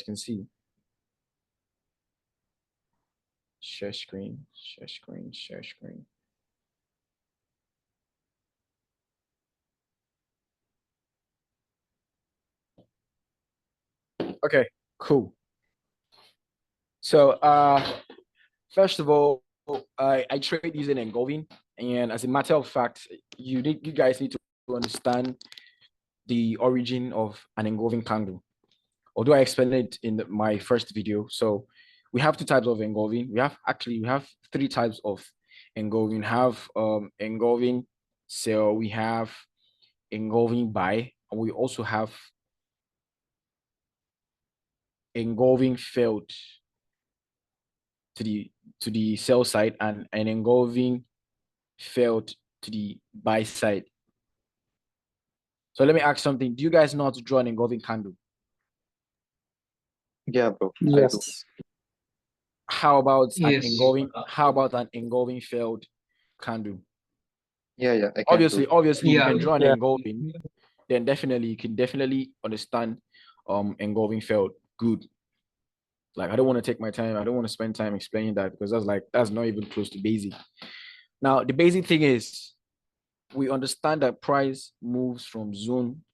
can see. Share screen, share screen, share screen. Okay, cool. So first of all, I trade using engulfing, and as a matter of fact, you guys need to understand the origin of an engulfing candle. Although I explained it in my first video. So we have two types of engulfing. We have three types of engulfing. We have engulfing sell, we have engulfing buy, and we also have engulfing failed to the sell side and an engulfing failed to the buy side. So let me ask something. Do you guys know how to draw an engulfing candle? Yeah, bro. I do. Yes. How about an Yes. engulfing failed candle? Yeah, I can do. Obviously, you Yeah. can draw an Yeah. engulfing, then definitely you can understand engulfing failed. Good. Like I don't want to take my time. I don't want to spend time explaining that because that's not even close to basic. Now, the basic thing is we understand that price moves from zone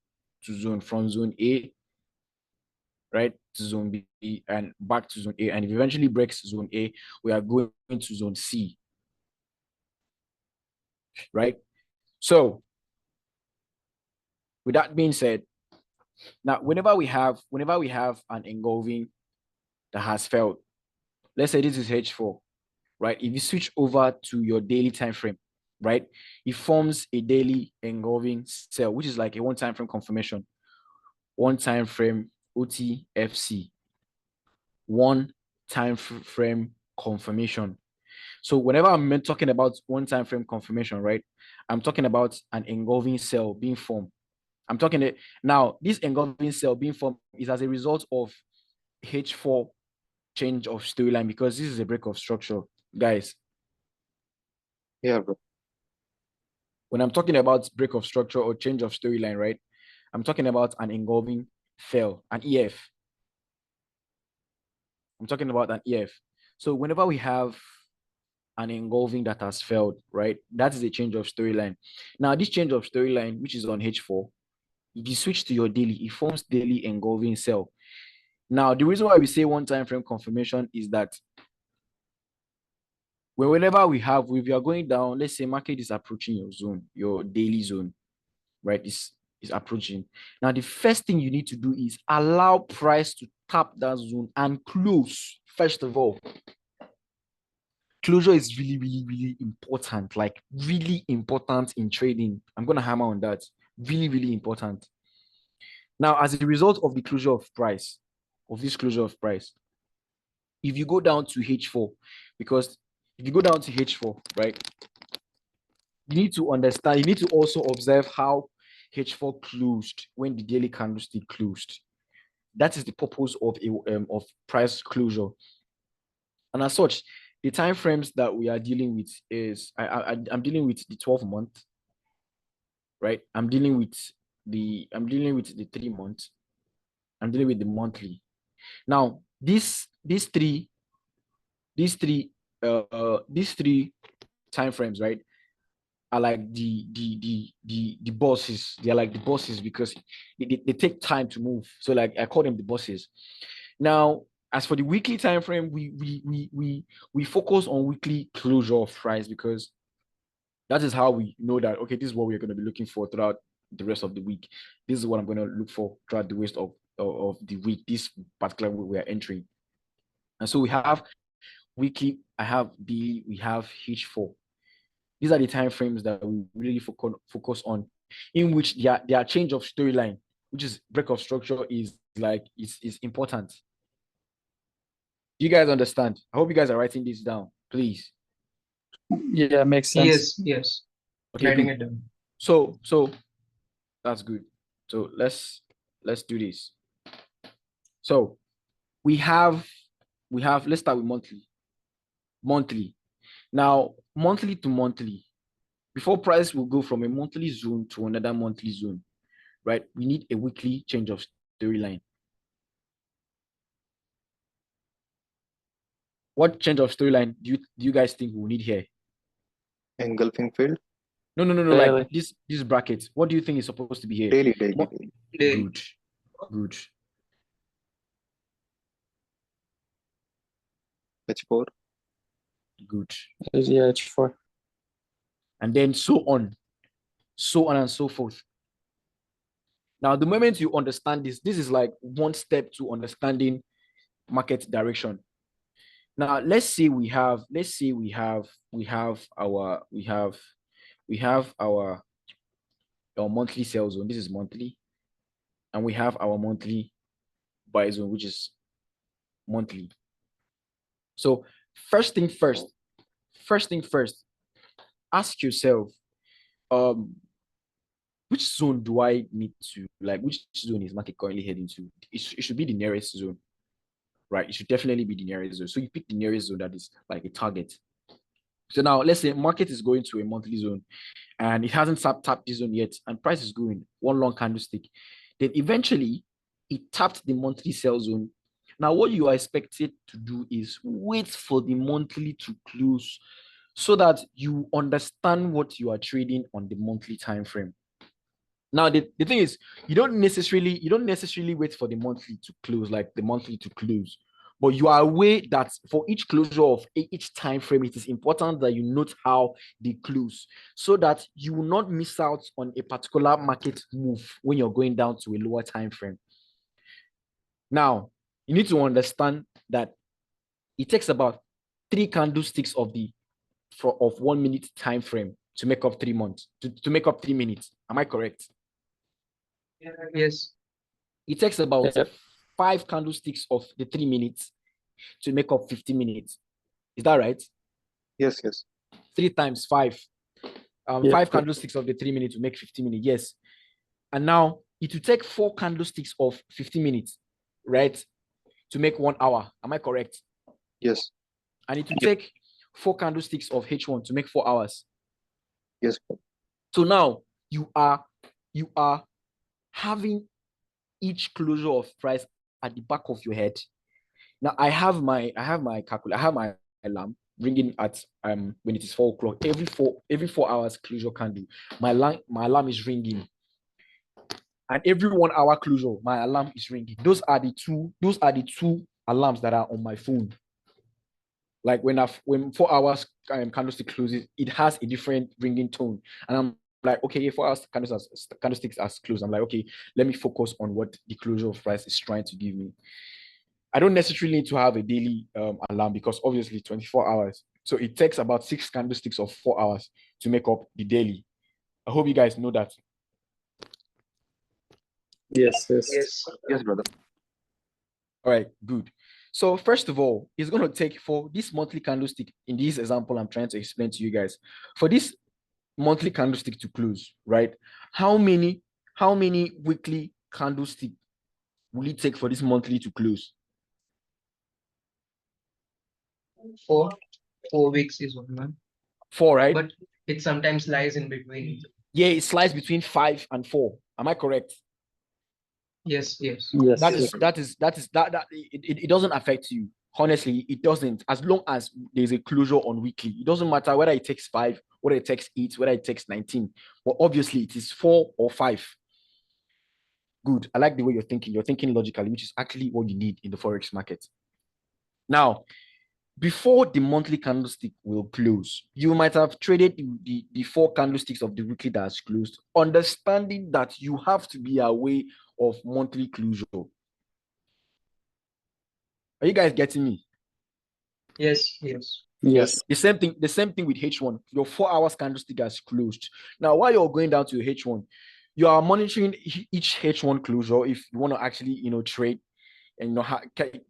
to zone, from zone A, right, to zone B and back to zone A. And if it eventually breaks zone A, we are going to zone C, right? So with that being said, now whenever we have an engulfing that has failed, let's say this is H4, right? If you switch over to your daily time frame, right, it forms a daily engulfing cell, which is like a one time frame confirmation, one time frame OTFC, one time frame confirmation. So whenever I'm talking about one time frame confirmation, right, I'm talking about an engulfing cell being formed. I'm talking it now. This engulfing cell being formed is as a result of H4 change of storyline because this is a break of structure, guys. Yeah, bro. When I'm talking about break of structure or change of storyline, right, I'm talking about an engulfing fail, an EF. I'm talking about an EF. So whenever we have an engulfing that has failed, right, that is a change of storyline. Now, this change of storyline, which is on H4, if you switch to your daily, it forms daily engulfing cell. Now, the reason why we say one time frame confirmation is that whenever if you are going down, let's say market is approaching your zone, your daily zone, right? Is approaching. Now, the first thing you need to do is allow price to tap that zone and close. First of all, closure is really, really, really important. Like really important in trading. I'm gonna hammer on that. Really, really important. Now, as a result of the closure of price, if you go down to H4, because if you go down to H4, right, you need to understand, you need to also observe how H4 closed when the daily candlestick closed. That is the purpose of price closure. And as such, the time frames that we are dealing with is I'm dealing with the 12 month, right? I'm dealing with the 3 months. I'm dealing with the monthly. Now, these three time frames, right, are like the bosses. They're like the bosses because they take time to move. So like I call them the bosses. Now, as for the weekly time frame, we focus on weekly closure of price because that is how we know that okay, this is what we're going to be looking for throughout the rest of the week. This is what I'm going to look for throughout the rest of the week, this particular week we are entering. And so we have weekly, I have daily, we have H4. These are the time frames that we really focus on, in which their change of storyline, which is break of structure, is important. Do you guys understand? I hope you guys are writing this down, please. Yeah, makes sense. Yes. Okay, Writing good. it down. So that's good. So let's do this. So we have let's start with monthly. Monthly. Now, monthly to monthly, before price will go from a monthly zone to another monthly zone, right? We need a weekly change of storyline. What change of storyline do you guys think we need here? Engulfing field. No. Like this bracket. What do you think is supposed to be here? Daily. Good. H4. Good. Yeah, H4. And then so on and so forth. Now, the moment you understand this is like one step to understanding market direction. Now, let's say we have our monthly sell zone. This is monthly, and we have our monthly buy zone, which is monthly. So first thing first, ask yourself, which zone do I need to, like, which zone is market currently heading to? It should be the nearest zone, right? It should definitely be the nearest zone. So you pick the nearest zone that is like a target. So now let's say market is going to a monthly zone and it hasn't tapped this zone yet, and price is going one long candlestick. Then eventually it tapped the monthly sell zone. Now what you are expected to do is wait for the monthly to close so that you understand what you are trading on the monthly time frame. Now the thing is, you don't necessarily wait for the monthly to close, but you are aware that for each closure of each time frame, it is important that you note how they close so that you will not miss out on a particular market move when you're going down to a lower time frame. Now, you need to understand that it takes about 3 candlesticks of 1 minute time frame to make up 3 months, to make up 3 minutes. Am I correct? Yes. It takes about 5 candlesticks of the 3 minutes to make up 50 minutes. Is that right? Yes. 3 times 5. 5 candlesticks of the 3 minutes to make 50 minutes. Yes. And now it will take 4 candlesticks of 50 minutes, right, to make 1 hour. Am I correct? Yes. And it will take 4 candlesticks of H1 to make 4 hours. Yes. So now you are having each closure of price at the back of your head. Now I have my calculator, I have my alarm ringing at when it is 4 o'clock. Every 4 hours closure candle, my alarm is ringing. And every 1 hour closure, my alarm is ringing. Those are the two alarms that are on my phone. Like when 4 hours candlestick closes, it has a different ringing tone. And I'm like, okay, 4 hours candlesticks as closed. I'm like, okay, let me focus on what the closure of price is trying to give me. I don't necessarily need to have a daily alarm because obviously 24 hours. So it takes about 6 candlesticks of 4 hours to make up the daily. I hope you guys know that. Yes, brother. All right, good. So first of all, it's going to take, for this monthly candlestick, in this example I'm trying to explain to you guys, for this monthly candlestick to close, right? How many weekly candlestick will it take for this monthly to close? 4 weeks is 1 month. 4, right? But it sometimes lies in between. Yeah, it slides between 5 and 4. Am I correct? Yes. That it doesn't affect you. Honestly, it doesn't. As long as there's a closure on weekly, it doesn't matter whether it takes 5, whether it takes 8, whether it takes 19. But obviously, it is 4 or 5. Good. I like the way you're thinking. You're thinking logically, which is actually what you need in the forex market. Now, before the monthly candlestick will close, you might have traded the 4 candlesticks of the weekly that has closed, understanding that you have to be aware of monthly closure. Are you guys getting me? Yes. The same thing with H1. Your 4 hours candlestick has closed. Now, while you're going down to H1, you are monitoring each H1 closure if you want to actually, trade and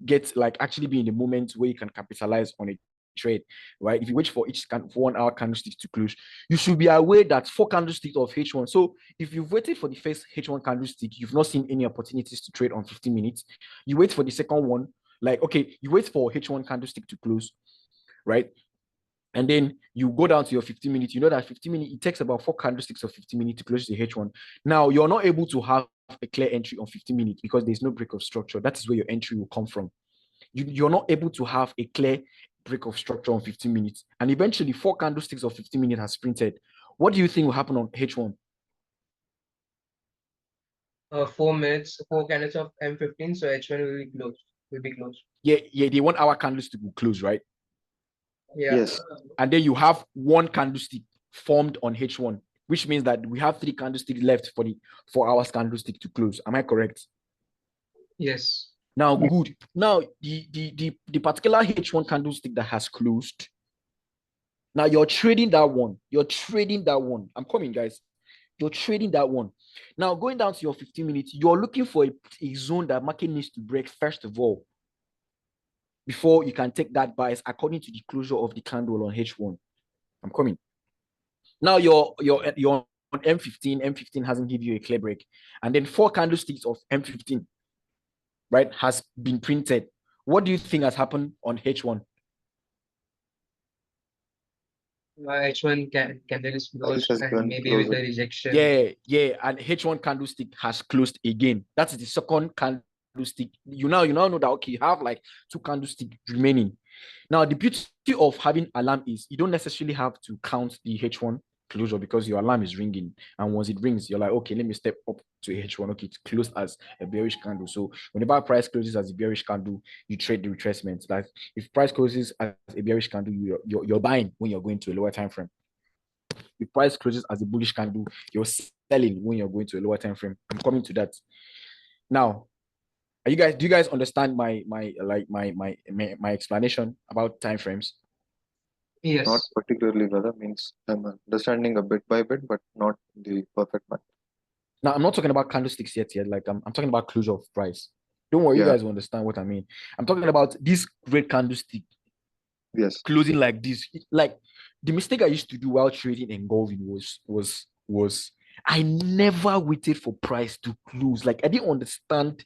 get, like, actually be in the moment where you can capitalize on a trade, right? If you wait for each 1 hour candlestick to close, you should be aware that 4 candlesticks of H1. So if you've waited for the first H1 candlestick, you've not seen any opportunities to trade on 15 minutes. You wait for the second one, like, okay, you wait for H1 candlestick to close, right? And then you go down to your 15 minutes. You know that 15 minutes, it takes about 4 candlesticks of 15 minutes to close the H1. Now, you're not able to have a clear entry on 15 minutes because there's no break of structure. That is where your entry will come from. You're not able to have a clear break of structure on 15 minutes, and eventually 4 candlesticks of 15 minutes has printed. What do you think will happen on H1? 4 minutes, 4 candles of M15, so H1 will be closed. Yeah, the 1 hour candlestick will close, right? Yeah. Yes. And then you have 1 candlestick formed on H1, which means that we have 3 candlesticks left for the 4 hours candlestick to close. Am I correct? Yes. Now, good. Now, the particular H1 candlestick that has closed, now you're trading that one. You're trading that one. I'm coming, guys. You're trading that one. Now, going down to your 15 minutes, you're looking for a zone that market needs to break first of all, before you can take that bias according to the closure of the candle on H1. I'm coming. Now you're on M15. M15 hasn't given you a clear break, and then 4 candlesticks of M15, right, has been printed. What do you think has happened on H1? H1 candle is Price closed, has and gone maybe with the closer. rejection. Yeah, and H1 candlestick has closed again. That is the second candlestick. You now know that, okay, you have like 2 candlesticks remaining. Now, the beauty of having alarm is you don't necessarily have to count the H1 closure because your alarm is ringing. And once it rings, you're like, okay, let me step up to H1. Okay, it's closed as a bearish candle. So whenever price closes as a bearish candle, you trade the retracement. Like if price closes as a bearish candle, you're buying when you're going to a lower time frame. If price closes as a bullish candle, you're selling when you're going to a lower time frame. I'm coming to that. Now, do you guys understand my explanation about time frames? Yes. Not particularly, brother. Means I'm understanding a bit by bit, but not the perfect one. Now, I'm not talking about candlesticks yet. Like I'm talking about closure of price. Don't worry, you Yeah. guys will understand what I mean. I'm talking about this great candlestick Yes. closing like this. Like the mistake I used to do while trading engulfing was I never waited for price to close. Like I didn't understand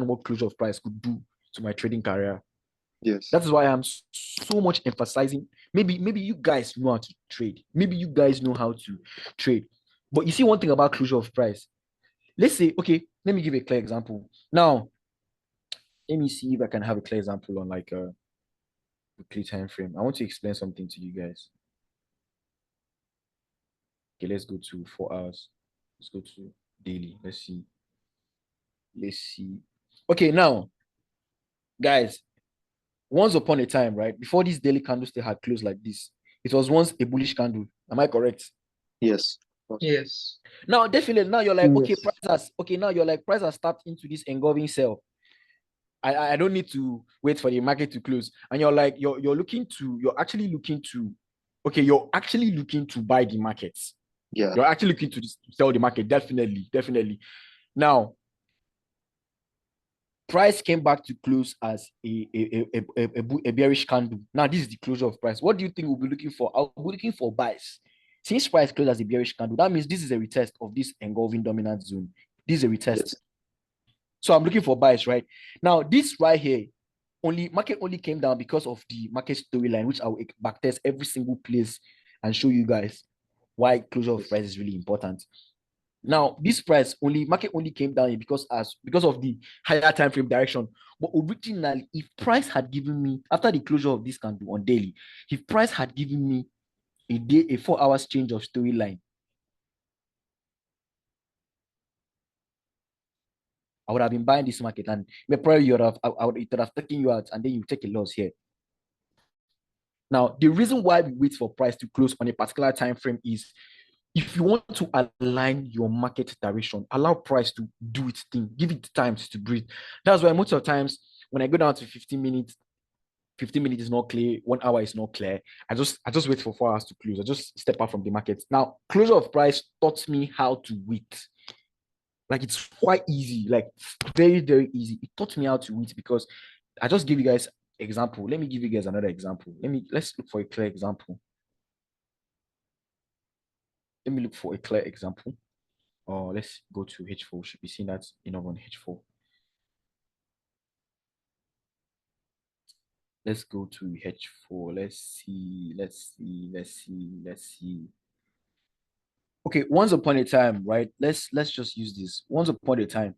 what closure of price could do to my trading career. Yes. That is why I'm so much emphasizing. Maybe you guys know how to trade. Maybe you guys know how to trade. But you see one thing about closure of price. Let's say, okay, let me give a clear example. Now, let me see if I can have a clear example on like a weekly time frame. I want to explain something to you guys. Okay, let's go to 4 hours. Let's go to daily. Let's see. Okay, now, guys, once upon a time, right, before this daily candlestick had closed like this, it was once a bullish candle. Am I correct? Yes. Yes. Now, definitely, now you're like, okay, Yes. price has stepped into this engulfing sell. I don't need to wait for the market to close. And you're like, you're actually looking to buy the markets. Yeah. You're actually looking to sell the market. Definitely. Now, price came back to close as a bearish candle. Now, this is the closure of price. What do you think we'll be looking for? I'll be looking for buys. Since price closed as a bearish candle, that means this is a retest of this engulfing dominant zone. This is a retest. Yes. So I'm looking for buys, right? Now, this right here, market only came down because of the market storyline, which I will backtest every single place and show you guys why closure of price is really important. Now, this market only came down because of the higher time frame direction. But originally, if price had given me after the closure of this candle on daily, if price had given me a 4 hours change of storyline, I would have been buying this market, and probably it would have taken you out, and then you take a loss here. Now, the reason why we wait for price to close on a particular time frame is if you want to align your market direction, allow price to do its thing, give it time to breathe. That's why most of the times when I go down to 15 minutes, 15 minutes is not clear, 1 hour is not clear. I just wait for 4 hours to close. I just step out from the market. Now, closure of price taught me how to wait. Like it's quite easy, like very, very easy. It taught me how to wait because I just give you guys example. Let me give you guys another example. Let's look for a clear example. Let me look for a clear example. Or let's go to H4. Should be seeing that enough on H4. Let's go to H4. Let's see. Okay, once upon a time, right? Let's just use this. Once upon a time,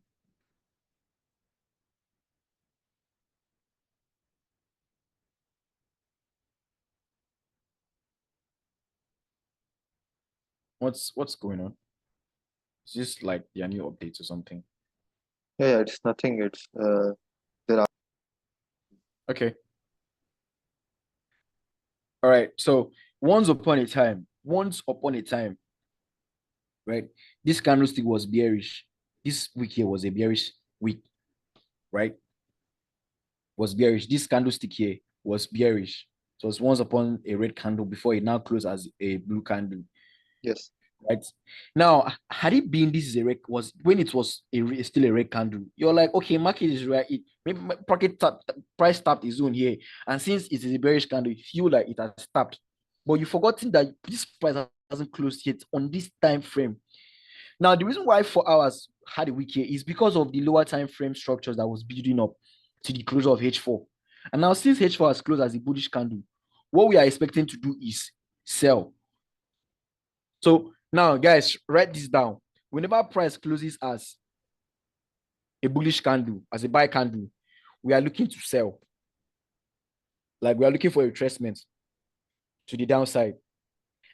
What's going on? Is this like their new updates or something? Yeah, it's nothing. It's there are Okay. All right. So once upon a time, right? This candlestick was bearish. This week here was a bearish week, right? Was bearish. This candlestick here was bearish. So it was once upon a red candle before it now closed as a blue candle. yes. Right now, had it been this is a red was when it was still a red candle, you're like, okay, market is right. Maybe price tapped the zone here, and since it is a bearish candle, you feel like it has tapped, but you've forgotten that this price hasn't closed yet on this time frame. Now, the reason why 4 hours had a week here is because of the lower time frame structures that was building up to the closure of H4, and now since H4 has closed as a bullish candle, what we are expecting to do is sell. So now, guys, write this down. Whenever price closes as a bullish candle, as a buy candle, we are looking to sell. Like we are looking for a retracement to the downside.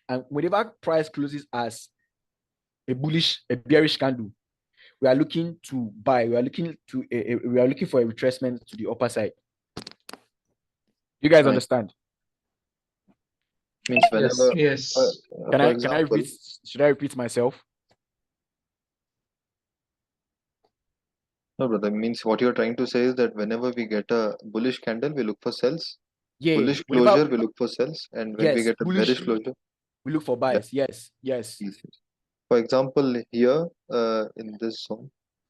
And whenever price closes as a bearish candle, we are looking to buy. We are looking to we are looking for a retracement to the upper side. You guys Fine. understand? Means whenever, Yes. Can for I example, repeat? Should I repeat myself? no, brother. Means what you're trying to say is that whenever we get a bullish candle, we look for sells. Yeah. Bullish Whenever closure, we look for sells, and when we yes, get a bullish, bearish closure, we look for yeah, buys. Yes, yes. yes, yes. For example, here in this zone,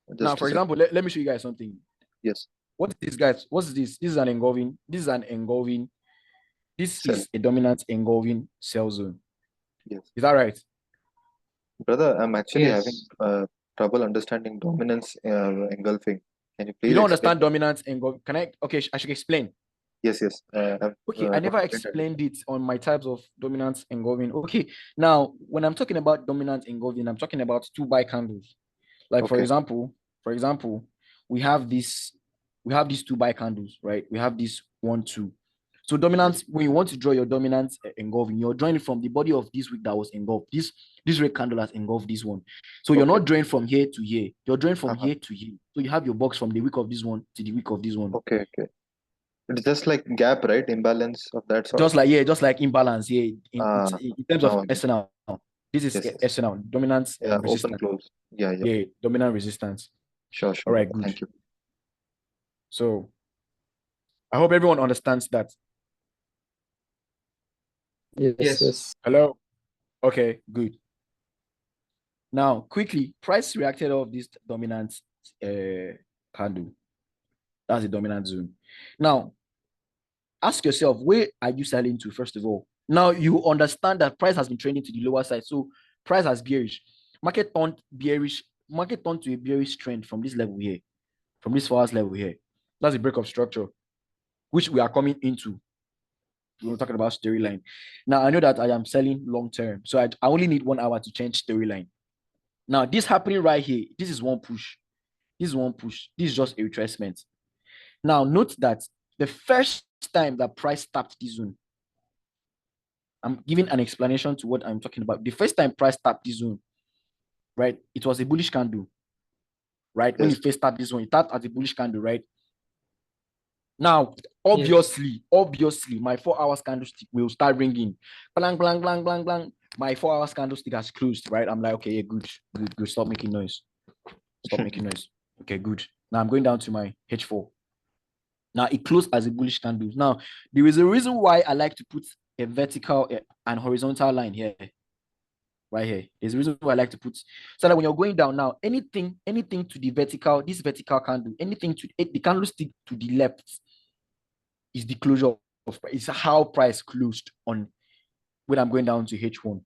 Now, just a for second. example, let me show you guys something. Yes, What is this, guys? What's this? This is an engulfing. This is an engulfing. This sell. is a dominant engulfing cell zone. Yes, Is that right? brother. I'm actually having Yes. trouble understanding dominance engulfing. Can you You please don't explain? understand dominant engulfing. Can I? Okay, I should explain. Yes, yes. Okay, I I don't never quite explained understand. it on my types of dominant engulfing. Okay, now when I'm talking about dominant engulfing, I'm talking about two buy candles. Like Okay. for example, we have these two buy candles, right? We have this 1, 2. So Yes. dominant, when you want to draw your dominant engulfing, you're drawing from the body of this wick that was engulfed. This red candle has engulfed this one. So you're Okay. not drawing from here to here. You're drawing from Uh-huh. here to here. So you have your box from the wick of this one to the wick of this one. Okay. Okay. It's just like gap, right? Imbalance of that sort. Just like imbalance here Uh, in terms of Now I get. SNL. This is Yes, yes. SNL, dominance Yeah, open resistance. close. Yeah, yeah. Yeah, dominant resistance. Sure, All sure, right, brother. good. Thank you. So I hope everyone understands that. Yes, Yes. yes. Hello? Okay, good. Now, quickly, price reacted off this dominant candle. That's the dominant zone. Now, ask yourself, where are you selling to, first of all? Now, you understand that price has been trending to the lower side. So, price has bearish. Market turned bearish. Market turned to a bearish trend from this level here, from this 4 hours level here. That's a break of structure, which we are coming into. We're talking about storyline. Now, I know that I am selling long term. So, I only need 1 hour to change storyline. Now, this happening right here, this is one push. This is one push. This is just a retracement. Now, note that the first time that price tapped this zone, I'm giving an explanation to what I'm talking about. The first time price tapped this zone, right? It was a bullish candle, right? When Yes. you first tapped this one, it tapped as a bullish candle, right? Now, Yes. obviously, my 4 hours candlestick will start ringing. Blang, blang, blang, blang, blang. My 4 hours candlestick has closed, right? I'm like, okay, good, good, good. Stop making noise. Stop making noise. Okay, good. Now I'm going down to my H4. Now it closed as a bullish candle. Now, there is a reason why I like to put a vertical and horizontal line here, right here. There's a reason why I like to put so that when you're going down now, anything to the vertical, this vertical candle, anything to the candlestick to the left is the closure of price. It's how price closed on when I'm going down to H1.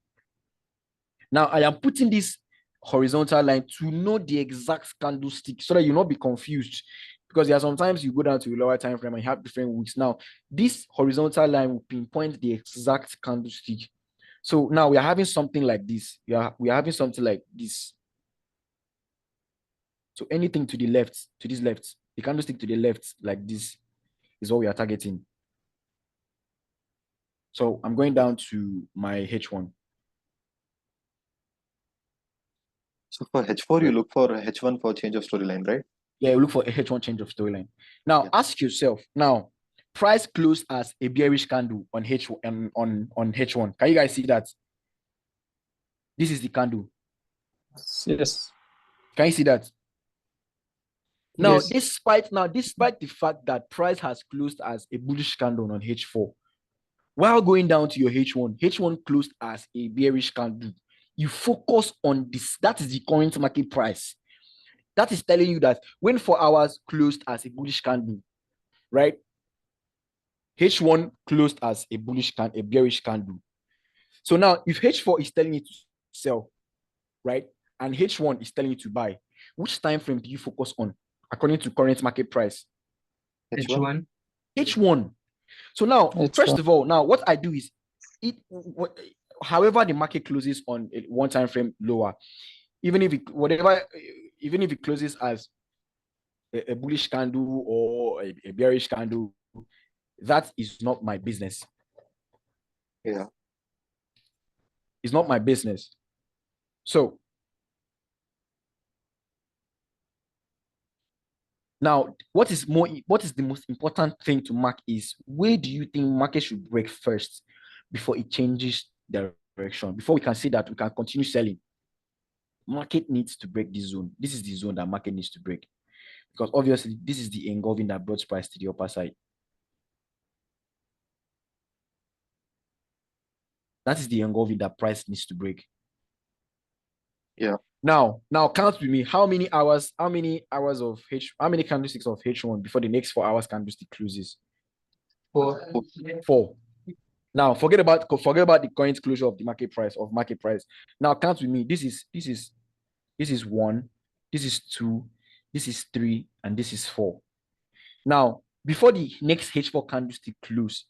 Now I am putting this horizontal line to know the exact candlestick so that you not be confused, because there are sometimes you go down to a lower time frame and you have different weeks. Now this horizontal line will pinpoint the exact candlestick. So now we are having something like this. We are having something like this. So anything to the left, to this left, the candlestick to the left like this is what we are targeting. So I'm going down to my H1. So for H4, you look for H1 for change of storyline, right? Yeah, you look for a H1 change of storyline. Now, Yeah. ask yourself, now, price closed as a bearish candle on H1 on H1. Can you guys see that? This is the candle. Yes. Can you see that? Now, Yes. despite the fact that price has closed as a bullish candle on H4, while going down to your H1 closed as a bearish candle. You focus on this. That is the current market price. That is telling you that when 4 hours closed as a bullish candle, right? H1 closed as a bearish candle. So now, if H4 is telling you to sell, right, and H1 is telling you to buy, which time frame do you focus on according to current market price? H1. H1. So now, first of all, now what I do is, however the market closes on one time frame lower, even if it closes as a bullish candle or a bearish candle, that is not my business. Yeah. It's not my business. So now, what is the most important thing to mark is, where do you think market should break first before it changes direction? Before we can say that we can continue selling, market needs to break this zone. This is the zone that market needs to break, because obviously this is the engulfing that brought price to the upper side. That is the engulfing that price needs to break. Yeah. Now count with me. How many candlesticks of H1 before the next 4 hours candlestick closes? 4. 4. Now forget about the current closure of the market price. Now count with me. This is 1, this is 2, this is 3, and this is 4. Now, before the next H4 candlestick close,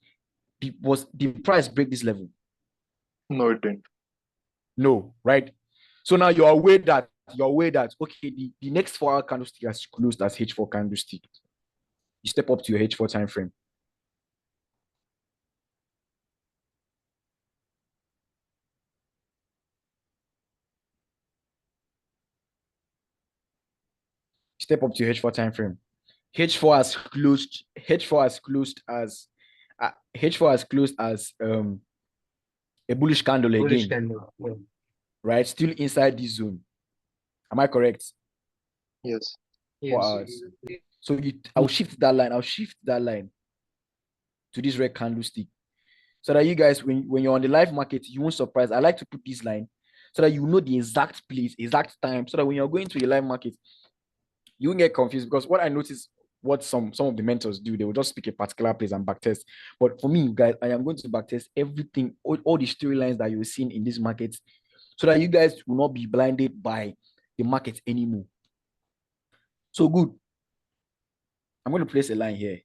was the price break this level? No, it didn't. No, right? So now you're aware that okay, the next 4-hour candlestick has closed as H4 candlestick. You step up to your H4 time frame. Step up to your H4 time frame. H4 has closed as a bullish candle Bullish again, candle. Yeah. right? Still inside this zone. Am I correct? Yes. 4 Yes. hours. So I'll shift that line to this red candlestick, so that you guys, when you're on the live market, you won't surprise. I like to put this line so that you know the exact place, exact time, so that when you're going to a live market, you won't get confused. Because what I notice, what some of the mentors do, they will just pick a particular place and backtest. But for me, guys, I am going to backtest everything, all the storylines that you're seeing in this market, so that you guys will not be blinded by the market anymore. So good. I'm going to place a line here.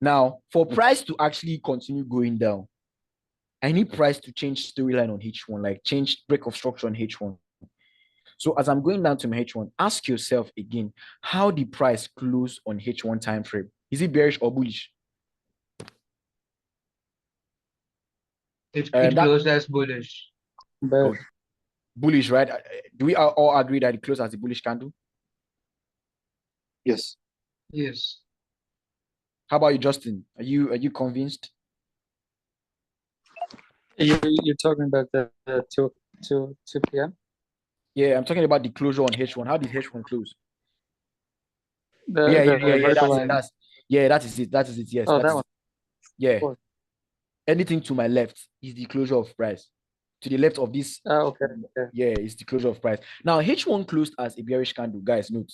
Now, for price to actually continue going down, I need price to change storyline on H1, like change break of structure on H1. So as I'm going down to my H1, ask yourself again, how the price close on H1 time frame? Is it bearish or bullish? It That closed as bullish. Bear. bullish, right? Do we all agree that it closed as a bullish candle? Yes. Yes. How about you, Justin? Are you convinced? You're talking about the 2 p.m. Yeah, I'm talking about the closure on H1. How did H1 close? The Yeah, vertical line. That is it. Yes, Oh, that that is one. yeah. Of course. Anything to my left is the closure of price. To the left of this, Okay. yeah, it's the closure of price. Now H1 closed as a bearish candle, guys. Note,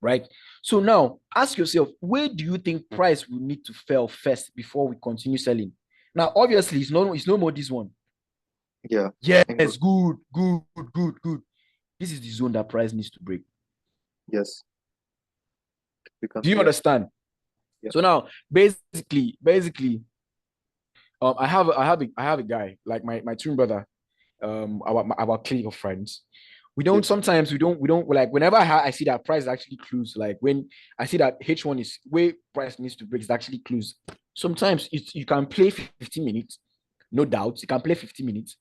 right? So now ask yourself, where do you think price will need to fail first before we continue selling? Now, obviously, it's no more this one. Yeah. Yes, good. This is the zone that price needs to break. Yes. Do you understand? Yeah. So now, basically, I have a guy, like my twin brother, our clique of friends. We don't Yes. sometimes we don't like, whenever I see that price is actually close, like when I see that H1 is where price needs to break is actually close. Sometimes you can play 15 minutes, no doubt. You can play 15 minutes.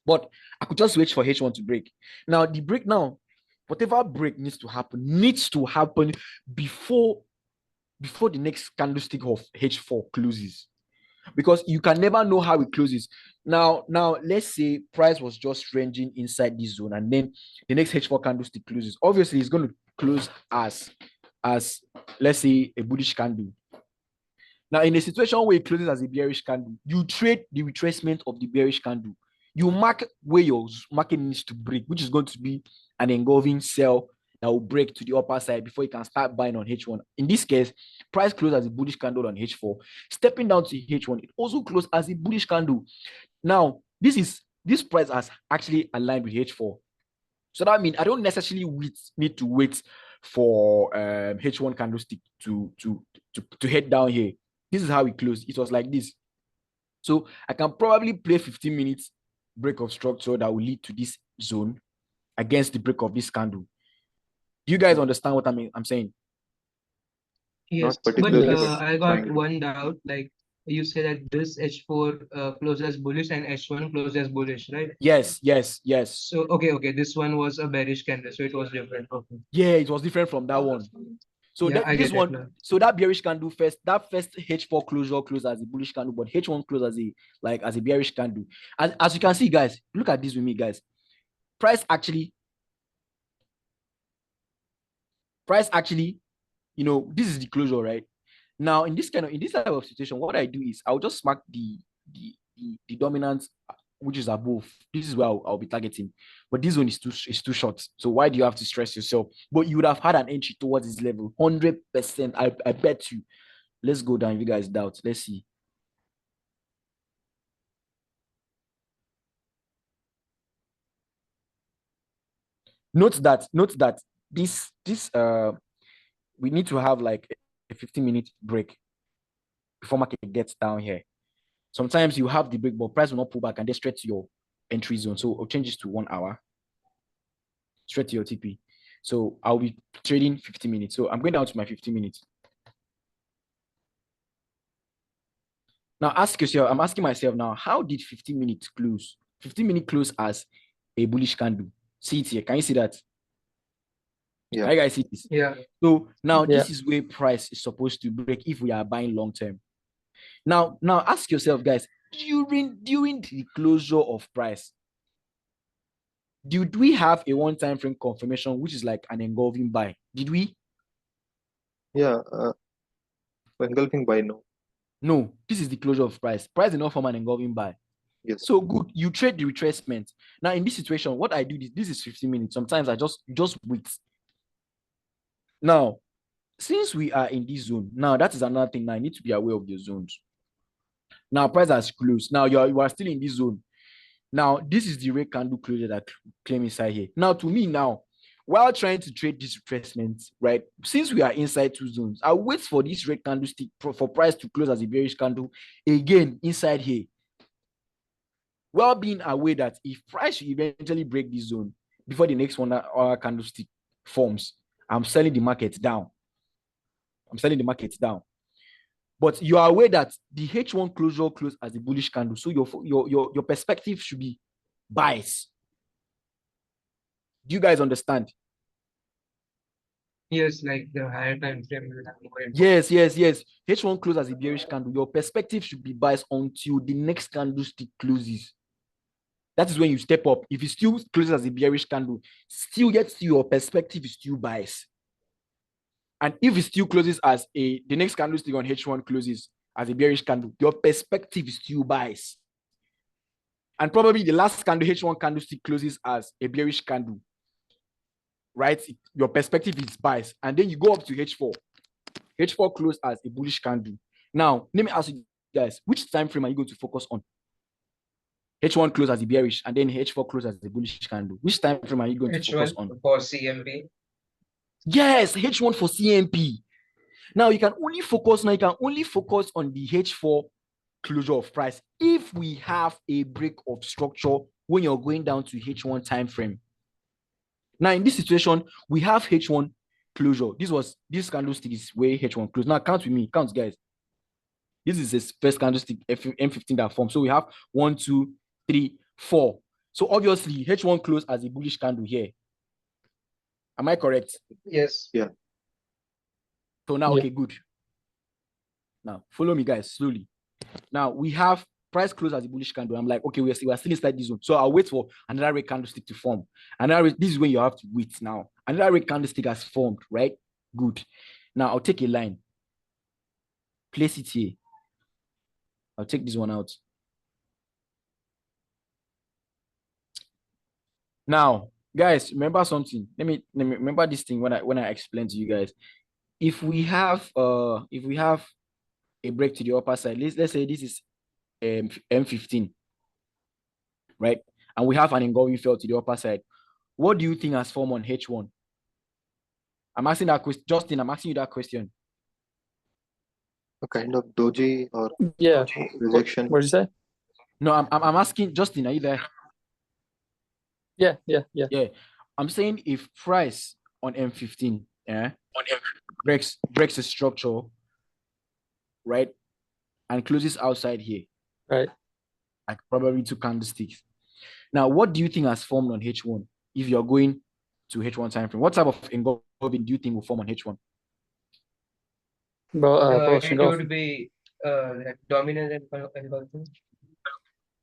But I could just wait for H1 to break. Now, the break now, whatever break needs to happen before the next candlestick of H4 closes. Because you can never know how it closes. Now, let's say price was just ranging inside this zone, and then the next H4 candlestick closes. Obviously, it's going to close as let's say a bullish candle. Now, in a situation where it closes as a bearish candle, you trade the retracement of the bearish candle. You mark where your market needs to break, which is going to be an engulfing sell that will break to the upper side before you can start buying on H1. In this case, price closed as a bullish candle on H4. Stepping down to H1, it also closed as a bullish candle. Now, this price has actually aligned with H4. So that means I don't necessarily need to wait for H1 candlestick to head down here. This is how it closed. It was like this. So I can probably play 15 minutes break of structure that will lead to this zone against the break of this candle. Do you guys understand what I'm saying? Yes, Not but particularly, but I got fine. one doubt. Like you say that this H4 closed as bullish and H1 closed as bullish, right? Yes. So okay, this one was a bearish candle, so it was different. Okay. Yeah, it was different from that one. So Yeah, I this get it now. one, so that bearish candle that first H4 closure closed as a bullish candle, but H1 closed as a bearish candle. As you can see, guys, look at this with me, guys. Price actually, this is the closure, right? Now, in this type of situation, what I do is I'll just mark the dominant, which is above. This is where I'll be targeting. But this one is too short. So why do you have to stress yourself? But you would have had an entry towards this level, 100%. I bet you. Let's go down if you guys doubt. Let's see. Note that this we need to have like a 15-minute break before market gets down here. Sometimes you have the break, but price will not pull back and then straight to your entry zone. So I'll change this to 1 hour, straight to your TP. So I'll be trading 15 minutes. So I'm going down to my 15 minutes. Now ask yourself, I'm asking myself now, how did 15 minutes close? 15-minute close as a bullish candle. See it here. Can you see that? Yeah. Can you guys see this? Yeah. So now Yeah. this is where price is supposed to break if we are buying long term. Now ask yourself, guys, during the closure of price, did we have a one time frame confirmation, which is like an engulfing buy? Did we? Yeah. Engulfing buy, no. No, this is the closure of price. Price did not form an engulfing buy. Yes. So good. You trade the retracement. Now, in this situation, what I do this is 15 minutes. Sometimes I just wait. Now, since we are in this zone, now that is another thing. Now I need to be aware of the zones. Now, price has closed. Now you are still in this zone. Now, this is the red candle closure that claim inside here. Now, to me, now, while trying to trade this retracement, right? Since we are inside two zones, I'll wait for this red candlestick for price to close as a bearish candle again inside here. Well, being aware that if price should eventually break this zone before the next 1 hour candlestick forms, I'm selling the market down. But you are aware that the H1 closure closed as a bullish candle. So your perspective should be buys. Do you guys understand? Yes, like the higher time frame will have more info. Yes. H1 closed as a bearish candle. Your perspective should be buys until the next candlestick closes. That is when you step up. If it still closes as a bearish candle, still gets to your perspective is still buys. And if it still closes as the next candlestick on H1 closes as a bearish candle, your perspective is still buys. And probably the last candle, H1 candlestick closes as a bearish candle, right? Your perspective is buys. And then you go up to H4. H4 closed as a bullish candle. Now, let me ask you guys, which time frame are you going to focus on? H1 closed as a bearish, and then H4 closed as a bullish candle. Which time frame are you going to focus H1 on? for CMP. Yes, H1 for CMP. Now you can only focus on the H4 closure of price if we have a break of structure when you're going down to H1 time frame. Now in this situation, we have H1 closure. This candlestick is where H1 closed. Now count with me, guys. This is the first candlestick M15 that formed. So we have 1, 2, 3, 4. So obviously H1 closed as a bullish candle here. Am I correct? Yes. Yeah. So now, Yeah. okay, good. Now follow me, guys, slowly. Now we have price close as a bullish candle. I'm like, okay, we're still inside this zone. So I'll wait for another red candlestick to form. This is when you have to wait now. Another red candlestick has formed, right? Good. Now I'll take a line. Place it here. I'll take this one out. Now, guys, remember something. Let me remember this thing when I explain to you guys. If we have a break to the upper side, let's say this is M15, right? And we have an engulfing fail to the upper side. What do you think has formed on H1? I'm asking that question, Justin. I'm asking you that question. A kind of doji or Yeah. rejection. What did you say? No, I'm asking Justin. Are you there? Yeah. Yeah. I'm saying if price on M15, breaks the structure, right, and closes outside here, Right. like probably 2 candlesticks. Now, what do you think has formed on H1 if you're going to H1 time frame? What type of engulfing do you think will form on H1? Bullish It engulfing. would be that dominant engulfing.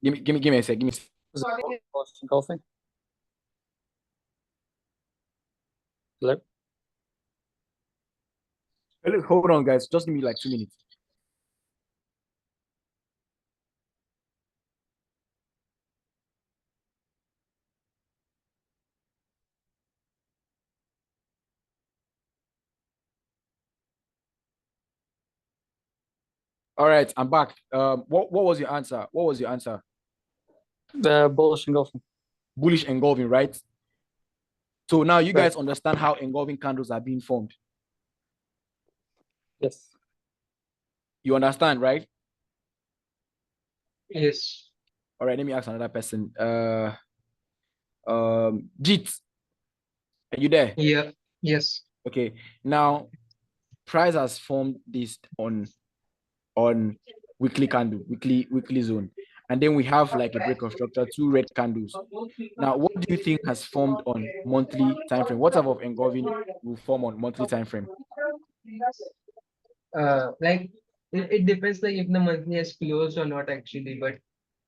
Give me a sec. Give me a sec. Is it bullish engulfing? Hello? Hold on, guys. Just give me like 2 minutes. All right, I'm back. What was your answer? What was your answer? Bullish engulfing. Bullish engulfing, right? So now you Right. guys understand how engulfing candles are being formed. Yes. You understand, right? Yes. All right, let me ask another person. Jit, are you there? Yeah. Yes. Okay. Now, price has formed this on weekly candle, weekly zone, and then we have like a break of structure, 2 red candles. Now, what do you think has formed on monthly time frame? What type of engulfing will form on monthly time frame? Like it depends like if the monthly has closed or not actually, but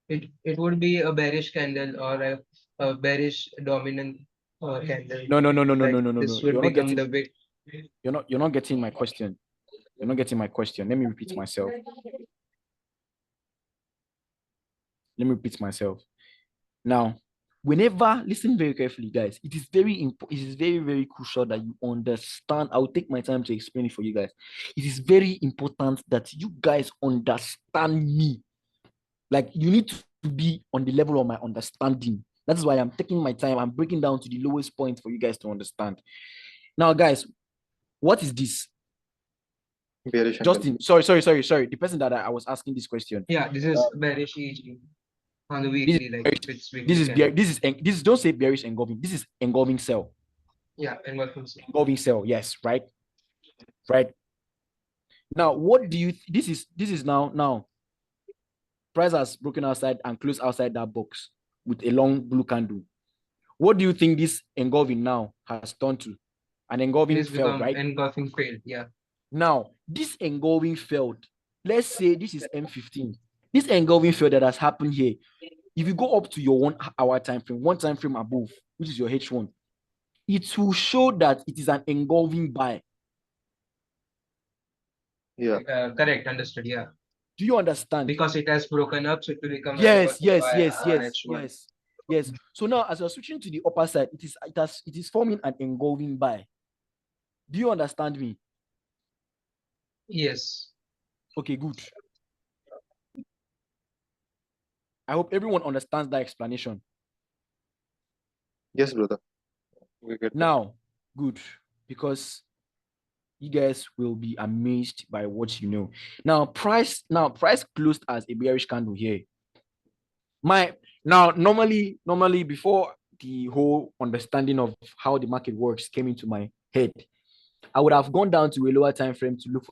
it would be a bearish candle or a bearish dominant candle. No. This would become the big. You're not getting my question. You're not getting my question. Let me repeat myself. Now, whenever, listen very carefully, guys, it is very crucial that you understand. I'll take my time to explain it for you guys. It is very important that you guys understand me. Like, you need to be on the level of my understanding. That is why I'm taking my time. I'm breaking down to the lowest point for you guys to understand. Now, guys, what is this? Bearish Justin, sorry. The person that I was asking this question. Yeah, this is bearish EG on the weekly, like if it's weekly. This is don't say bearish engulfing. This is engulfing sell. Yeah, engulfing. Engulfing sell, yes, right? Right. Now, what do you this is now price has broken outside and closed outside that box with a long blue candle. What do you think this engulfing now has turned to? An engulfing failed, right? Engulfing failed, yeah. Now, this engulfing failed. Let's say this is M15. This engulfing fail that has happened here, if you go up to your 1 hour time frame, one time frame above, which is your H1, it will show that it is an engulfing buy. Yeah. Correct, understood, yeah. Do you understand? Because it has broken up, so it will become Yes. H1. Yes. So now, as you're switching to the upper side, it is forming an engulfing buy. Do you understand me? Yes. Okay, good. I hope everyone understands that explanation. Yes, brother. We get that. Now, good, because you guys will be amazed by what you know. Now, price closed as a bearish candle here. Normally, before the whole understanding of how the market works came into my head, I would have gone down to a lower time frame to look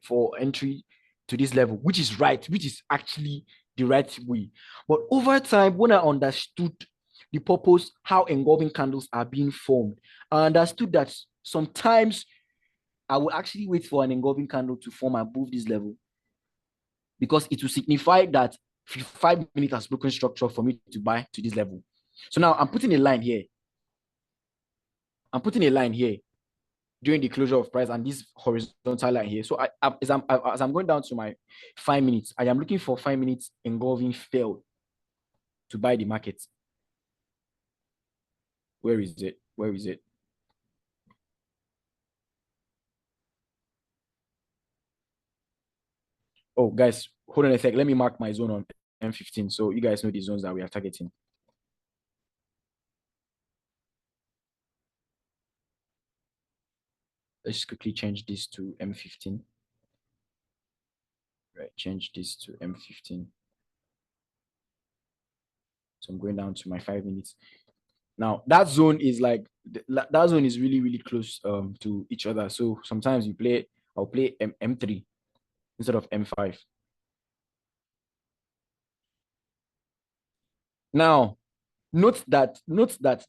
for entry to this level, which is actually the right way. But over time, when I understood the purpose, how engulfing candles are being formed. I understood that sometimes I will actually wait for an engulfing candle to form above this level because it will signify that 5 minutes has broken structure for me to buy to this level. So now I'm putting a line here. I'm putting a line here during the closure of price and this horizontal line here. So as I'm going down to my 5 minutes, I am looking for 5 minutes engulfing failed to buy the market. Where is it? Where is it? Oh, guys, hold on a sec. Let me mark my zone on M15 so you guys know the zones that we are targeting. Let's quickly change this to M15. Right, change this to M15. So I'm going down to my 5 minutes. Now that zone is like that zone is really, really close to each other. So sometimes I'll play M3 instead of M5. Now note that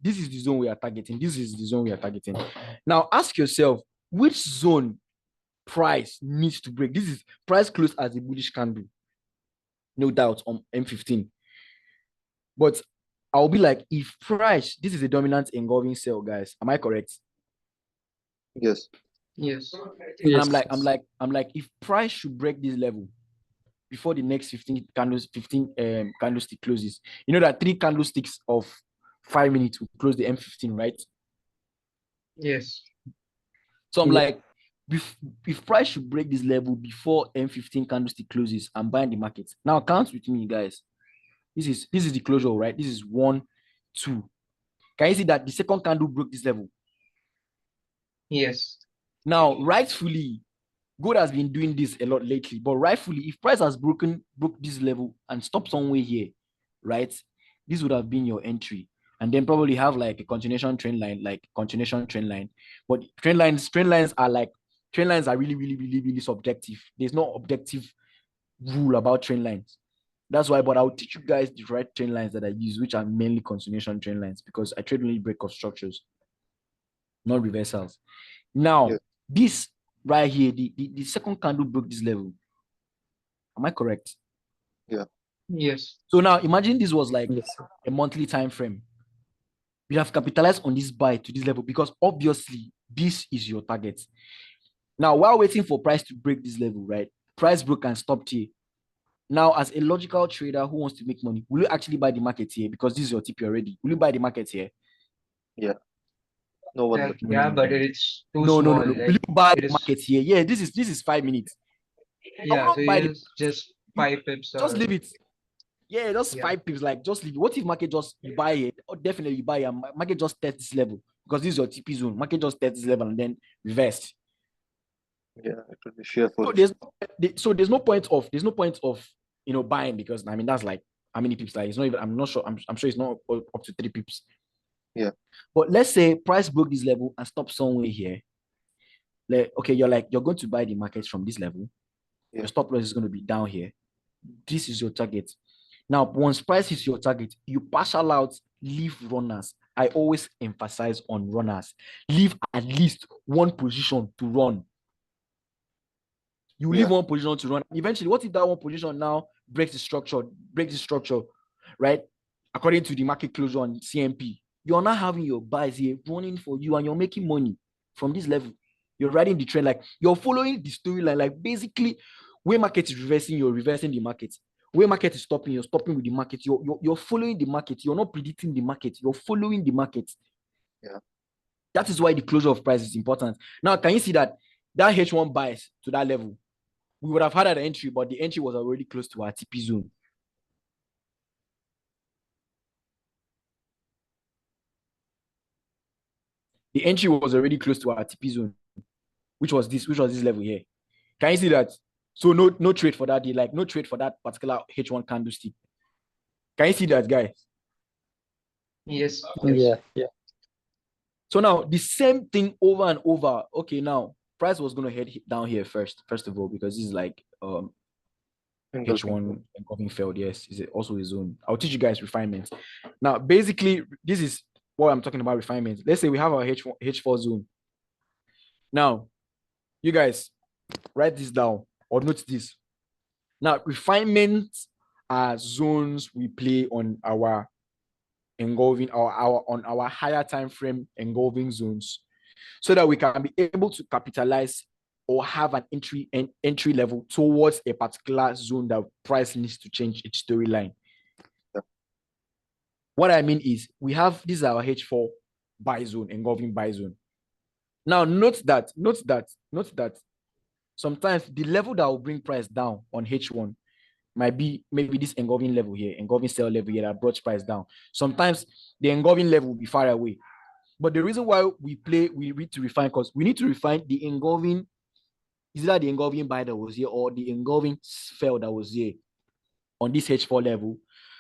this is the zone we are targeting. This is the zone we are targeting. Now ask yourself, which zone price needs to break? This is price close as a bullish candle, no doubt, on M15. But I'll be like, if price, this is a dominant engulfing sell, guys. Am I correct? Yes. Yes. And I'm like, if price should break this level before the next 15 candlestick closes, you know that 3 candlesticks of 5 minutes will close the M15, right? Yes. So I'm like, if price should break this level before M15 candlestick closes, I'm buying the market. Now count with me, guys. This is the closure, right? This is 1, 2. Can you see that the second candle broke this level? Yes. Now, rightfully, gold has been doing this a lot lately, but rightfully, if price has broke this level and stopped somewhere here, right? This would have been your entry. And then probably have like a continuation trend line. But trend lines are really, really, really, really subjective. There's no objective rule about trend lines. That's why, but I'll teach you guys the right trend lines that I use, which are mainly continuation trend lines, because I trade only break of structures, not reversals. Now, Yeah. this right here, the second candle broke this level. Am I correct? Yeah. Yes. So now imagine this was like Yes. a monthly time frame. We have capitalized on this buy to this level because obviously this is your target. Now, while waiting for price to break this level, right? Price broke and stopped here. Now, as a logical trader who wants to make money, will you actually buy the market here? Because this is your TP already. Will you buy the market here? Yeah. No one will. Yeah, but it's too No. small. Will Like, you buy it the is. market here? Yeah, this is 5 minutes. I will Yeah. not So buy the it's just 5 pips just or leave it. Yeah, just Yeah. 5 pips. Like, just leave it. What if market just you buy it? Or definitely you buy it. Market just test this level because this is your TP zone. Market just test this level and then reversed. Yeah, it will be sheer So foolish. there's no point of buying, because I mean that's like how many pips? Like, it's not even. I'm not sure. I'm sure it's not up to 3 pips. Yeah. But let's say price broke this level and stopped somewhere here. Like, okay, you're going to buy the market from this level. Yeah. Your stop loss is going to be down here. This is your target. Now, once price is your target, you partial out, leave runners. I always emphasize on runners. Leave at least one position to run. You leave Yeah. one position to run. Eventually, what if that one position now breaks the structure, right? According to the market closure on CMP, you're not having your buys here running for you and you're making money from this level. You're riding the trend, like you're following the storyline. Like, basically, where market is reversing, you're reversing the market. Where market is stopping, you're stopping with the market. You're following the market. You're not predicting the market. You're following the market. Yeah. That is why the closure of price is important. Now, can you see that H1 buys to that level? We would have had an entry, but the entry was already close to our TP zone. The entry was already close to our TP zone, which was this level here. Can you see that? So no trade for that day, like no trade for that particular H1 candlestick. Can you see that, guys? Yes. Yeah. So now the same thing over and over. Okay, now price was gonna head down here first of all, because this is like Engulfing. H1 engulfing failed. Yes, is it also a zone? I'll teach you guys refinements. Now, basically, this is what I'm talking about refinements. Let's say we have our H1, H4 zone. Now, you guys write this down or note this. Now, refinements are zones we play on our engulfing or our higher time frame engulfing zones, so that we can be able to capitalize or have an entry level towards a particular zone that price needs to change its storyline. Yeah. What I mean is we have this is our H4 buy zone, engulfing buy zone. Now note that sometimes the level that will bring price down on H1 might be maybe this engulfing level here, engulfing sell level here that brought price down. Sometimes the engulfing level will be far away. But the reason why we need to refine, because we need to refine the engulfing, is that the engulfing buy that was here or the engulfing fell that was here on this H4 level,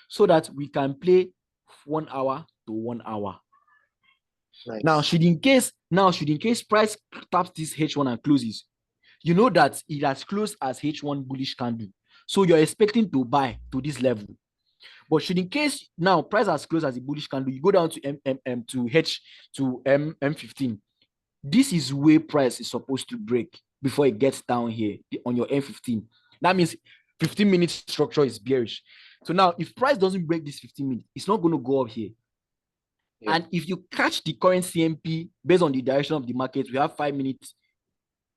so that we can play 1 hour to 1 hour. Nice. Now, should in case price taps this H1 and closes, you know that it has closed as H1 bullish candle. So you're expecting to buy to this level. But should in case now price has closed as a bullish candle, you go down to M15. This is where price is supposed to break before it gets down here on your M15. That means 15-minute structure is bearish. So now if price doesn't break this 15 minutes, it's not going to go up here. Yeah. And if you catch the current CMP based on the direction of the market, we have 5 minutes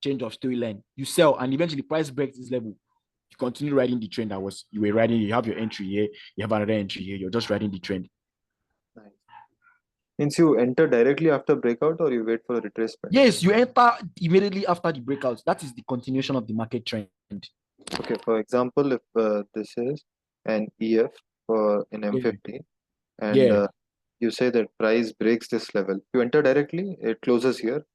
change of storyline. You sell and eventually price breaks this level. You continue riding the trend you were riding. You have your entry here, you have another entry here. You're just riding the trend. Nice. Means you enter directly after breakout or you wait for a retracement? Yes, you enter immediately after the breakout. That is the continuation of the market trend. Okay, for example, if this is an EF for in M50 and Yeah. you say that price breaks this level, you enter directly, it closes here.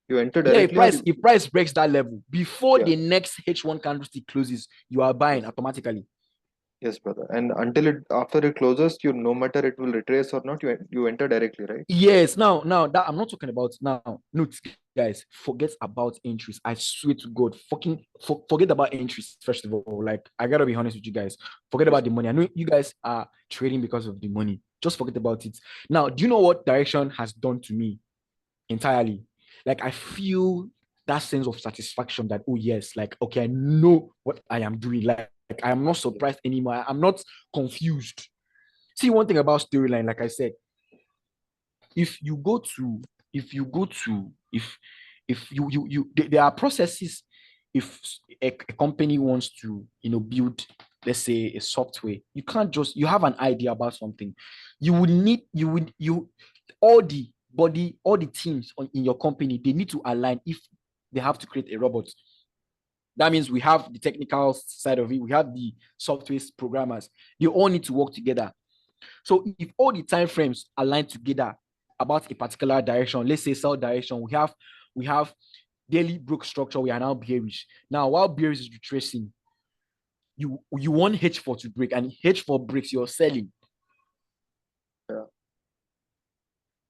You enter Yeah, directly. if price breaks that level before Yeah. the next H1 candlestick closes, you are buying Yes. automatically. Yes, brother. And after it closes, no matter it will retrace or not, you enter directly, right? Yes. Now that I'm not talking about now. Note, guys, forget about entries. I swear to God, forget about entries. First of all, like I gotta be honest with you guys. Forget about the money. I know you guys are trading because of the money. Just forget about it. Now, do you know what direction has done to me entirely? Like I feel that sense of satisfaction that, oh yes, like okay, I know what I am doing. Like I am not surprised anymore. I'm not confused. See, one thing about storyline, like I said, if you go to there are processes. If a company wants to build, let's say, a software, you have an idea about something, all the teams in your company, they need to align. If they have to create a robot, that means we have the technical side of it, we have the software programmers, they all need to work together. So if all the time frames align together about a particular direction, let's say sell direction, we have daily broke structure, we are now bearish. Now, while bearish is retracing, you want H4 to break, and H4 breaks, you're selling. Yeah.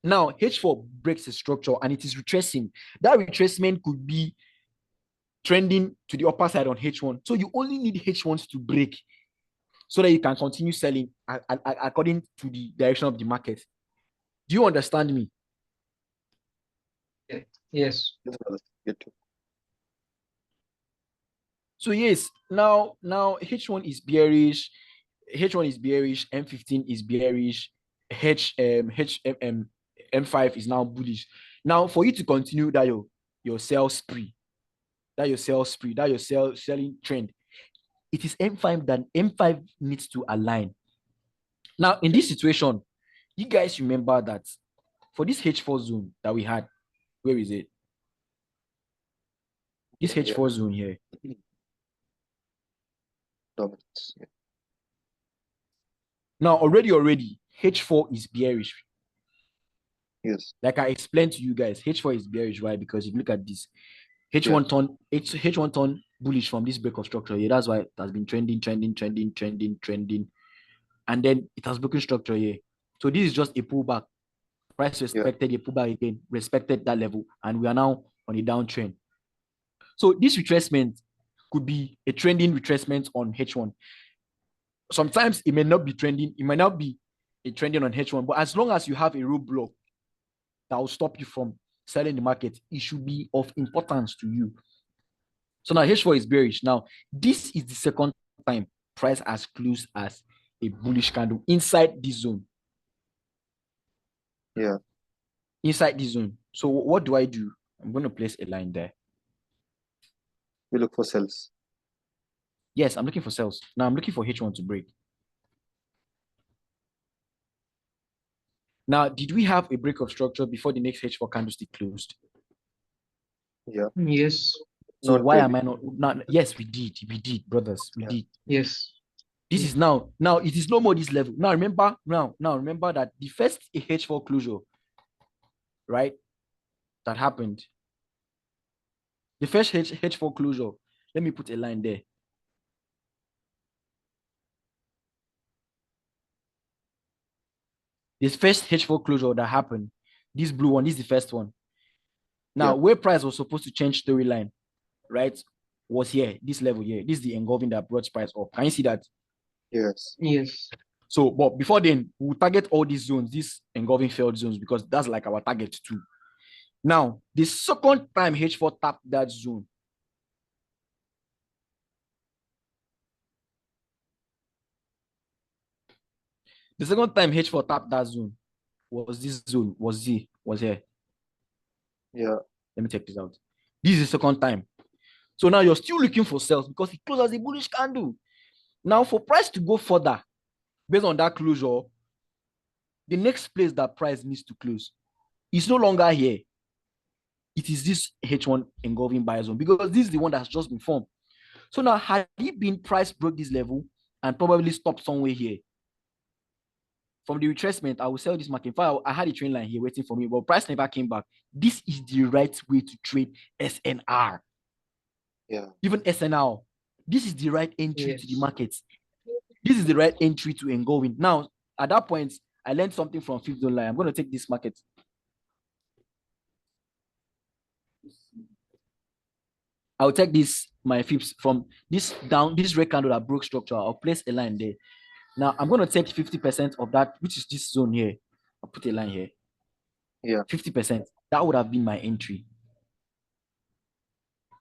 Now, H4 breaks the structure and it is retracing. That retracement could be trending to the upper side on H1. So you only need H1s to break so that you can continue selling according to the direction of the market. Do you understand me? Yes. Yes, brother. Get you. So yes, now H1 is bearish, M15 is bearish, M5 is now bullish. Now, for you to continue that your selling trend, it is M5 that M5 needs to align. Now, in this situation, you guys remember that for this H4 zone that we had, where is it? This Yeah, H4 zone here. dominance. Yeah. Now, already, H4 is bearish. Yes. Like I explained to you guys, H4 is bearish. Why? Because if you look at this, H1 turn bullish from this break of structure here. That's why it has been trending, and then it has broken structure here. So this is just a pullback. Price respected a pullback again, respected that level, and we are now on a downtrend. So this retracement could be a trending retracement on H1. Sometimes it may not be trending, it might not be a trending on H1, but as long as you have a roadblock that will stop you from selling the market, it should be of importance to you. So now H4 is bearish. Now, this is the second time price has closed as a bullish candle inside this zone. Yeah. Inside this zone. So what do? I'm going to place a line there. We look for sells. Yes, I'm looking for sales. Now I'm looking for H1 to break. Now, did we have a break of structure before the next H4 candlestick closed? Yeah. Yes. So Not why really. am I not? Yes, we did, brothers. We Yeah. did. Yes. This is now it is no more this level. Now remember that the first H4 closure, right, that happened. The first H4 closure, let me put a line there. This first H4 closure that happened, this blue one, this is the first one. Now, Yeah. where price was supposed to change storyline, right, was here, this level here. This is the engulfing that brought price up. Can you see that? Yes. Yes. So, but before then, we'll target all these zones, these engulfing failed zones, because that's like our target too. Now, the second time H4 tapped that zone, the second time H4 tapped that zone was this zone, was here. Yeah. Let me check this out. This is the second time. So now you're still looking for sales because it closed as a bullish candle. Now, for price to go further, based on that closure, the next place that price needs to close is no longer here. It is this H1 engulfing buyer zone, because this is the one that's just been formed. So now, had it been price broke this level and probably stopped somewhere here, from the retracement, I will sell this market. In fact, I had a trend line here waiting for me, but price never came back. This is the right way to trade SNR. Yeah. Even SNR. This is the right entry to the Yes. market. This is the right entry to engulfing. Now, at that point, I learned something from fifth zone line. I'm going to take this market. I'll take this, my fibs, from this down, this red candle that broke structure. I'll place a line there. Now, I'm going to take 50% of that, which is this zone here. I'll put a line here. Yeah. 50%. That would have been my entry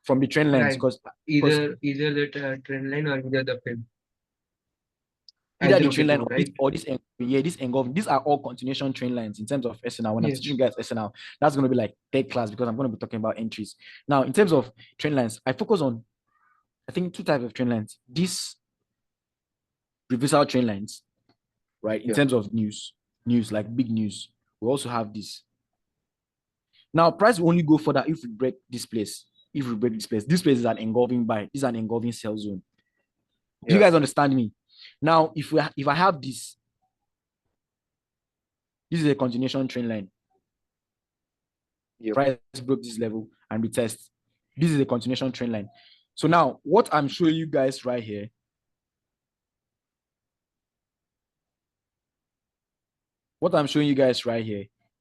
from the trend lines, Right. because Either the trend line or either the pin. either Either the of trend the line two, right? or this engulfing. These are all continuation trend lines in terms of SNL. When I'm Yes. teaching you guys SNL, that's going to be like third class, because I'm going to be talking about entries. Now, in terms of trend lines, I focus on, I think, two types of trend lines. These reversal trend lines, right? In Yeah. terms of news, like big news. We also have this. Now, price will only go further if we break this place. If we break this place is an engulfing buy. This is an engulfing sell zone. Do you Yeah. guys understand me? Now, if I have this is a continuation trend line. Yep. Price broke this level and retest. This is a continuation trend line. So now, what I'm showing you guys right here,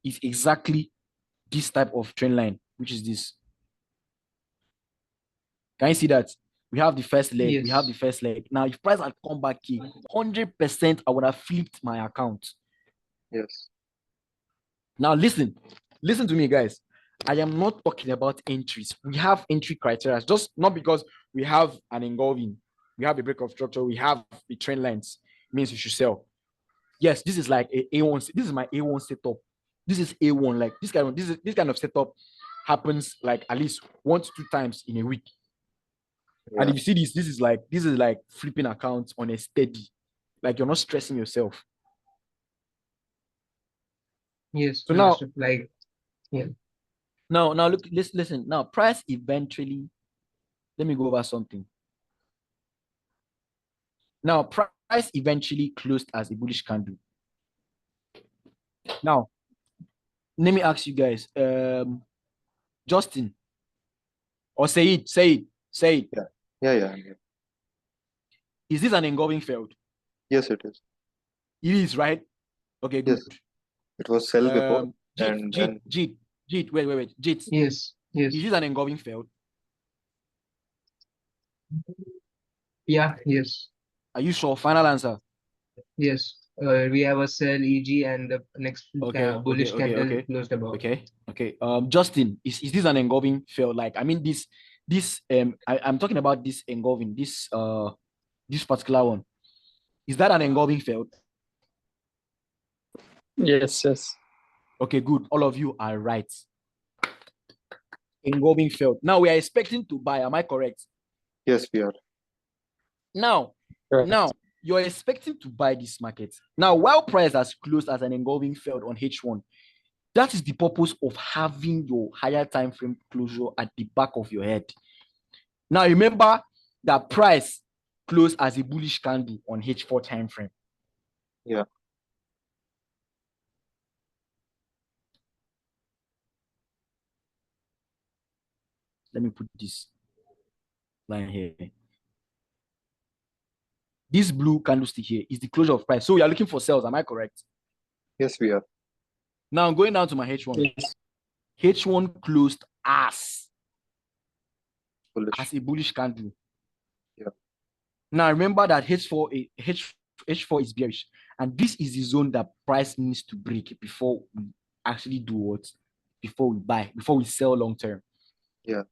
is exactly this type of trend line, which is this. Can you see that? We have the first leg. Yes. We have the first leg. Now, if price had come back here, 100%, I would have flipped my account. Yes. Now, listen to me, guys. I am not talking about entries. We have entry criteria, just not because we have an engulfing, we have a break of structure, we have the trend lines, means you should sell. Yes, this is like a A1. This is my A1 setup. This is A1. Like this kind of setup happens like at least 1 to 2 times in a week. Yeah. And if you see this is like flipping accounts on a steady. Like you're not stressing yourself. Yes. So now, Understood. Like, yeah. now look, listen. Now, price eventually, let me go over something. Now, price eventually closed as a bullish candle. Now, let me ask you guys, Justin, or say it. Yeah. Yeah. Is this an engulfing failed? Yes, it is. It is, right? Okay, good. Yes. It was sell before, and then Wait. Jit, Yes. Yes. is this an engulfing failed? Yeah, yes, Are you sure? Final answer. yes. We have a sell EG and the next bullish candle closed above. Okay. Justin, is this an engulfing fail? Like, I mean, I'm talking about this engulfing, this particular one. Is that an engulfing fail? Yes, yes. Okay, good. All of you are right. Engulfing failed. Now we are expecting to buy. Am I correct? Yes, we are. Now, Correct. now you're expecting to buy this market. Now, while price has closed as an engulfing failed on H1, that is the purpose of having your higher time frame closure at the back of your head. Now, remember that price closed as a bullish candle on H4 time frame. Yeah. Let me put this line here. This blue candlestick here is the closure of price. So we are looking for sales. Am I correct? Yes, we are. Now I'm going down to my H1. Yes. H1 closed as Bullish. a bullish candle. Yeah. Now remember that H4 is bearish, and this is the zone that price needs to break before we actually do what? Before we buy, before we sell long term. Yeah.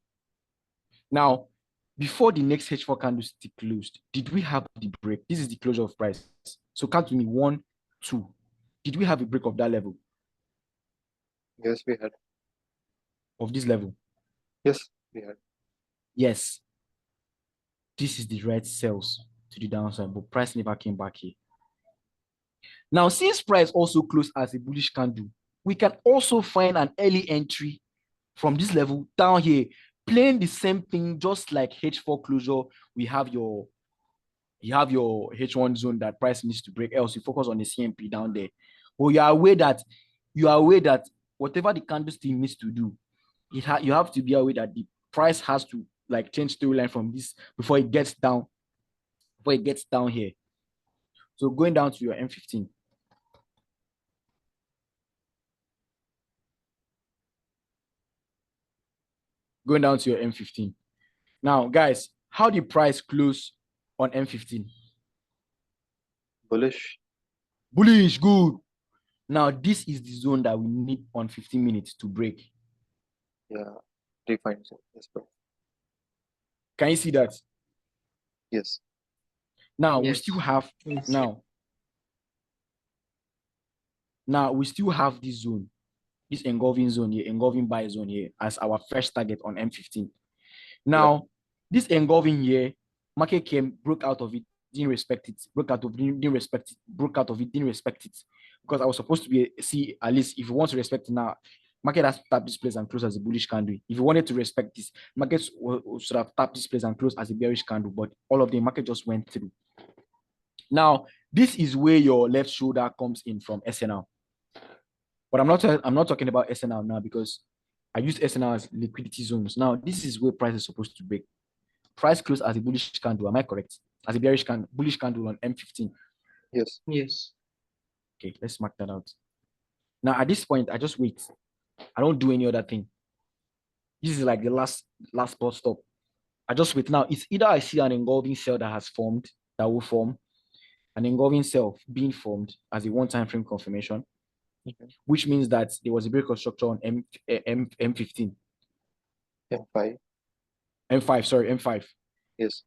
Now, before the next H4 candlestick closed, did we have the break? This is the closure of price. So count to me 1, 2. Did we have a break of that level? Yes, we had. Of this level? Yes, we had. Yes. This is the red sales to the downside, but price never came back here. Now, since price also closed as a bullish candle, we can also find an early entry from this level down here, playing the same thing, just like H4 closure. You have your H1 zone that price needs to break, else you focus on the CMP down there. But you are aware that whatever the candlestick needs to do, you have to be aware that the price has to like change storyline from this before it gets down here. So going down to your M15. Going down to your M15. Now, guys, how did price close on M15? Bullish. Bullish, good. Now, this is the zone that we need on 15 minutes to break. Yeah. Refined. Yes, bro. Can you see that? Yes. Now, we Yes. still have, Yes. now we still have this zone, this engulfing zone here, engulfing buy zone here as our first target on M15. Now, this engulfing here, market came, broke out of it, didn't respect it, broke out of it, didn't respect it, broke out of it, didn't respect it. Because I was supposed to see, at least if you want to respect it now, market has to tap this place and close as a bullish candle. If you wanted to respect this, market should have tapped this place and close as a bearish candle, but all of the market just went through. Now, this is where your left shoulder comes in from SNL. But I'm not talking about SNL now because I use SNL as liquidity zones. Now, this is where price is supposed to break. Price closed as a bullish candle. Am I correct? As a bearish candle, bullish candle on M15. Yes. Yes. Okay, let's mark that out. Now, at this point, I just wait. I don't do any other thing. This is like the last spot stop. I just wait. Now, it's either I see an engulfing cell that has formed, that will form, an engulfing cell being formed as a one-time frame confirmation, which means that there was a break of structure on M15. M5. M5. Yes.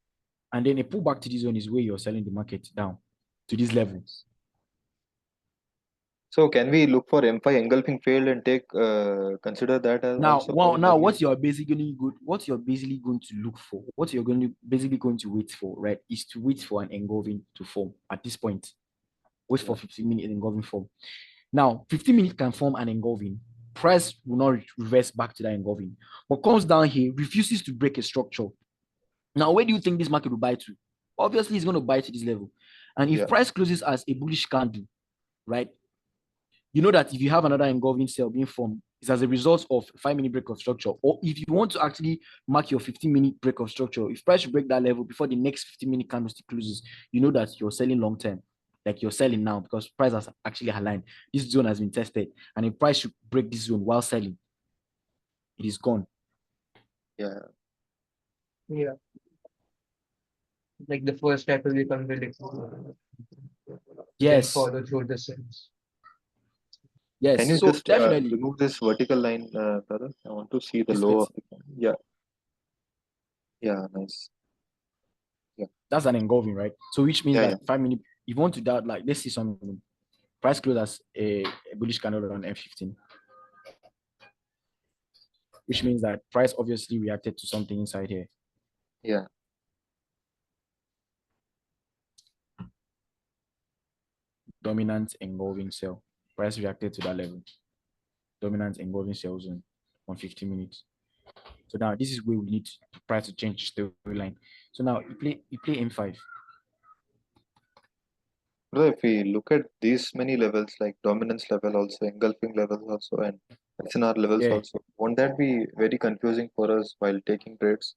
And then a pullback to this zone is where you're selling the market down to this level. So can we look for M5 engulfing failed and take consider that as Now, also what you're basically going to look for, what you're basically going to wait for, right, is to wait for an engulfing to form at this point. Wait for 15 minutes engulfing form. Now, 15 minutes can form an engulfing. Price will not reverse back to that engulfing, but comes down here, refuses to break a structure. Now, where do you think this market will buy to? Obviously, it's going to buy to this level. And if price closes as a bullish candle, right, you know that if you have another engulfing cell being formed, it's as a result of 5-minute break of structure. Or if you want to actually mark your 15-minute break of structure, if price should break that level before the next 15-minute candlestick closes, you know that you're selling long term. Like you're selling now because price has actually aligned. This zone has been tested. And if price should break this zone while selling, it is gone. Yeah. Yeah. Like the first step will be contradictory. Then Yes, follow through the steps. yes. Can you So just definitely, remove this vertical line, brother? I want to see the this low bit, of the yeah, yeah, nice. Yeah, that's an engulfing, right? So which means yeah, yeah. that 5 minutes, if you want to doubt, like, let's see something. Price close as a bullish candle on F15, which means that price obviously reacted to something inside here. Yeah. Dominant engulfing sell. Price reacted to that level. Dominant engulfing sell zone on 15 minutes. So now this is where we need to price to change storyline. So now you play M5. Brother, if we look at these many levels, like dominance level also, engulfing levels also, and SNR levels Yeah. also, won't that be very confusing for us while taking trades?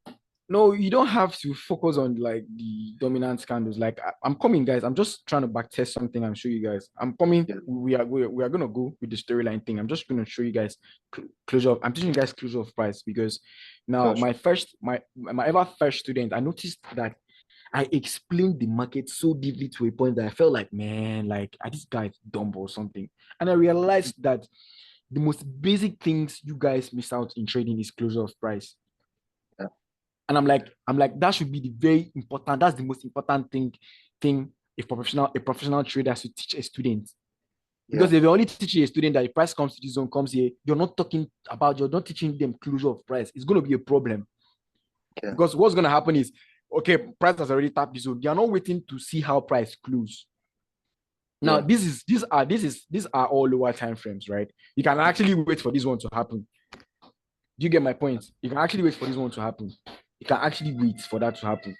No, you don't have to focus on like the dominant candles. Like I'm coming, guys. I'm just trying to back test something and show you guys. I'm coming. Yeah, We are gonna go with the storyline thing. I'm just gonna show you guys closure of. I'm teaching you guys closure of price because now sure, sure. my ever first student, I noticed that I explained the market so deeply to a point that I felt like, man, like this guy is dumb or something. And I realized that the most basic things you guys miss out in trading is closure of price. Yeah, And I'm like, that should be the very important, that's the most important thing a professional trader should teach a student. yeah, Because if you're only teaching a student that the price comes to this zone, comes here, you're not teaching them closure of price. It's going to be a problem. yeah, Because what's going to happen is, okay, price has already tapped the zone. They are not waiting to see how price close. Now, yeah, these are all lower time frames, right? You can actually wait for this one to happen. Do you get my point? You can actually wait for this one to happen. You can actually wait for that to happen.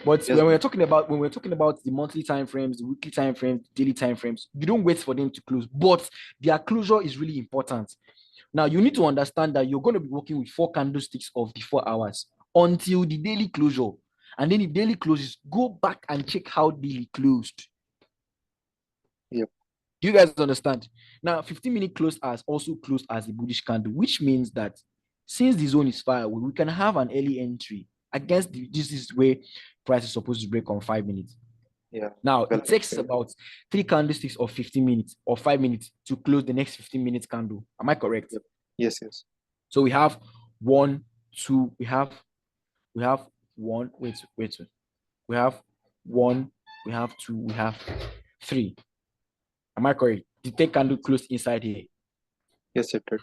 But yes, when we're talking about the monthly time frames, the weekly time frames, daily time frames, you don't wait for them to close. But their closure is really important. Now you need to understand that you're going to be working with 4 candlesticks of the 4 hours until the daily closure. And then if daily closes, go back and check how daily closed. yep, Do you guys understand? Now, 15-minute close as also closed as the bullish candle, which means that since the zone is far away, we can have an early entry against this is where price is supposed to break on 5 minutes. yeah. Now, it Engulfing takes trade. about 3 candlesticks of 15 minutes or 5 minutes to close the next 15 minutes candle. Am I correct? Yep. Yes, yes. So we have one, two, we have one, wait. We have one, we have two, we have three. Am I correct? The third candle closed inside here. Yes, it did.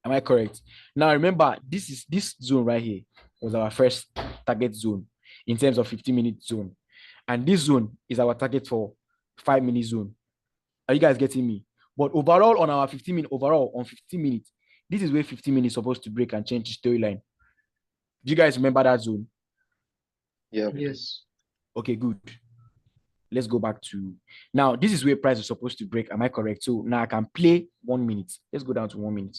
Am I correct? Now remember, this zone right here was our first target zone in terms of 15-minute zone. And this zone is our target for 5-minute zone. Are you guys getting me? But overall, on our 15 minutes, this is where 15 minutes is supposed to break and change the storyline. Do you guys remember that zone? Yeah, Yes. Okay, good. Let's go back to now. This is where price is supposed to break. Am I correct? So now I can play 1 minute. Let's go down to 1 minute.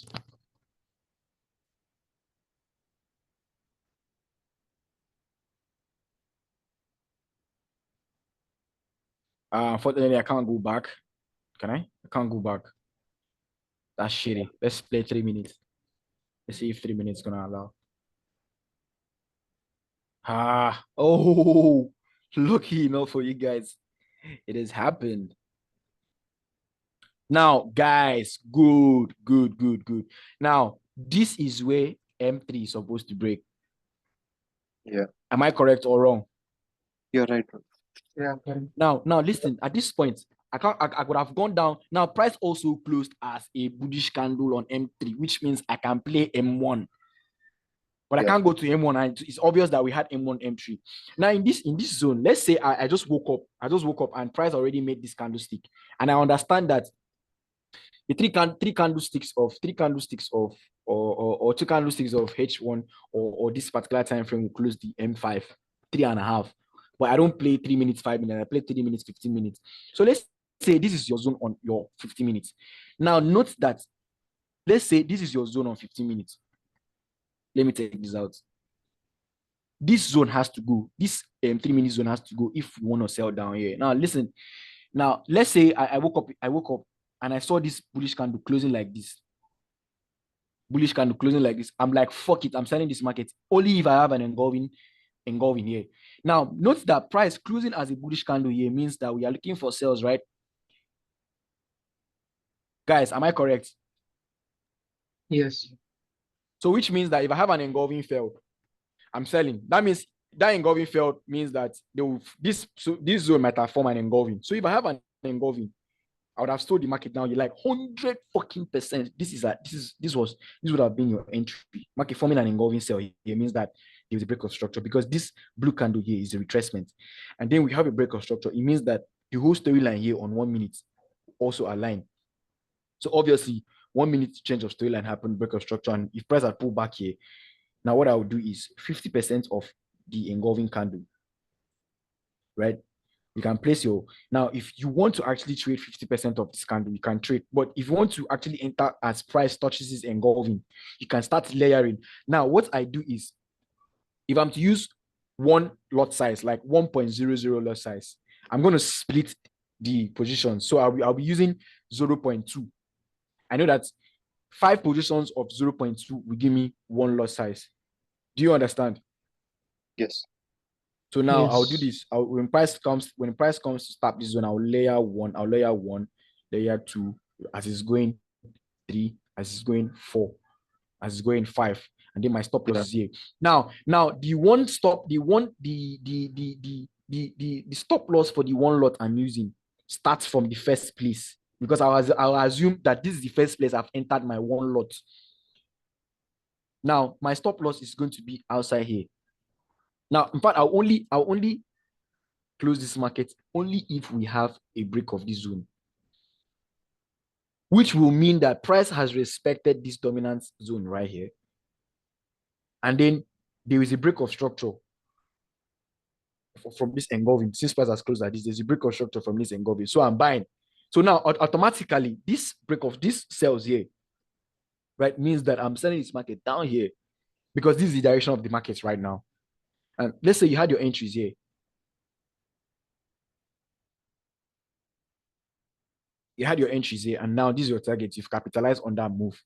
Unfortunately, I can't go back. Can I? I can't go back. That's shitty. Let's play 3 minutes. Let's see if 3 minutes gonna allow. Oh, lucky enough for you guys. It has happened. Now, guys, good, good, good, good. Now, this is where M3 is supposed to break. yeah. Am I correct or wrong? You're right, bro. Yeah. Correct. Now listen, at this point, I could have gone down. Now, price also closed as a bullish candle on M3, which means I can play M1. But I Yeah, can't go to M1. And it's obvious that we had M1, M3. Now, in this zone, let's say I just woke up. I just woke up and price already made this candlestick. And I understand that the three candlesticks of or 2 candlesticks of H1 or this particular time frame will close the M5, 3.5. But I don't play 3 minutes, 5 minutes, I play 3 minutes, 15 minutes. So let's say this is your zone on your 15 minutes. Now note that let's say this is your zone on 15 minutes. Let me take this out. This zone has to go. This 3 minute zone has to go if we want to sell down here. Now listen. Now let's say I woke up and I saw this bullish candle closing like this. Bullish candle closing like this. I'm like, fuck it. I'm selling this market only if I have an engulfing engulfing here. Now, note that price closing as a bullish candle here means that we are looking for sales, right? Guys, am I correct? Yes. So which means that if I have an engulfing failed, I'm selling. That means that engulfing failed means that this zone might have formed an engulfing. So if I have an engulfing, I would have sold the market now. You're like 100% this would have been your entry. Market forming an engulfing sell here means that there's a break of structure, because this blue candle here is a retracement. And then we have a break of structure. It means that the whole storyline here on 1 minute also align. So obviously 1 minute change of storyline happened, break of structure. And if price had pulled back here, now what I would do is 50% of the engulfing candle, right? You can place your, now if you want to actually trade 50% of this candle, you can trade. But if you want to actually enter as price touches this engulfing, you can start layering. Now what I do is, if I'm to use one lot size, like 1.00 lot size, I'm going to split the position. So I'll be using 0.2. I know that 5 positions of 0.2 will give me one lot size. Do you understand? Yes. So now Yes. I'll do this. When price comes to stop this zone, I'll layer 1, layer 2, as it's going 3, as it's going 4, as it's going 5, and then my stop loss is here. Now the stop loss for the one lot I'm using starts from the first place, because I'll assume that this is the first place I've entered my one lot. Now my stop loss is going to be outside here. Now, in fact, I'll only close this market only if we have a break of this zone, which will mean that price has respected this dominant zone right here. And then there is a break of structure from this engulfing. Since price has closed like this, there's a break of structure from this engulfing. So I'm buying. So now automatically, this break of this sells here, right, means that I'm selling this market down here, because this is the direction of the markets right now. And let's say you had your entries here. You had your entries here, and now this is your target. You've capitalized on that move.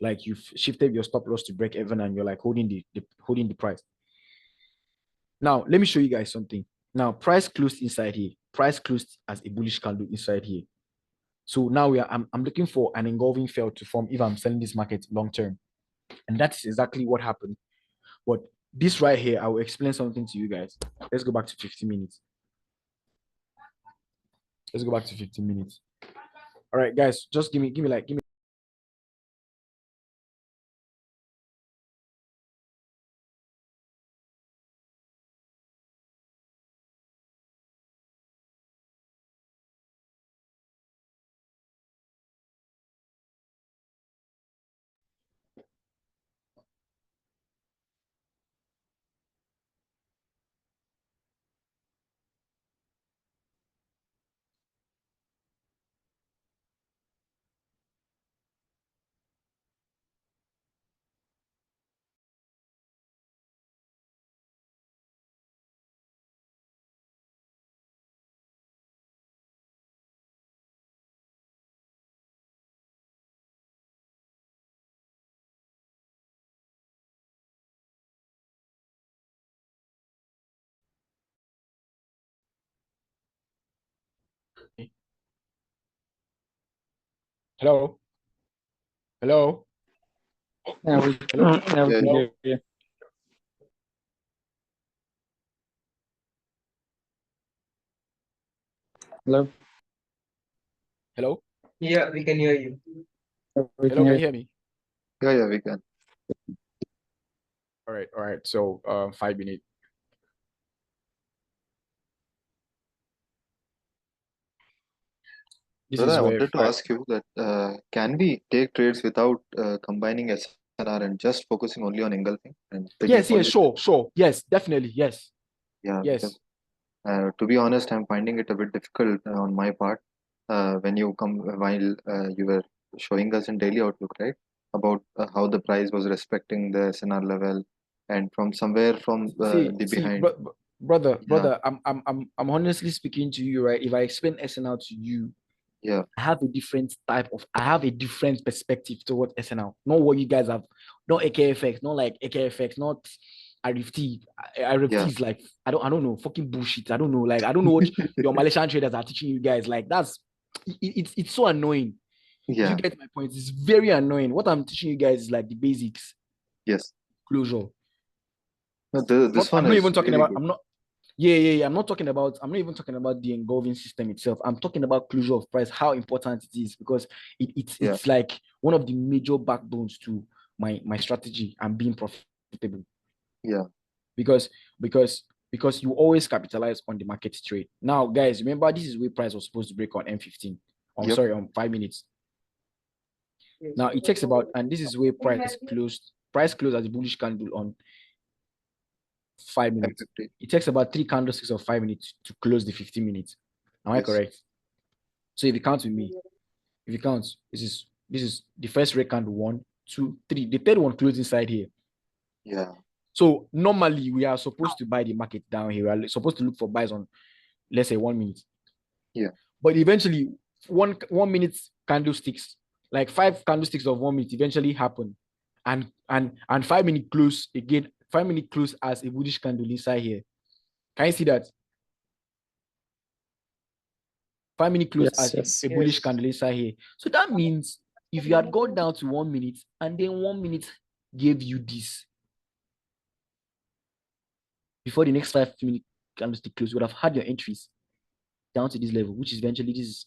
Like you've shifted your stop loss to break even, and you're like holding the price. Now, let me show you guys something. Now, price closed inside here. Price closed as a bullish candle inside here. So now I'm looking for an engulfing fail to form if I'm selling this market long term. And that is exactly what happened. But this right here, I will explain something to you guys. Let's go back to 15 minutes. Let's go back to 15 minutes. All right, guys, just give me. Hello. Hello. Yeah, we Hello? can hear you. Hello? Hello. Yeah, we can hear you. We Hello. can Can hear you hear me? Yeah, we can. All right. So 5 minutes. This Brother, is I where wanted to ask you that can we take trades without combining SNR and just focusing only on engulfing and picking yes, only? sure. Yes, definitely. Yes. Yeah, Yes. because to be honest, I'm finding it a bit difficult on my part when you come while you were showing us in daily outlook, right? About how the price was respecting the SNR level, and from somewhere from See, the behind. brother, Yeah, I'm honestly speaking to you, right? If I explain SNL to you, yeah, I have a different perspective towards SNL. Not what you guys have, not AKFX, not like AKFX, not RFT is like, I don't know, fucking bullshit. I don't know. Like, I don't know what your Malaysian traders are teaching you guys. Like, it's so annoying. Yeah. You get my point. It's very annoying. What I'm teaching you guys is like the basics. Yes. Closure. No, this I'm one not is even talking really about. good. I'm not talking about. I'm not even talking about the engulfing system itself. I'm talking about closure of price. How important it is, because it's like one of the major backbones to my strategy and being profitable. Yeah. Because you always capitalize on the market trade. Now, guys, remember this is where price was supposed to break on M15. I'm sorry, on 5 minutes. Now it takes about, and this is where price closed as a bullish candle on 5 minutes. M50. It takes about 3 candlesticks of 5 minutes to close the 15 minutes. Am I correct? So if you count with me, this is the first red candle, 1, 2, 3. The third one closed inside here. Yeah. So normally we are supposed to buy the market down here. We are supposed to look for buys on, let's say, 1 minute. Yeah. But eventually, 1 minute candlesticks, like 5 candlesticks of 1 minute, eventually happen, and 5 minute close again. 5 minute close as a bullish candle inside here. Can you see that? 5 minute close as a bullish candle inside here. So that means if you had gone down to 1 minute and then 1 minute gave you this before the next 5 minute candlestick close, you would have had your entries down to this level, which is eventually this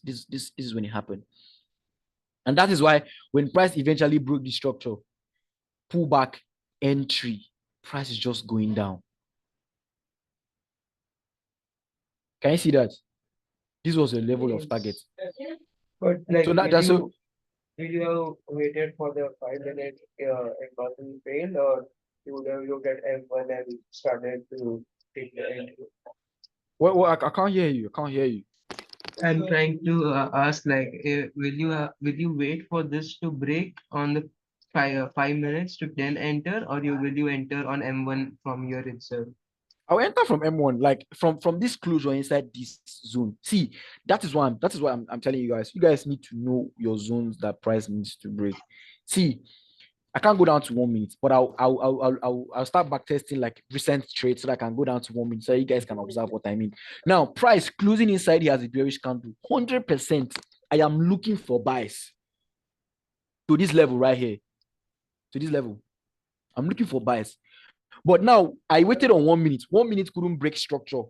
is when it happened. And that is why when price eventually broke the structure, pullback, entry, price is just going down. Can you see that? This was a level of target. But like, so that's so. Did you have waited for the 5 minute engulfing fail, or you would have looked at M1 and started to take the entry? Well, I can't hear you. I can't hear you. I'm trying to ask, like, will you wait for this to break on the 5 minutes to then enter, or will you enter on M1 from here itself? I'll enter from M1, like from this closure inside this zone. See, that is why I'm telling you guys. You guys need to know your zones that price needs to break. See, I can't go down to 1 minute, but I'll start back testing like recent trades so that I can go down to 1 minute so you guys can observe what I mean. Now, price closing inside here as a bearish candle, 100%. I am looking for buys to this level right here. To this level, I'm looking for buys. But now I waited on 1 minute. 1 minute couldn't break structure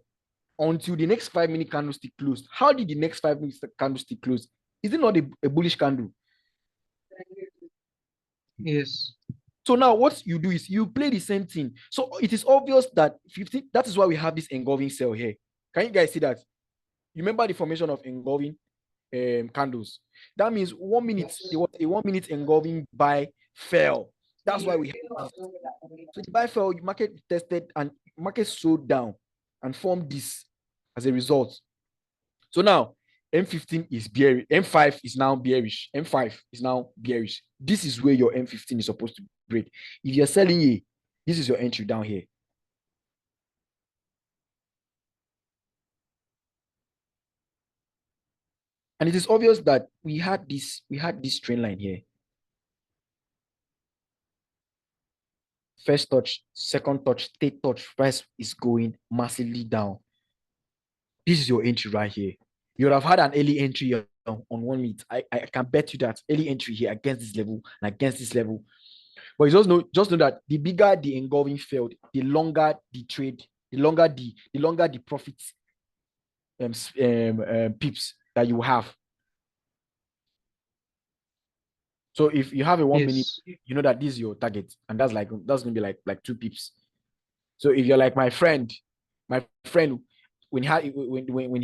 until the next 5 minute candlestick closed. How did the next 5 minute candlestick close? Is it not a bullish candle? Yes. So now what you do is you play the same thing. So it is obvious that 15, that is why we have this engulfing cell here. Can you guys see that? You remember the formation of engulfing candles? That means 1 minute, there was a 1 minute engulfing buy fell. That's why we have this. So the buy fell, market tested and market sold down and formed this as a result. So now M15 is bearish, M5 is now bearish, M5 is now bearish. This is where your M15 is supposed to break. If you're selling here, this is your entry down here. And it is obvious that we had this trend line here. First touch, second touch, third touch, price is going massively down. This is your entry right here. You would have had an early entry on 1 minute. I can bet you that early entry here against this level and against this level. But you just know that the bigger the engulfing failed, the longer the trade, the longer the profits pips that you have. So if you have a 1 minute, you know that this is your target, and that's gonna be like 2 pips. So if you're like my friend, when he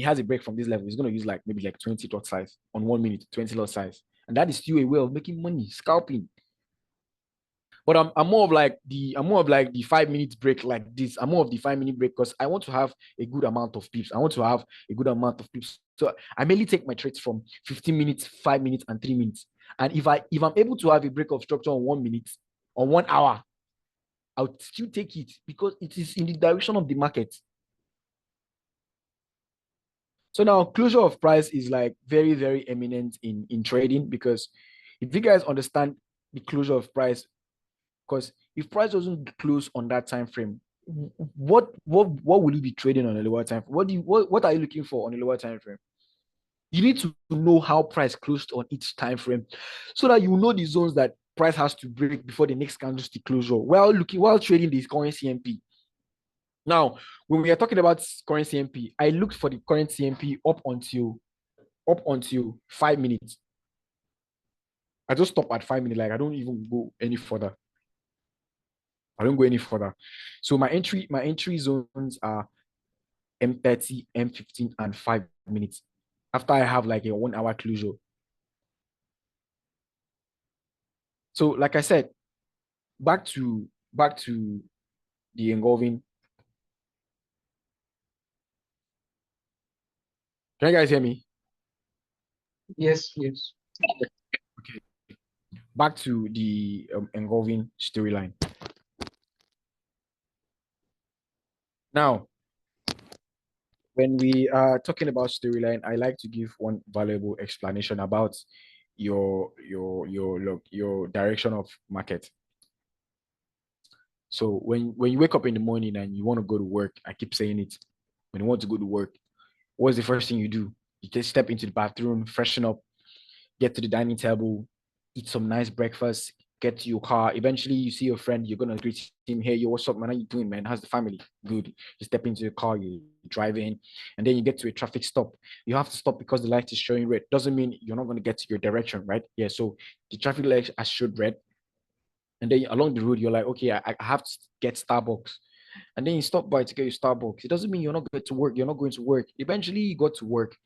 has a break from this level, he's gonna use like maybe like 20 lot size on 1 minute, 20 lot size, and that is still a way of making money, scalping. But I'm more of like the 5 minutes break like this. I'm more of the 5 minute break because I want to have a good amount of pips. I want to have a good amount of pips. So I mainly take my trades from 15 minutes, 5 minutes, and 3 minutes. And if I'm able to have a break of structure on 1 minute, on 1 hour, I'll still take it because it is in the direction of the market. So now closure of price is like very, very eminent in trading, because if you guys understand the closure of price, because if price doesn't close on that time frame, what will you be trading on a lower time? What are you looking for on a lower time frame? You need to know how price closed on each time frame so that you know the zones that price has to break before the next candlestick closure while trading this current CMP. Now, when we are talking about current CMP, I looked for the current CMP up until 5 minutes. I just stop at 5 minutes. Like I don't even go any further. I don't go any further. So my entry zones are M30, M15, and 5 minutes. After I have like a 1 hour closure. So like I said, back to the engulfing. Can you guys hear me? Yes, yes. Okay. Back to the engulfing storyline. Now, when we are talking about storyline, I like to give one valuable explanation about your direction of market. So when you wake up in the morning and you want to go to work, I keep saying it. When you want to go to work, what's the first thing you do? You just step into the bathroom, freshen up, get to the dining table, eat some nice breakfast, get to your car. Eventually, you see your friend, you're gonna greet him. Hey, yo, what's up, man? How you doing, man? How's the family? Good. You step into the car, you drive in, and then you get to a traffic stop. You have to stop because the light is showing red. Doesn't mean you're not gonna get to your direction, right? Yeah. So the traffic light has showed red, and then along the road, you're like, okay, I have to get Starbucks. And then you stop by to get your Starbucks. It doesn't mean you're not going to work. You're not going to work. Eventually, you got to work.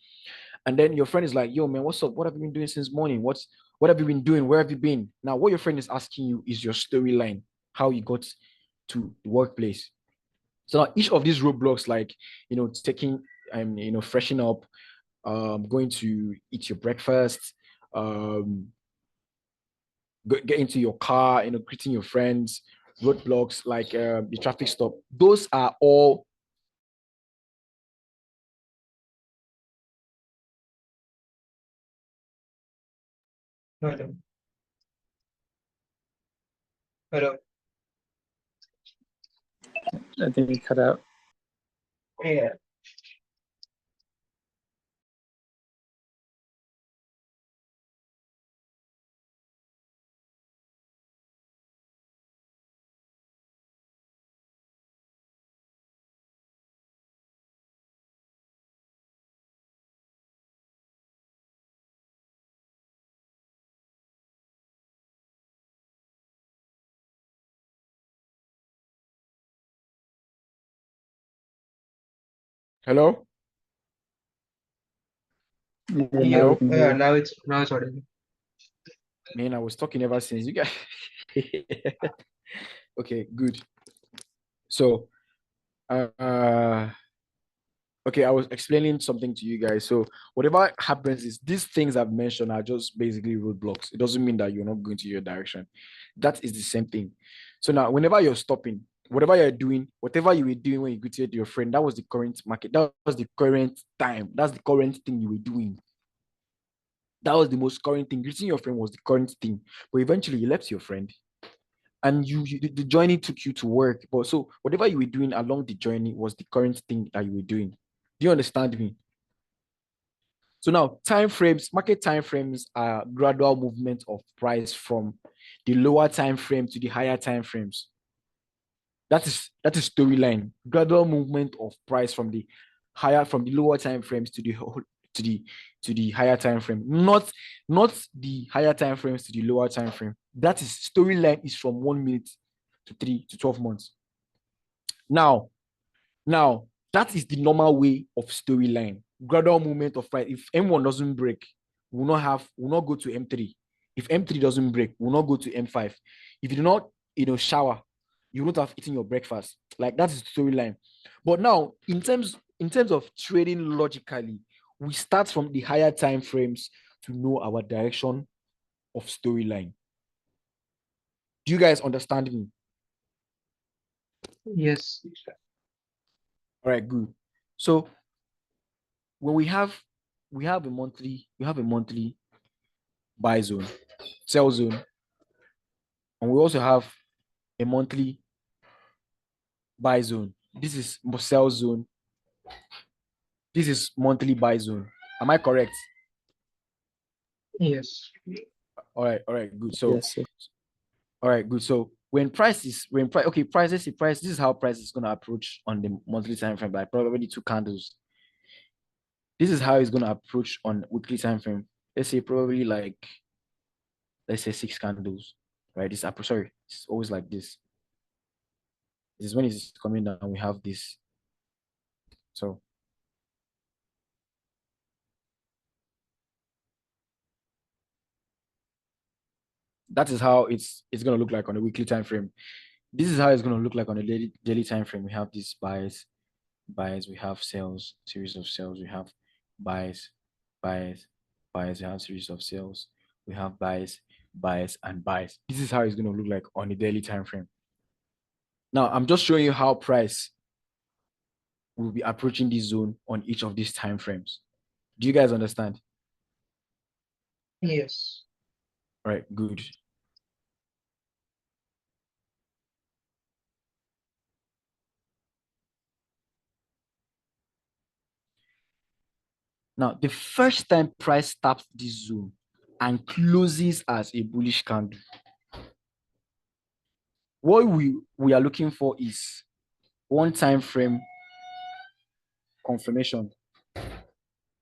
And then your friend is like, yo, man, what's up? What have you been doing since morning? What have you been doing? Where have you been? Now, what your friend is asking you is your storyline, how you got to the workplace. So now each of these roadblocks, like taking freshen up, going to eat your breakfast, um, get into your car, greeting your friends, roadblocks like the traffic stop. Those are all Hello. Hello. I think you cut out. Yeah. hello, Yeah, now Yeah. we hello. can hear Yeah. you. Now it's audible. Man, I was talking ever since you guys. Okay, good. So, uh, okay, I was explaining something to you guys. So, whatever happens is these things I've mentioned are just basically roadblocks. It doesn't mean that you're not going to your direction. That is the same thing. So now, whenever you're stopping, whatever you're doing, whatever you were doing when you greeted your friend, that was the current market. That was the current time. That's the current thing you were doing. That was the most current thing. Greeting your friend was the current thing. But eventually, you left your friend and the journey took you to work. But so whatever you were doing along the journey was the current thing that you were doing. Do you understand me? So now time frames, market time frames are gradual movement of price from the lower time frame to the higher time frames. That is storyline. Gradual movement of price from the lower time frames to the to the higher time frame, not the higher time frames to the lower time frame. That is storyline is from 1 minute to 3 to 12 months. Now, now that is the normal way of storyline. Gradual movement of price. If M1 doesn't break, we'll not go to M3. If M3 doesn't break, we'll not go to M5. If you do not, shower, you won't have eaten your breakfast. Like that is the storyline. But now, in terms of trading logically, we start from the higher time frames to know our direction of storyline. Do you guys understand me? Yes. All right, good. So when we have a monthly buy zone, sell zone, and we also have a monthly buy zone. This is sell zone. This is monthly buy zone. Am I correct? Yes. All right, good. So Yes, sir. all right, good. So when price, okay, prices, price, this is how price is gonna approach on the monthly time frame by probably two candles. This is how it's gonna approach on weekly time frame. Let's say probably like, let's say 6 candles, right? This approach, sorry, it's always like this. This is when it's coming down. We have this. So that is how it's gonna look like on a weekly time frame. This is how it's gonna look like on a daily time frame. We have these buys, we have sales, series of sales, we have buys, buys, buys, we have series of sales, we have buys, buys, and buys. This is how it's gonna look like on a daily time frame. Now I'm just showing you how price will be approaching this zone on each of these time frames. Do you guys understand? Yes. All right, good. Now, the first time price taps this zone and closes as a bullish candle, what we are looking for is one time frame confirmation,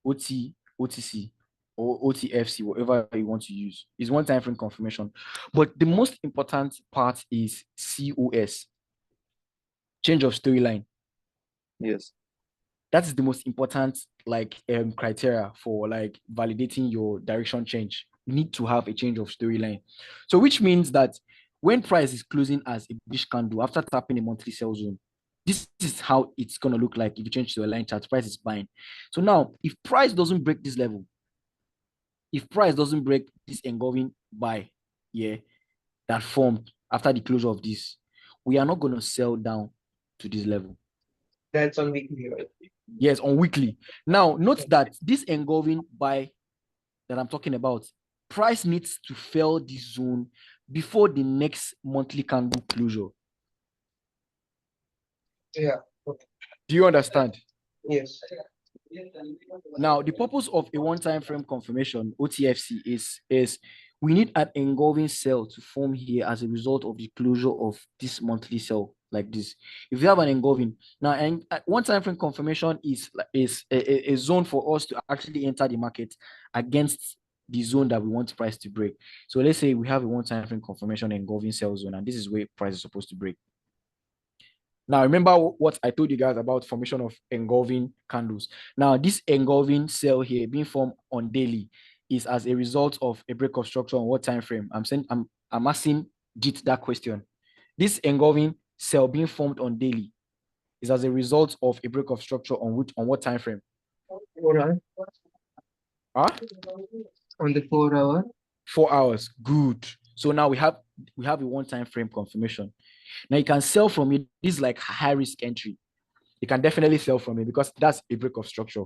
OT, OTC, or OTFC, whatever you want to use, is one time frame confirmation. But the most important part is COS, change of storyline. Yes. That is the most important criteria for like validating your direction change. You need to have a change of storyline. So which means that when price is closing as a bullish candle after tapping a monthly sell zone, this is how it's going to look like if you change to a line chart. Price is buying. So now, if price doesn't break this level, if price doesn't break this engulfing buy, yeah, that formed after the closure of this, we are not going to sell down to this level. That's on weekly, right? Yes, on weekly. Now, note that this engulfing buy that I'm talking about, price needs to fail this zone before the next monthly candle closure. Yeah. Okay. Do you understand? Yes. Now, the purpose of a one-time frame confirmation, OTFC, is we need an engulfing cell to form here as a result of the closure of this monthly cell like this. If you have an engulfing, now and one-time frame confirmation is a zone for us to actually enter the market against the zone that we want price to break. So let's say we have a one-time frame confirmation engulfing cell zone, and this is where price is supposed to break. Now, remember what I told you guys about formation of engulfing candles. Now, this engulfing cell here being formed on daily is as a result of a break of structure on what time frame? I'm asking JIT that question. This engulfing cell being formed on daily is as a result of a break of structure on what time frame? 4 hours. Huh? On the 4 hour. 4 hours. Good. So now we have a one time frame confirmation. Now you can sell from it. This is like high risk entry. You can definitely sell from it because that's a break of structure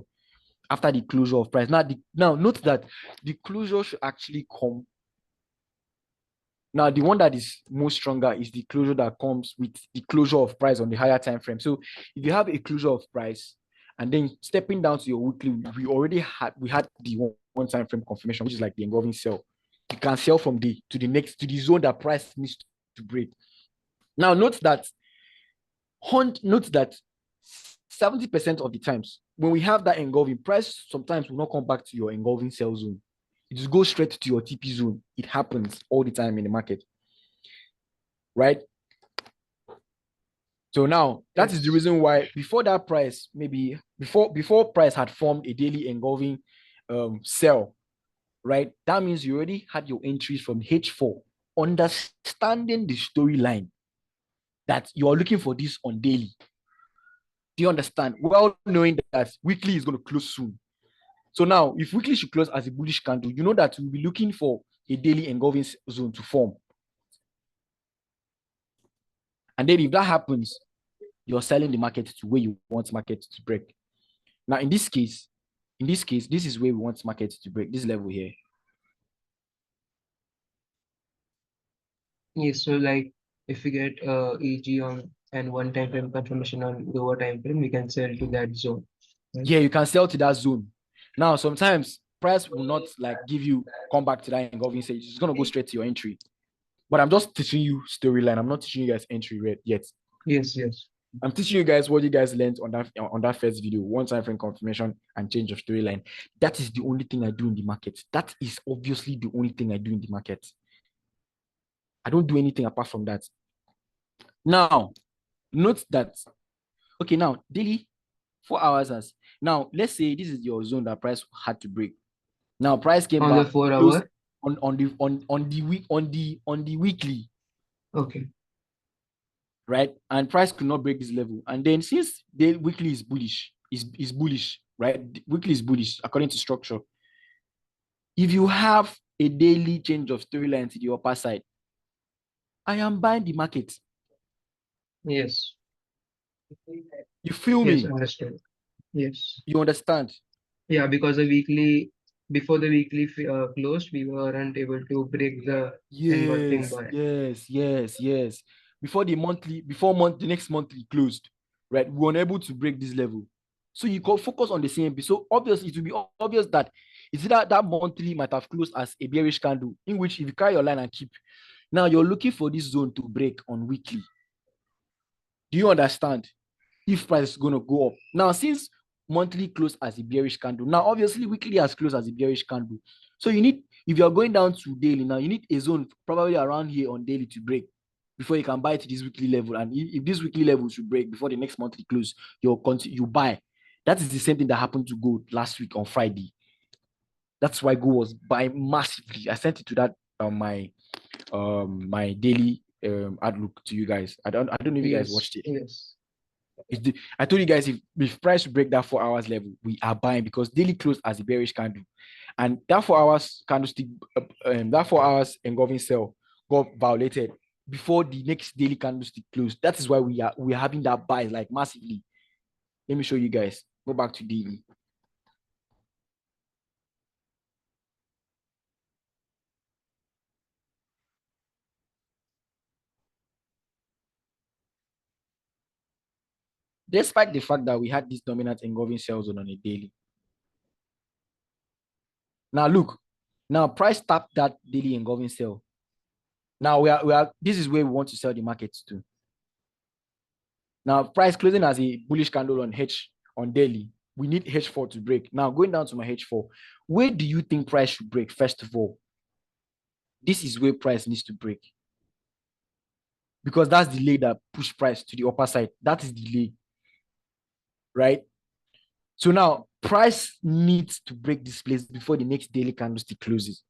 after the closure of price. Now note that the closure should actually come. Now, the one that is most stronger is the closure that comes with the closure of price on the higher time frame. So if you have a closure of price and then stepping down to your weekly, we had the one time frame confirmation, which is like the engulfing sell. You can sell from the to the next to the zone that price needs to break. Now note that 70% of the times when we have that engulfing price, sometimes will not come back to your engulfing sell zone. It just goes straight to your TP zone. It happens all the time in the market, right? So now that is the reason why before that price, maybe before price had formed a daily engulfing sell, right? That means you already had your entries from H4, understanding the storyline that you are looking for this on daily. Do you understand? Well, knowing that weekly is going to close soon. So now, if weekly should close as a bullish candle, you know that we'll be looking for a daily engulfing zone to form. And then if that happens, you're selling the market to where you want market to break. Now, in this case, this is where we want market to break, this level here. Yes, so like if we get EG on and one time frame confirmation on lower time frame, we can sell to that zone. Right? Yeah, you can sell to that zone. Now, sometimes price will not like give you come back to that engulfing stage. It's gonna go straight to your entry. But I'm just teaching you storyline. I'm not teaching you guys entry rate yet. Yes, yes. I'm teaching you guys what you guys learned on that first video, one time frame confirmation and change of storyline. That is the only thing I do in the market. That is obviously the only thing I do in the market. I don't do anything apart from that. Now, note that, okay, now daily 4 hours as now, let's say this is your zone that price had to break. Now, price came On the back 4 close hour. on the weekly, Okay. right? And price could not break this level. And then since the weekly is bullish, is bullish, right? The weekly is bullish according to structure. If you have a daily change of storyline to the upper side, I am buying the market. Yes. You feel Yes, me? understood. Yes. You understand? Yeah, because the weekly, before the weekly closed, we weren't able to break the engulfing Yes, bar. yes. Before the next monthly closed, right? We were unable to break this level. So you can focus on the CMP. So obviously, it will be obvious that it's that monthly might have closed as a bearish candle, in which if you carry your line and keep, now you're looking for this zone to break on weekly. Do you understand? If price is going to go up. Now, since monthly closed as a bearish candle, now obviously weekly has closed as a bearish candle. So you need, if you're going down to daily now, you need a zone probably around here on daily to break before you can buy to this weekly level. And if this weekly level should break before the next monthly close, you buy. That is the same thing that happened to gold last week on Friday. That's why gold was buying massively. I sent it to that my daily outlook to you guys. I don't know if you guys Yes, watched it. yes. I told you guys if price break that 4 hours level, we are buying because daily closed as a bearish candle, and that 4 hours candlestick, that 4 hours engulfing sell got violated before the next daily candlestick closed. That is why we're having that buy like massively. Let me show you guys. Go back to daily. Despite the fact that we had this dominant engulfing sell zone on a daily. Now look, now price tapped that daily engulfing sell. Now we are this is where we want to sell the markets to. Now price closing as a bullish candle on H on daily. We need H4 to break. Now going down to my H4, where do you think price should break? First of all, this is where price needs to break because that's the delay that push price to the upper side. That is delay, right? So now price needs to break this place before the next daily candlestick close.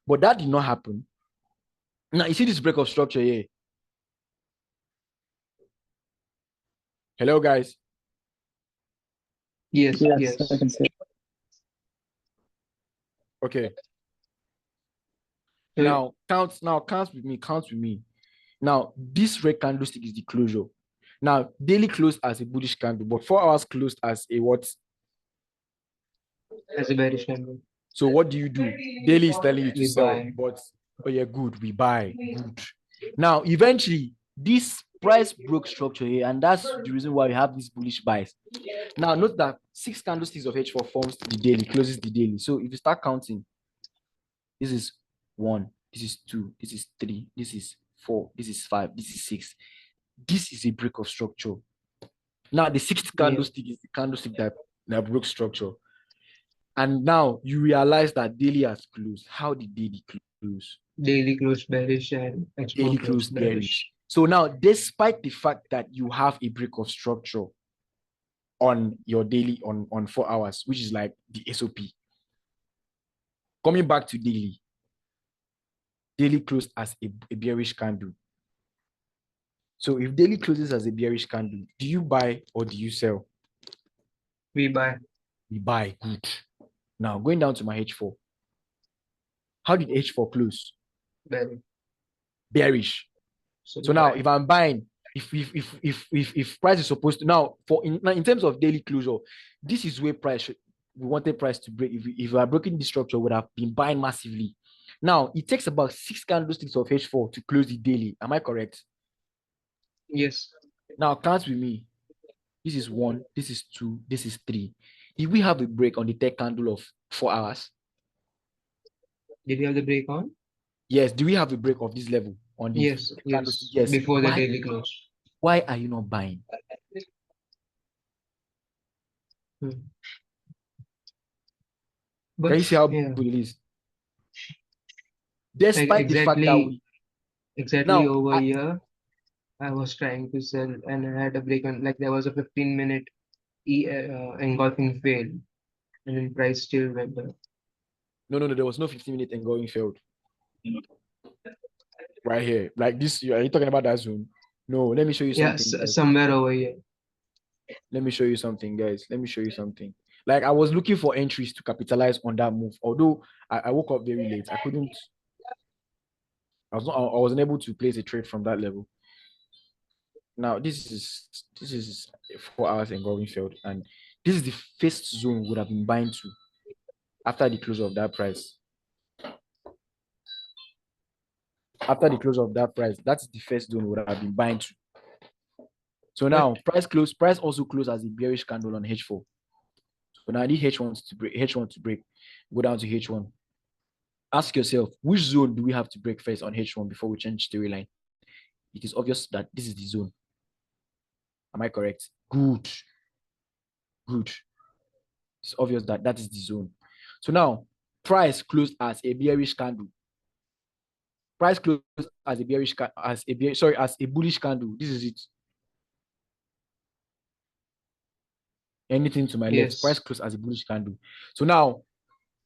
But that did not happen. Now you see this break of structure here. Hello, guys. Yes, Yes, yes. I can see. Okay. So Now count with me. Now this red candlestick is the closure. Now daily closed as a bullish candle, but 4 hours closed as a what? as a bearish candle, So what do? Daily is telling you to we sell, buy. but oh yeah, good, we buy. Good. Now eventually this price broke structure here, and that's the reason why we have these bullish buys. Now note that 6 candlesticks of H4 forms the daily, closes the daily. So if you start counting, this is 1, this is 2, this is 3, this is 4, this is 5, this is 6. This is a break of structure. Now the 6th Yeah. candlestick is the candlestick that broke structure. And now you realize that daily has closed. How did daily close? Daily close bearish and Daily export close closed bearish. bearish. So now, despite the fact that you have a break of structure on your daily on 4 hours, which is like the SOP, coming back to daily closed as a bearish candle. So if daily closes as a bearish candle, do you buy or do you sell? We buy. We buy. Good. Now going down to my H4. How did H4 close? Bearish. Bearish. So So we now buy. if I'm buying, if price is supposed to now in terms of daily closure, this is where we wanted price to break. If we are breaking the structure, would have been buying massively. Now it takes about 6 candlesticks of H4 to close the daily. Am I correct? Yes. Now count with me. This is 1, this is 2, this is 3. If we have a break on the third candle of 4 hours, Did you have the break on? yes, do we have a break of this level on the Yes, candlestick? yes. Yes. Before the daily close. Why are you not buying? Hmm. Can But you see how yeah, good it is? Despite the fact that we exactly now over here, I was trying to sell and I had a break on, like there was a 15-minute engulfing fail and then price still went up. no, there was no 15-minute engulfing failed right here. Like this, are you talking about that zone? No, let me show you Yeah, something, guys. somewhere over here. Let me show you something, guys. Let me show you something. Like I was looking for entries to capitalize on that move. Although I woke up very late, I couldn't. I wasn't able to place a trade from that level. Now this is 4 hours engulfing failed, and this is the first zone would have been buying to after the close of that price. After the close of that price, that's the first zone would have been buying to. So now price also closed as a bearish candle on H4. So now the H1 to break, go down to H1. Ask yourself, which zone do we have to break first on H1 before we change storyline? It is obvious that this is the zone. Am I correct? Good. It's obvious that that is the zone. So now price closed as a bearish candle. Price closed as a bullish candle. This is it. Anything to my left. Price Yes. closed as a bullish candle. So now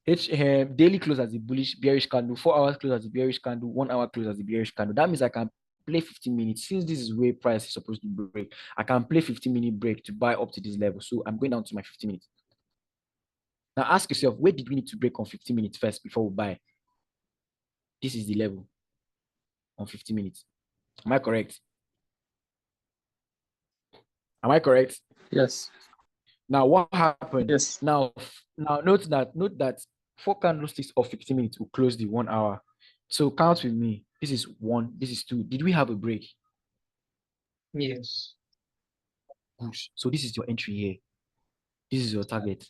daily close as a bearish candle, 4 hours close as a bearish candle, 1 hour close as a bearish candle. That means I can play 15 minutes. Since this is where price is supposed to break, I can play 15-minute break to buy up to this level. So I'm going down to my 15 minutes. Now ask yourself, where did we need to break on 15 minutes first before we buy? This is the level on 15 minutes. Am I correct? Am I correct? Yes. Now what happened? Yes. Now note that 4 candlesticks of 15 minutes will close the 1 hour. So count with me. This is 1, this is 2. Did we have a break? Yes. Good. So this is your entry here. This is your target.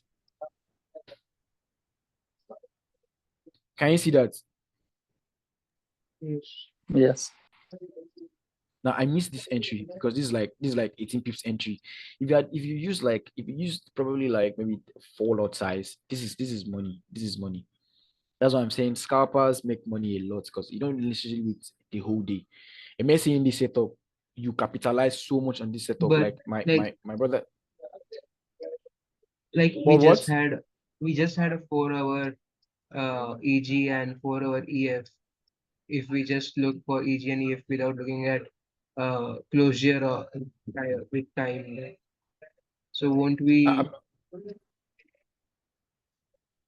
Can you see that? Yes. Yes. Now I missed this entry because this is like 18 pips entry. If you use probably like maybe 4 lot size, this is money. This is money. That's what I'm saying. Scalpers make money a lot because you don't necessarily wait the whole day. And may in this setup, you capitalize so much on this setup. But Like my like my brother. like Well, what? we just had a 4 hour EG and 4 hour EF. If we just look for EG and EF without looking at closure or with time, so won't Uh, we?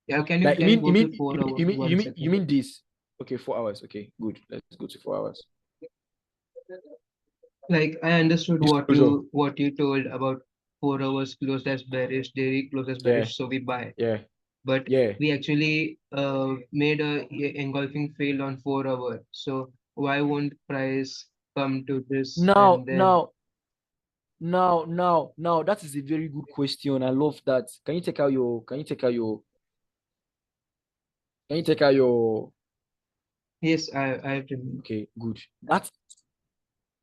Yeah, like can you go to 4 hour you one mean you second? mean this? Okay, 4 hours. Okay, good. Let's go to 4 hours. Like I understood This closure. what you told about 4 hours closed as bearish, daily closed as Yeah, bearish, so we buy. yeah, But yeah. we actually made a engulfing fail on 4 hour. So why won't price come to this Now, and then now, now, that is a very good question. I love that. Can you take out your yes, I have to. okay, good.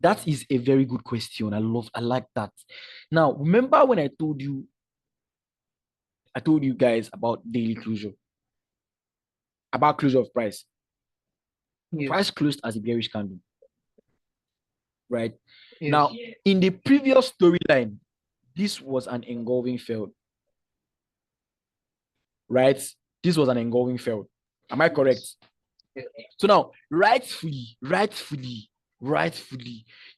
That is a very good question. I like that. Now, remember when I told you guys about daily closure, about closure of price. Price Yes, closed as a bearish candle, right? yes, Now, in the previous storyline, this was an engulfing failed, right? This was an engulfing failed. Am I correct? yes. So now, rightfully, you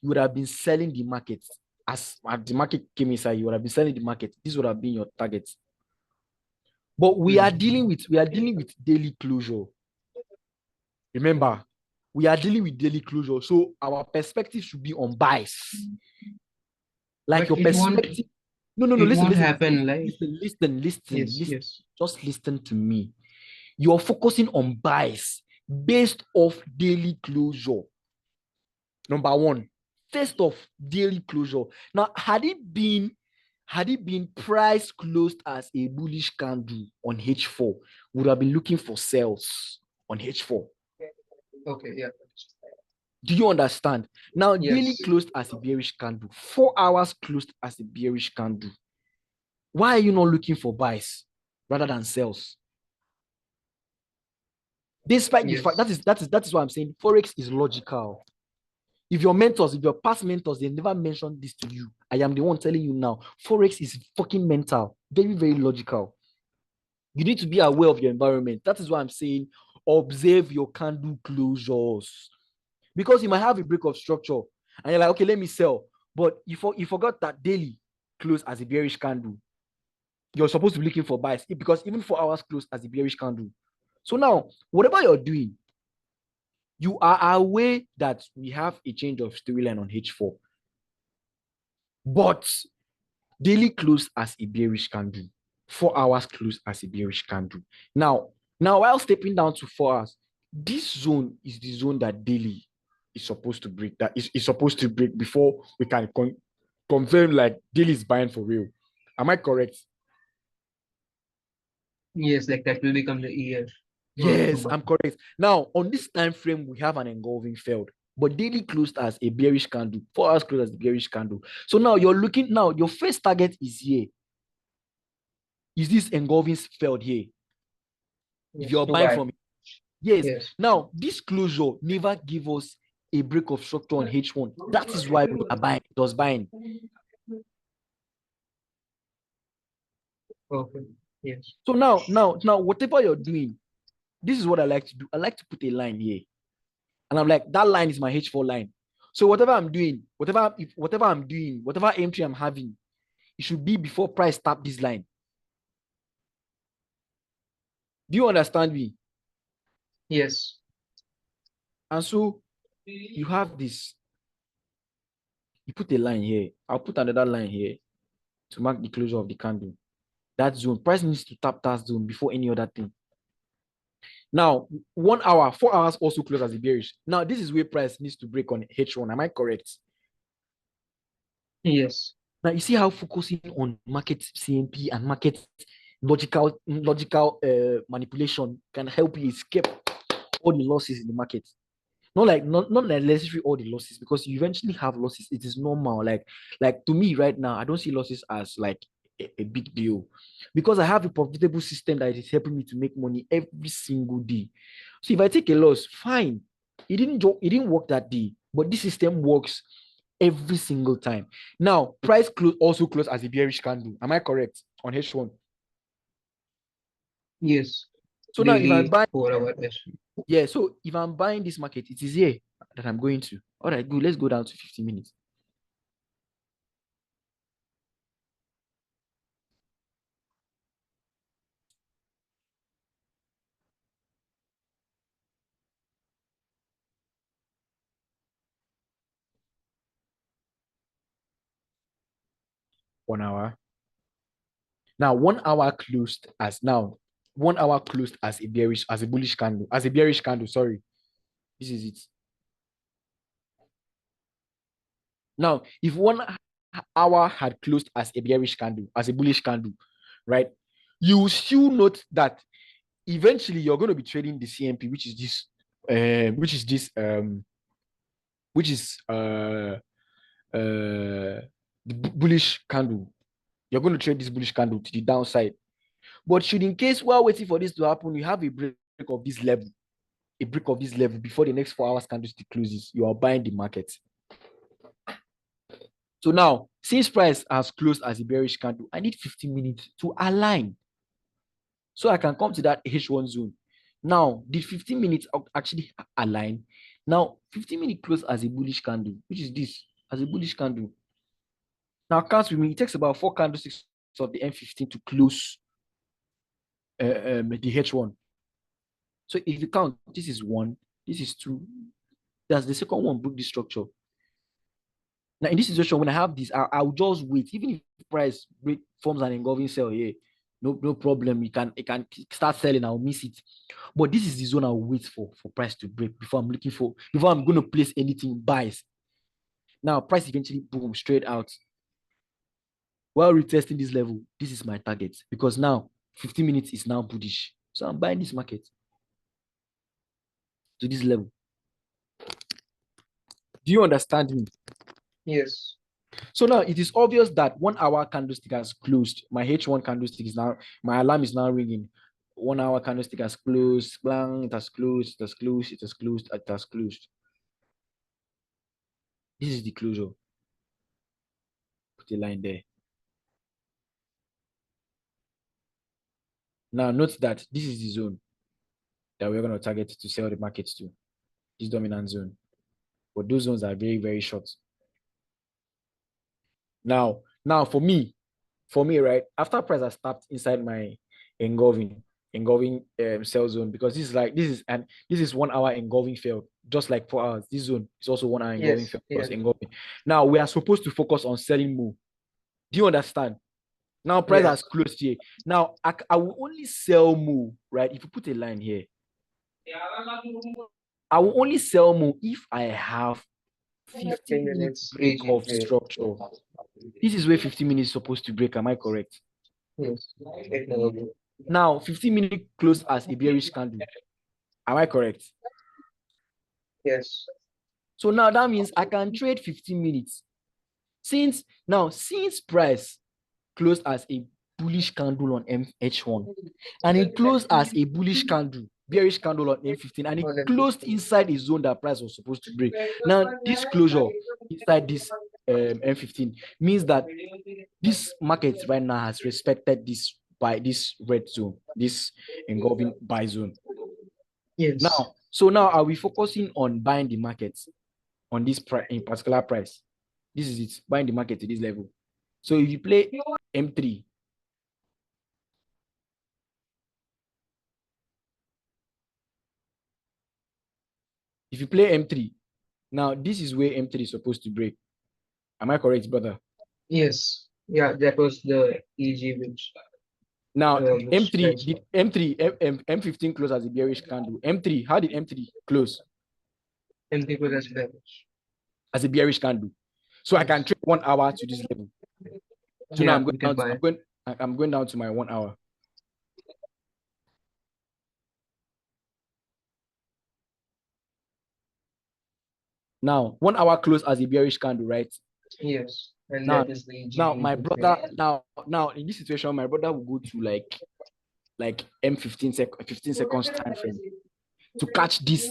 would have been selling the market as the market came inside. You would have been selling the market. This would have been your target. But we are dealing with daily closure. Remember, we are dealing with daily closure, so our perspective should be on buys. Like But your perspective. No. it Listen, won't listen, happen. Like yes, listen. yes. Just listen to me. You're focusing on buys based off daily closure. Number one. First of daily closure. Now, had it been price closed as a bullish candle on H4, would have been looking for sales on H4. Okay, yeah. Do you understand? Now, daily Yes. closed as a bearish candle, 4 hours closed as a bearish candle. Why are you not looking for buys rather than sales? Despite the fact that is what I'm saying. Forex is logical. If your past mentors, they never mentioned this to you. I am the one telling you now. Forex is fucking mental, very, very logical. You need to be aware of your environment. That is what I'm saying. Observe your candle closures. Because you might have a break of structure and you're like, okay, let me sell. But you forgot that daily close as a bearish candle. You're supposed to be looking for buys because even 4 hours close as a bearish candle. So now, whatever you're doing, you are aware that we have a change of storyline on H4. But daily close as a bearish candle, 4 hours close as a bearish candle. Now, while stepping down to 4 hours, this zone is the zone that daily is supposed to break. That is supposed to break before we can confirm like daily is buying for real. Am I correct? Yes, like that will become the EF. Yes, I'm correct. Now, on this time frame, we have an engulfing failed, but daily closed as a bearish candle, 4 hours closed as a bearish candle. So now you're looking, now your first target is here. Is this engulfing failed here? If you're buying from it. Yes. Now, this closure never give us a break of structure on H1. That is why we are buying. It was buying. Okay. Yes. So now, whatever you're doing, this is what I like to do. I like to put a line here. And I'm like, that line is my H4 line. So whatever I'm doing, whatever I'm doing, whatever entry I'm having, it should be before price tap this line. Do you understand me? Yes. And so you have this. You put a line here. I'll put another line here to mark the closure of the candle. That zone, price needs to tap that zone before any other thing. Now, 1 hour, 4 hours also close as a bearish. Now, this is where price needs to break on H1. Am I correct? Yes. Now, you see how focusing on market CMP and market logical manipulation can help you escape all the losses in the market. Not necessarily all the losses, because you eventually have losses. It is normal. Like to me right now, I don't see losses as like a big deal, because I have a profitable system that is helping me to make money every single day. So if I take a loss, fine. It didn't work that day, but this system works every single time. Now, price also close as a bearish candle. Am I correct on H1? Yes. So now if I buy, 4 hour S. yeah, so if I'm buying this market, it is here that I'm going to. All right, good. Let's go down to 15 minutes. One hour. Now, 1 hour closed as now. 1 hour closed as a bullish candle, as a bearish candle. Sorry. This is it. Now, if 1 hour had closed as a bearish candle, as a bullish candle, right? You will still note that eventually you're going to be trading the CMP, which is this, the bullish candle. You're going to trade this bullish candle to the downside. But should, in case while waiting for this to happen, you have a break of this level, before the next 4 hours candlestick closes, you are buying the market. So now, since price has closed as a bearish candle, I need 15 minutes to align so I can come to that H1 zone. Now, the 15 minutes actually align. Now, 15 minutes close as a bullish candle, which is this, as a bullish candle. Now, count with me. It takes about 4 candlesticks of the M15 to close the H1. So if you count, this is 1, this is 2. That's the second one, broke the structure. Now, in this situation, when I have this, I'll just wait. Even if price break forms an engulfing sell here, no problem. It can start selling. I'll miss it. But this is the zone I'll wait for price to break before I'm going to place anything buys. Now, price eventually boom straight out. While retesting this level, this is my target because now 15 minutes is now bullish. So I'm buying this market to this level. Do you understand me? Yes. So now it is obvious that 1 hour candlestick has closed. My H1 candlestick is now, my alarm is now ringing. 1 hour candlestick has closed. Blank, it has closed, it has closed, it has closed, it has closed. This is the closure. Put a line there. Now note that this is the zone that we're going to target to sell the markets to. This dominant zone. But those zones are very, very short. Now for me, right, after price has tapped inside my engulfing sell zone, because this is 1 hour engulfing fail, just like 4 hours. This zone is also 1 hour engulfing Yes. fail Yeah. plus engulfing. Now we are supposed to focus on selling more. Do you understand? Now price Yes. has closed here. Now I will only sell more, right? If you put a line here, I will only sell more if I have 15 minutes break EG. of structure. This is where 15 minutes is supposed to break. Am I correct? Yes. It never broke. Now 15 minutes close as a bearish candle. Am I correct? Yes. So now that means I can trade 15 minutes. Since price closed as a bullish candle on MH1 and it closed as a bullish candle, bearish candle on M15, and it closed inside a zone that price was supposed to break. Now this closure inside this M15 means that this market right now has respected this red zone, this engulfing buy zone. Yes. Now are we focusing on buying the markets on this in particular price? This is it, buying the market to this level. So if you play M3, now this is where M3 is supposed to break. Am I correct, brother? Yes. Yeah, that was the EG which Now which M3 did M15 close as a bearish candle. M3, how did M3 close? M3 was as bearish. As a bearish candle. So I can trade 1 hour to this level. So now Yeah, I'm you can buy. I'm going down to my 1 hour. Now 1 hour close as a bearish candle, right? Yes. And Now, that is the EG. my brother, now in this situation, my brother will go to like M15 15 seconds time frame to catch this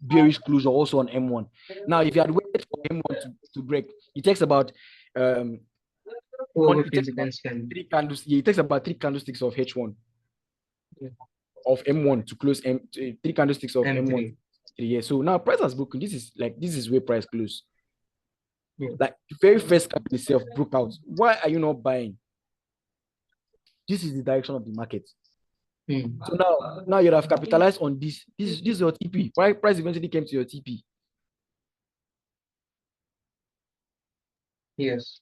bearish closure also on M1. Now, if you had waited for M1 to break, it takes about 2 over it takes 15 about seconds can. 3 candles. Yeah, it takes about 3 candlesticks of H1 Yeah. of M1 to close 3 candlesticks of M1. M3. Yeah. So now price has broken. This is where price close. Yeah. Like the very first candle itself broke out. Why are you not buying? This is the direction of the market. So now you have capitalized on this. This is your TP. Why price eventually came to your TP? Yes.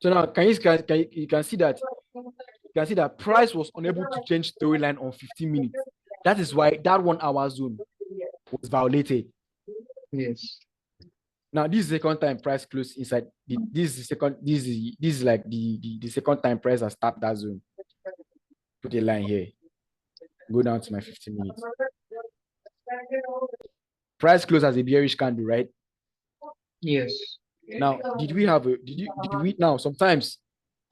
So now you can see that price was unable to change storyline on 15 minutes. That is why that 1 hour zone was violated. Yes. Now this is the second time price closed inside. This is like the second time price has tapped that zone. Put a line here. Go down to my 15 minutes. Price closed as a bearish candle, right? Yes. Now, did we now sometimes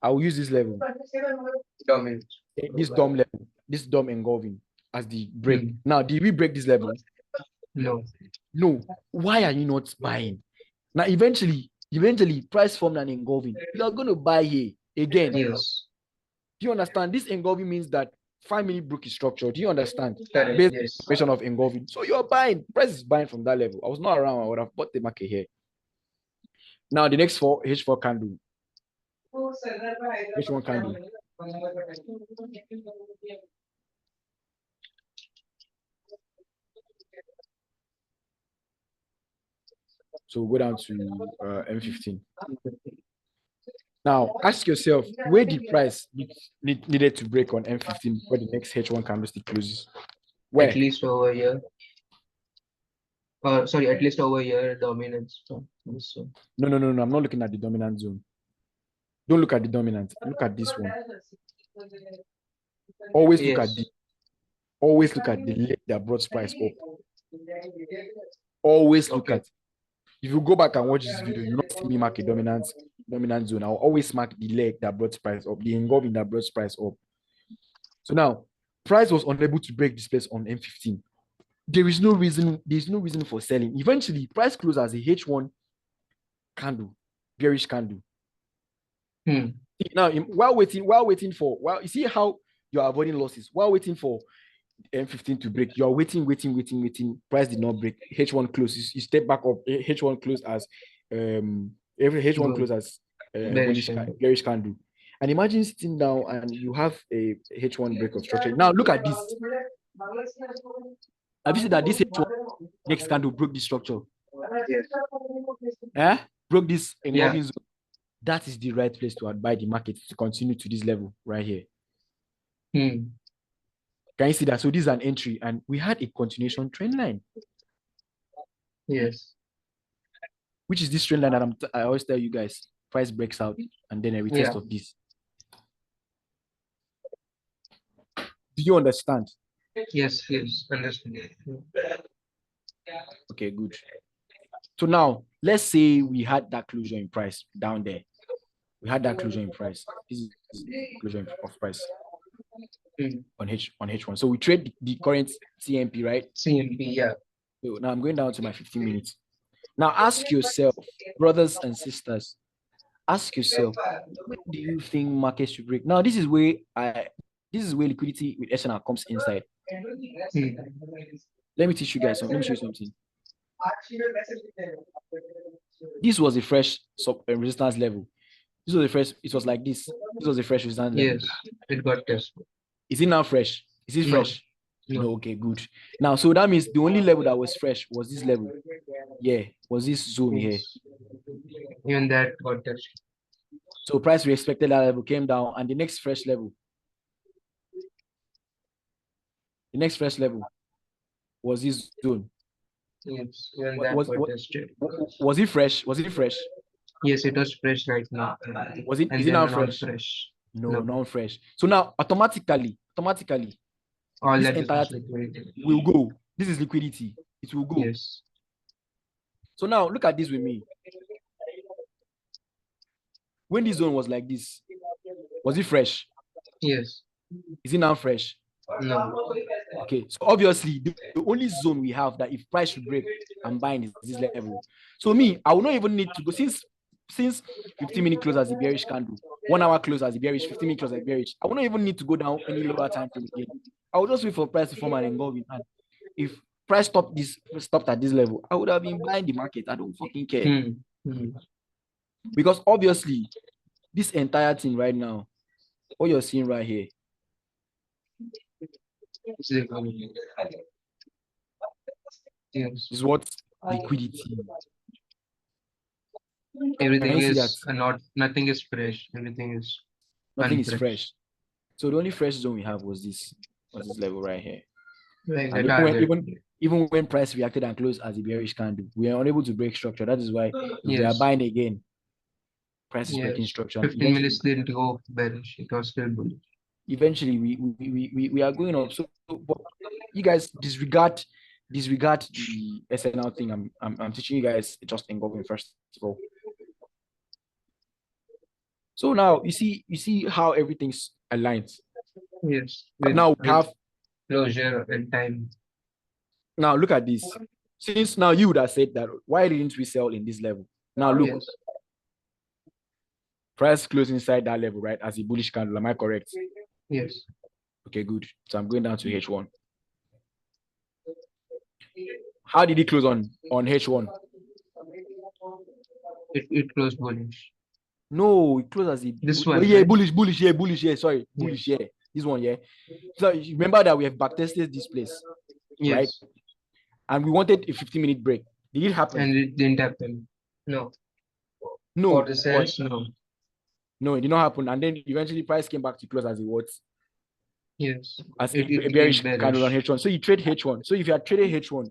I will use this level, Dominant. this level, this DOM engulfing as the break. Now, did we break this level? No. No. Why are you not buying? Now, eventually, price formed an engulfing. You are going to buy here again. Yes. Do you understand? This engulfing means that 5 minute broke is structured. Do you understand? Correct. Based Yes. on the of engulfing. So you're buying. Price is buying from that level. I was not around. I would have bought the market here. Now, the next H4 candle. H1 candle. So we'll go down to M15. Now, ask yourself, where did price needed to break on M15 before the next H1 candlestick closes? Where? At least over here. sorry, at least over here dominance. So, No. I'm not looking at the dominant zone. Don't look at the dominant. Look at this one. Always look at yes. the. Always look at the leg that brought price up. Always look Okay. at. If you go back and watch this video, you not see me mark a dominant zone. I'll always mark the leg that brought price up, the engulfing that brought price up. So now, price was unable to break this place on M15. There's no reason for selling. Eventually, price closed as a H1 candle, bearish candle. Now, while waiting for, you see how you're avoiding losses while waiting for M15 to break. You're waiting. Price did not break. H1 close. You step back up. H1 close as every H1 close as bearish candle. And imagine sitting down and you have a H1 break of structure. Now look at this. Have you seen that this H1 next candle broke this structure? Yes. Broke this engulfing zone. That is the right place to buy the market to continue to this level right here. Can you see that? So this is an entry, and we had a continuation trend line. Yes. Which is this trend line that I always tell you guys, price breaks out and then a retest of this. Do you understand? Yes, understand. Okay, good. So now let's say we had that closure in price down there. We had that closure in price. This is closure of price on H1. So we trade the current CMP, right? CMP, yeah. So now I'm going down to my 15 minutes. Now ask yourself, brothers and sisters, ask yourself, when do you think market should break? Now this is where liquidity with SNR comes inside. Let me teach you guys something. Let me show you something. This was a fresh resistance level. This was a fresh. It was like this. This was a fresh resistance level. Yes, it got tested. Is it now fresh? Is it fresh? No. Okay, good. Now, so that means the only level that was fresh was this level. Yeah, was this zone here. Even that got tested. So price we expected that level came down, and the next fresh level was this zone. Yes, even that got tested. Was it fresh? Was it fresh? Yes, it was fresh right now. Is it now fresh? No, not fresh. So now automatically, all this that entire will go. This is liquidity. It will go. Yes. So now look at this with me. When this zone was like this, was it fresh? Yes. Is it now fresh? No. Okay, so obviously the only zone we have that if price should break, I'm buying is this level. So me, I will not even need to go since 15-minute close as a bearish candle, 1 hour close as a bearish, 15-minute close as a bearish. I will not even need to go down any lower time frame again. I will just wait for price to form an engulfing. And if price stopped at this level, I would have been buying the market. I don't fucking care. Because obviously, this entire thing right now, what you're seeing right here, yes, is what liquidity. Everything is nothing is fresh. Everything is nothing is fresh. So the only fresh zone we have was this level right here. Even when price reacted and closed as a bearish candle, we are unable to break structure. That is why we are buying again. Price is breaking structure. 15 minutes didn't go bearish. It was still bullish. Eventually, we are going up. So but you guys disregard the SNL thing. I'm teaching you guys just engulfing first of all. So now you see how everything's aligned. Yes. Now we have closure and time. Now look at this. Since now you would have said that, why didn't we sell in this level? Now look. Yes. Price closed inside that level, right? As a bullish candle. Am I correct? Yes. Okay, good. So I'm going down to H1. How did it close on H1? It closed bullish. No, it closed as a bullish. Sorry, bullish. Yeah, this one. Yeah. So remember that we have backtested this place, right? And we wanted a 15-minute break. Did it happen? And it didn't happen. No. No. For the sales, no. No, it did not happen. And then eventually price came back to close as a what? Yes. As a bearish candle on H1. So you trade H1. So if you are trading H1,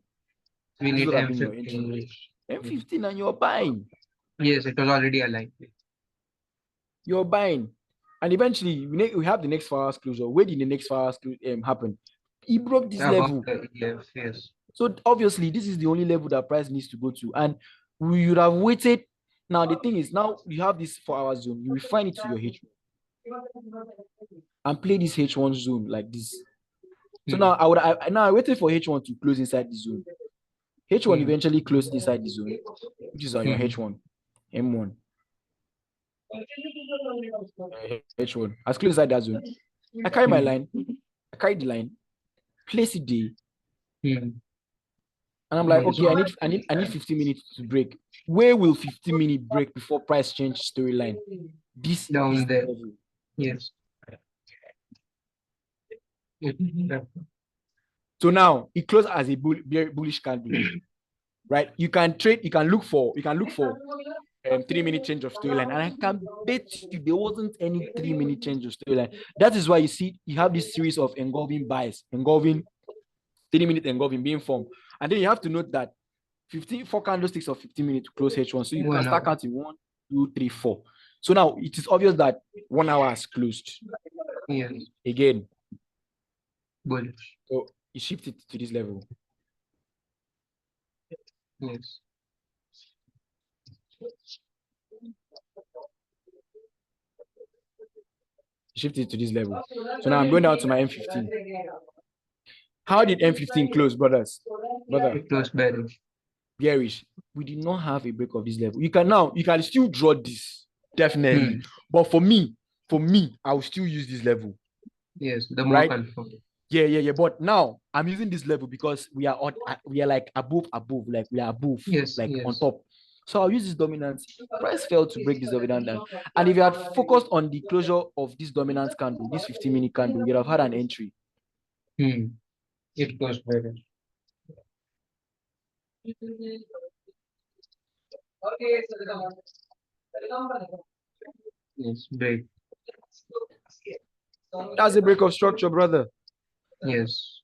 We This need would have been your entry. M15. M15 and you're buying. Yes, it was already aligned. You're buying. And eventually, we have the next 4 hours closure. Where did the next 4 hours happen? He broke this level. Yes, yes. So obviously, this is the only level that price needs to go to. And we would have waited. Now, the thing is, now you have this 4 hour zone. You refine it to your H1 and play this H1 zone like this. So now I waited for H1 to close inside the zone. H1 eventually closed inside the zone, which is on your H1, M1. H1 has closed inside that zone. I carry my line, I carry the line, place it there, and I'm like, okay, I need 15 minutes to break. Where will 15 minutes break before price change storyline? This down there. level. Yes. So now it closed as a bullish candle, right? You can trade, you can look for 3-minute change of storyline, and I can bet you there wasn't any 3-minute change of storyline. That is why you see you have this series of engulfing buys, engulfing 3-minute engulfing being formed, and then you have to note that 4 candlesticks of 15 minutes to close H1, so you can start counting 1, 2, 3, 4. So now it is obvious that 1 hour has closed. Yes. Again, Bullish. so you shift it to this level. Yes. Shift it to this level. So now I'm going down to my M15. How did M15 close, brothers? It closed bearish. Bearish. We did not have a break of this level. You can still draw this, definitely. But for me, I will still use this level. Yes, the more confirmed. Yeah. But now I'm using this level because we are like above, like we are above, on top. So I'll use this dominance. Price failed to break this dominant down. And if you had focused on the closure of this dominant candle, this 15-minute candle, you'd have had an entry. It goes better. Yes, break. That's a break of structure, brother. Yes.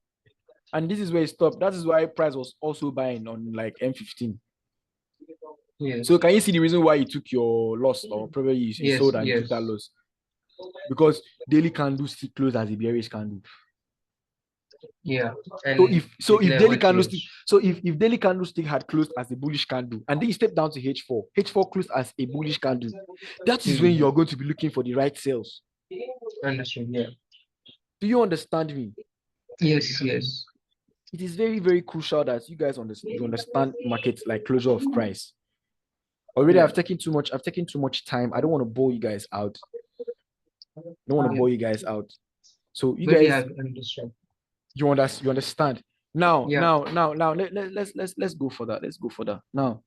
And this is where it stopped. That is why price was also buying on like M15. Yes. So can you see the reason why you took your loss, or probably you sold and you took that loss? Because daily candle still close as a bearish candle. Yeah. And so if daily candlestick had closed as a bullish candle and then you step down to H4 closed as a bullish candle, that is when you're going to be looking for the right sales. Understood. Yeah. Do you understand me? Yes. It is very, very crucial that you guys understand markets like closure of price. Already, I've taken too much time. I don't want to bore you guys out. So you guys, you understand. Now, let's go for that. Now,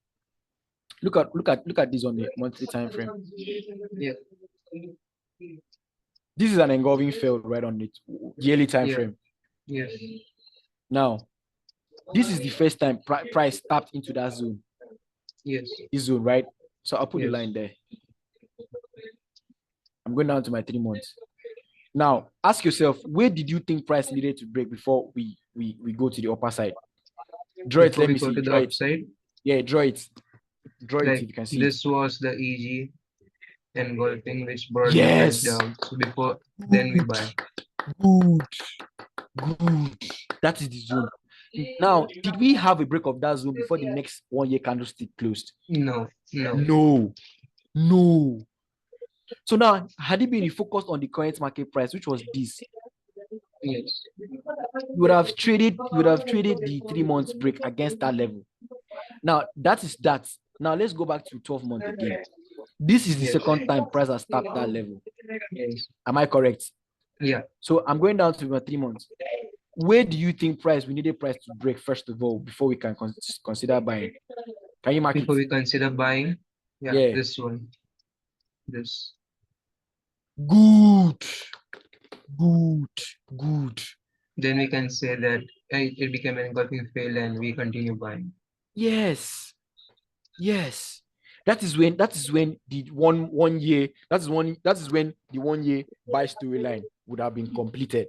look at this on the monthly time frame. Yeah. This is an engulfing fail right on the yearly time frame. Yes. Now, this is the first time price tapped into that zone. Yes. This zone, right? So I'll put the line there. I'm going down to my 3 months. Now, ask yourself, where did you think price needed to break before we go to the upper side? Draw it. Let me see. Draw it. Yeah, draw it. Draw it if you can see. This was the EG engulfing, which brought the price down. So before then we buy. Good. That is the zone. Now, did we have a break of that zone before the next 1 year candlestick closed? No. So now, had it been focused on the current market price, which was this, yes, you would have traded the 3 months break against that level. Now, that is that. Now, let's go back to 12 months again. This is the second time price has tapped that level. Yes. Am I correct? Yeah. So I'm going down to my 3 months. Where do you think we needed price to break first of all before we can consider buying? Can you mark before it? we consider buying? Yeah. This one. This. Good. Then we can say that it became an engulfing fail and we continue buying. Yes. That is when the one year when the 1 year buy storyline would have been completed.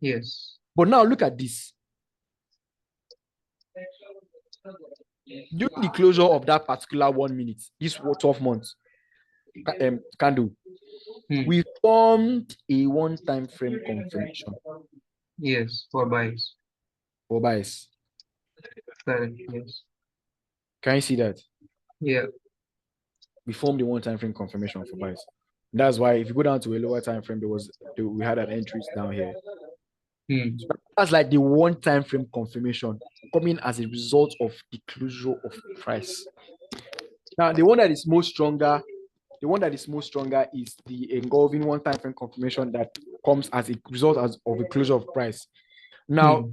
Yes. But now look at this. During the closure of that particular 1 minute, this 12 months candle, we formed a one time frame confirmation Yes, for buys. for buys. Correct. Yes. Can you see that? Yeah. We formed a one time frame confirmation for buys. That's why if you go down to a lower time frame, we had an entry down here. So that's like the one time frame confirmation coming as a result of the closure of price. Now, the one that is most stronger is the engulfing one time frame confirmation that comes as a result of a closure of price. Now,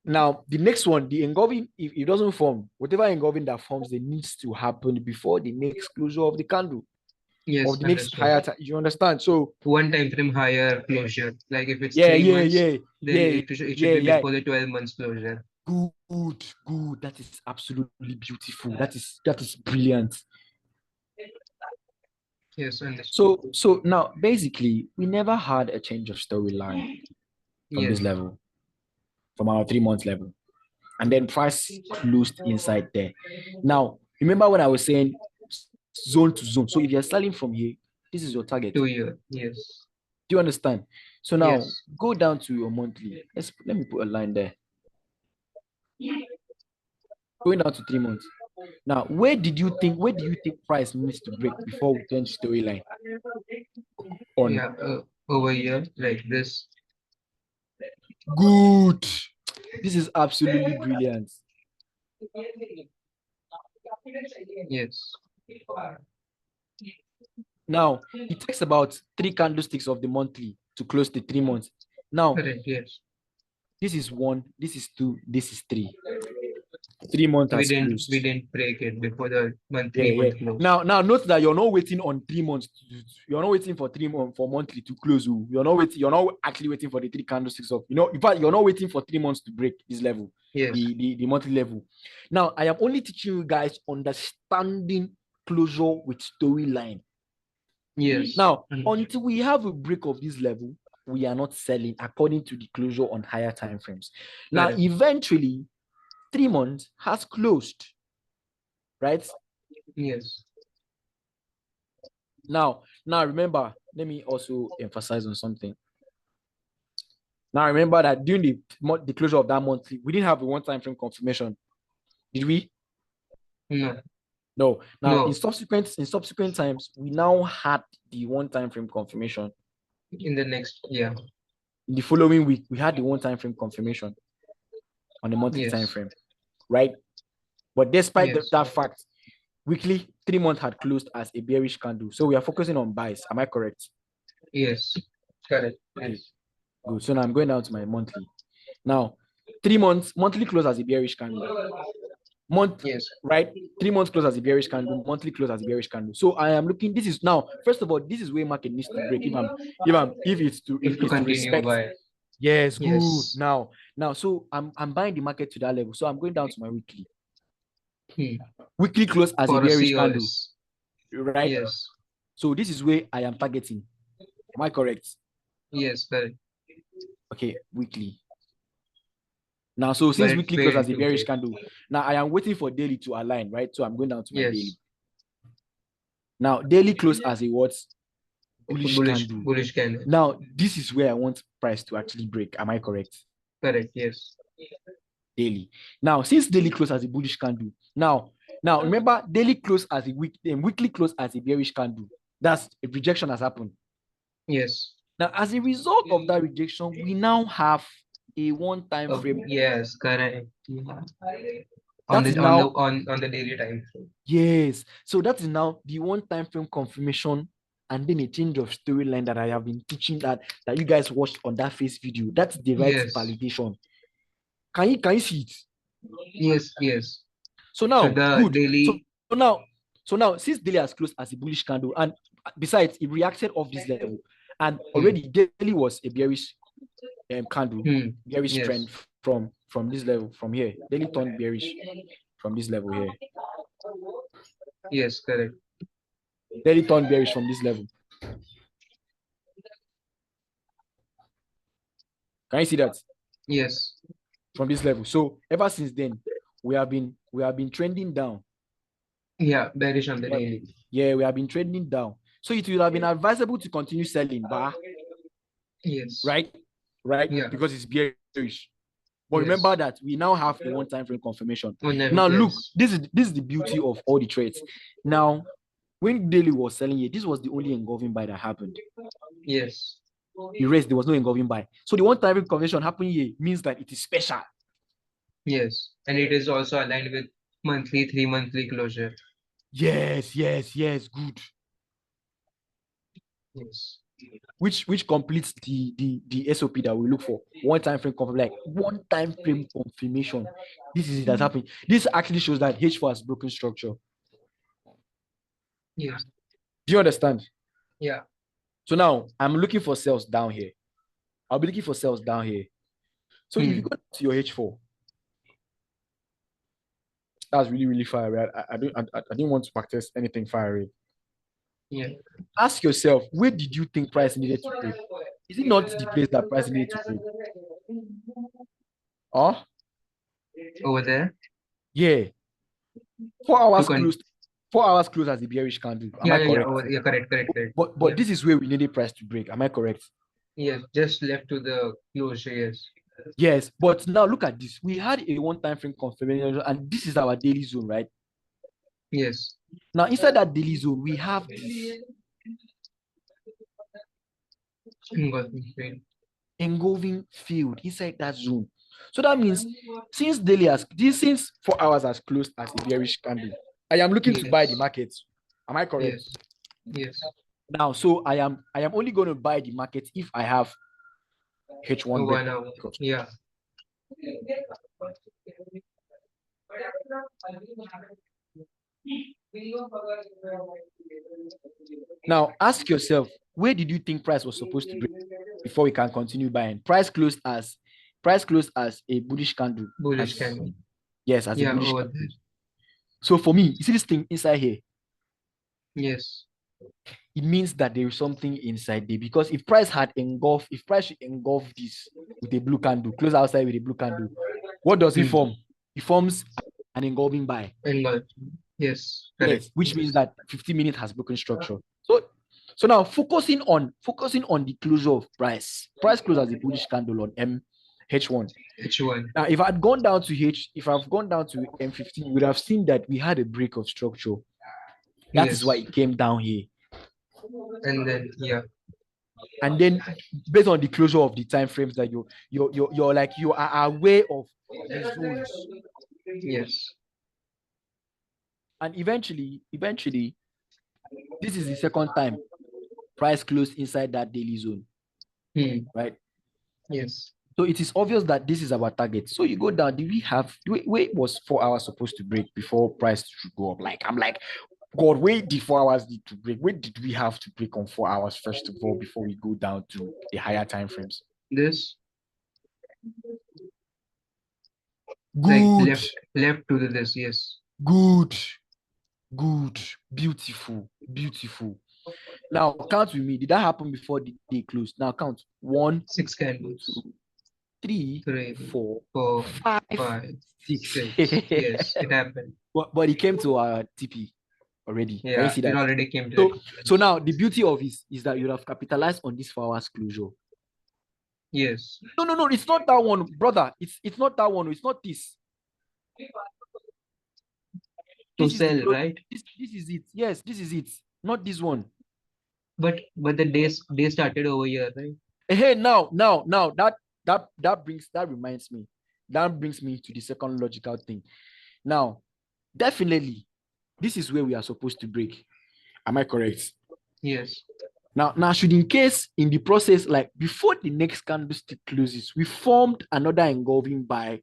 the next one, the engulfing, if it doesn't form, whatever engulfing that forms, it needs to happen before the next closure of the candle. Yes, Of the next understood. higher time. You understand? So One time frame higher closure. Like if it's yeah, 3 months, then yeah, it should be yeah. before the 12 months closure. Good. That is absolutely beautiful. That is brilliant. Yes, understood. So now basically we never had a change of storyline from this Yes. level, from our 3 months level. And then price closed inside there. Now, remember when I was saying zone to zone. So if you're selling from here, this is your target. 2 year. Yes. Do you understand? So now Yes. go down to your monthly. Let me put a line there. Going down to 3 months. Now, where do you think price needs to break before we change storyline? Yeah. Over here, like this. Good. This is absolutely brilliant. Yes. Now, it takes about 3 candlesticks of the monthly to close the 3 months. Now, Correct. Yes. this is 1, this is 2, this is 3. 3 months has closed. We didn't break it before the month Yeah. 3 month close. Now note that you're not waiting on 3 months. You're not waiting for 3 months for monthly to close. You're not actually waiting for the 3 candlesticks of, in fact, you're not waiting for 3 months to break this level. Yes. The monthly level. Now, I am only teaching you guys understanding closure with storyline. Yes. Now, until we have a break of this level, we are not selling according to the closure on higher time frames. Now, Correct. eventually, 3 months has closed, right? Yes. Now remember, let me also emphasize on something. Now remember that during the closure of that monthly, we didn't have a one time frame confirmation. Did we? No. No. Now No. in subsequent times, we now had the one time frame confirmation. In the next, yeah. In the following week, we had the one time frame confirmation on the monthly Yes. time frame, right? But despite Yes. that fact, weekly 3 months had closed as a bearish candle. So we are focusing on buys. Am I correct? Yes. Correct. Okay. Yes. Good. So now I'm going down to my monthly. Now, 3 months, monthly close as a bearish candle. Yes. Right? 3 months close as a bearish candle, monthly close as a bearish candle. So I am looking. This is now, first of all, this is where market needs to break. If it's to continue respect. by. Yes, good. Yes. Now, so I'm buying the market to that level. So I'm going down to my weekly. Weekly close as a bearish candle. Right? Yes. So this is where I am targeting. Am I correct? Yes, correct. Okay, weekly. Now, so since weekly close as a bearish candle, now I am waiting for daily to align, right? So I'm going down to my daily. Now, daily close as a what? Bullish candle. Bullish candle. Now, this is where I want price to actually break. Am I correct? Correct, yes. Daily. Now, since daily close as a bullish candle, now remember, daily close as a weekly close as a bearish candle. That's a rejection has happened. Yes. Now, as a result of that rejection, we now have a one time frame. Yes, correct. Yeah. On the daily time frame. Yes. So that is now the one time frame confirmation, and then a change of storyline that I have been teaching that you guys watched on that face video. That's the right validation. Can you see it? Yes. So now, good. Daily... So now, since daily has closed as a bullish candle, and besides, it reacted off this level, and already daily was a bearish candle, bearish trend from this level, from here. Daily turned bearish from this level here. Yes, correct. Daily turned bearish from this level. Can you see that? Yes. From this level. So ever since then, we have been trending down. Yeah, bearish on the daily. Yeah, we have been trending down. So it would have been advisable to continue selling, Yes. right? Right? Yeah. Because it's bearish. But Yes. remember that we now have a one-time frame confirmation. Yes. Now look, this is the beauty of all the trades. Now, when daily was selling here, this was the only engulfing buy that happened. Yes. The rest, there was no engulfing buy. So the one-time frame confirmation happening here means that it is special. Yes. And it is also aligned with monthly, 3-monthly closure. Yes, good. Yes. Which completes the SOP that we look for. One time frame confirmation. This is it that's happening. This actually shows that H4 has broken structure. Yes. Do you understand? Yeah. So now I'm looking for sales down here. I'll be looking for sales down here. So if you go to your H4, that's really, really far away. I didn't want to practice anything far away. Yeah. Ask yourself, where did you think price needed to break? Is it not the place that price needed to break? Or Over there? yeah. 4 hours closed. 4 hours closed as the bearish candle. Am I correct? Yeah, correct. But this is where we needed price to break. Am I correct? Yes, just left to the closure, yes. Yes, but now look at this. We had a one-time frame confirmation, and this is our daily zone, right? Yes. Now, inside that daily zone, we have this engulfing field inside that zone. So that means since 4 hours has closed as a bearish candle, I am looking to buy the market. Am I correct? Yes. Now, so I am only going to buy the market if I have H1 break. 1 hour. Yeah. Now ask yourself, where did you think price was supposed to break before we can continue buying? Price closed as a bullish candle. Bullish candle. Yes, as a bullish over candle. there. So for me, you see this thing inside here? Yes. It means that there is something inside there, because if price should engulf this with a blue candle, close outside with a blue candle, what does it form? It forms an engulfing buy. Yes. Yes, which means that 50 minutes has broken structure. So now focusing on the closure of price. Price closed as a bullish candle on H1. Now, if I've gone down to M15, you would have seen that we had a break of structure. That is why it came down here. And then And then based on the closure of the time frames that you're like, you are aware of the zones. Yes. And eventually, this is the second time price closed inside that daily zone. Right? Yes. So it is obvious that this is our target. So you go down. Where was 4 hours supposed to break before price should go up? Like, I'm like, God, where did 4 hours need to break? Where did we have to break on 4 hours first of all before we go down to the higher time frames? This. Good. Like left to this, yes. Good. Beautiful. Now count with me. Did that happen before the day closed? Now count. 1, 6 candles. 2, 3, 4, 5, 6. Yes, it happened. But it came to our TP already. Yeah, can you see that? It already came to so now the beauty of this is that you have capitalized on this 4 hours closure. Yes. No, it's not that one, brother. It's not that one. It's not this. To sell, right? This is it. Yes, this is it. Not this one. But the day started over here, right? Hey, now that reminds me. That brings me to the second logical thing. Now, definitely, this is where we are supposed to break. Am I correct? Yes. Now, should in case in the process, like before the next candlestick closes, we formed another engulfing buy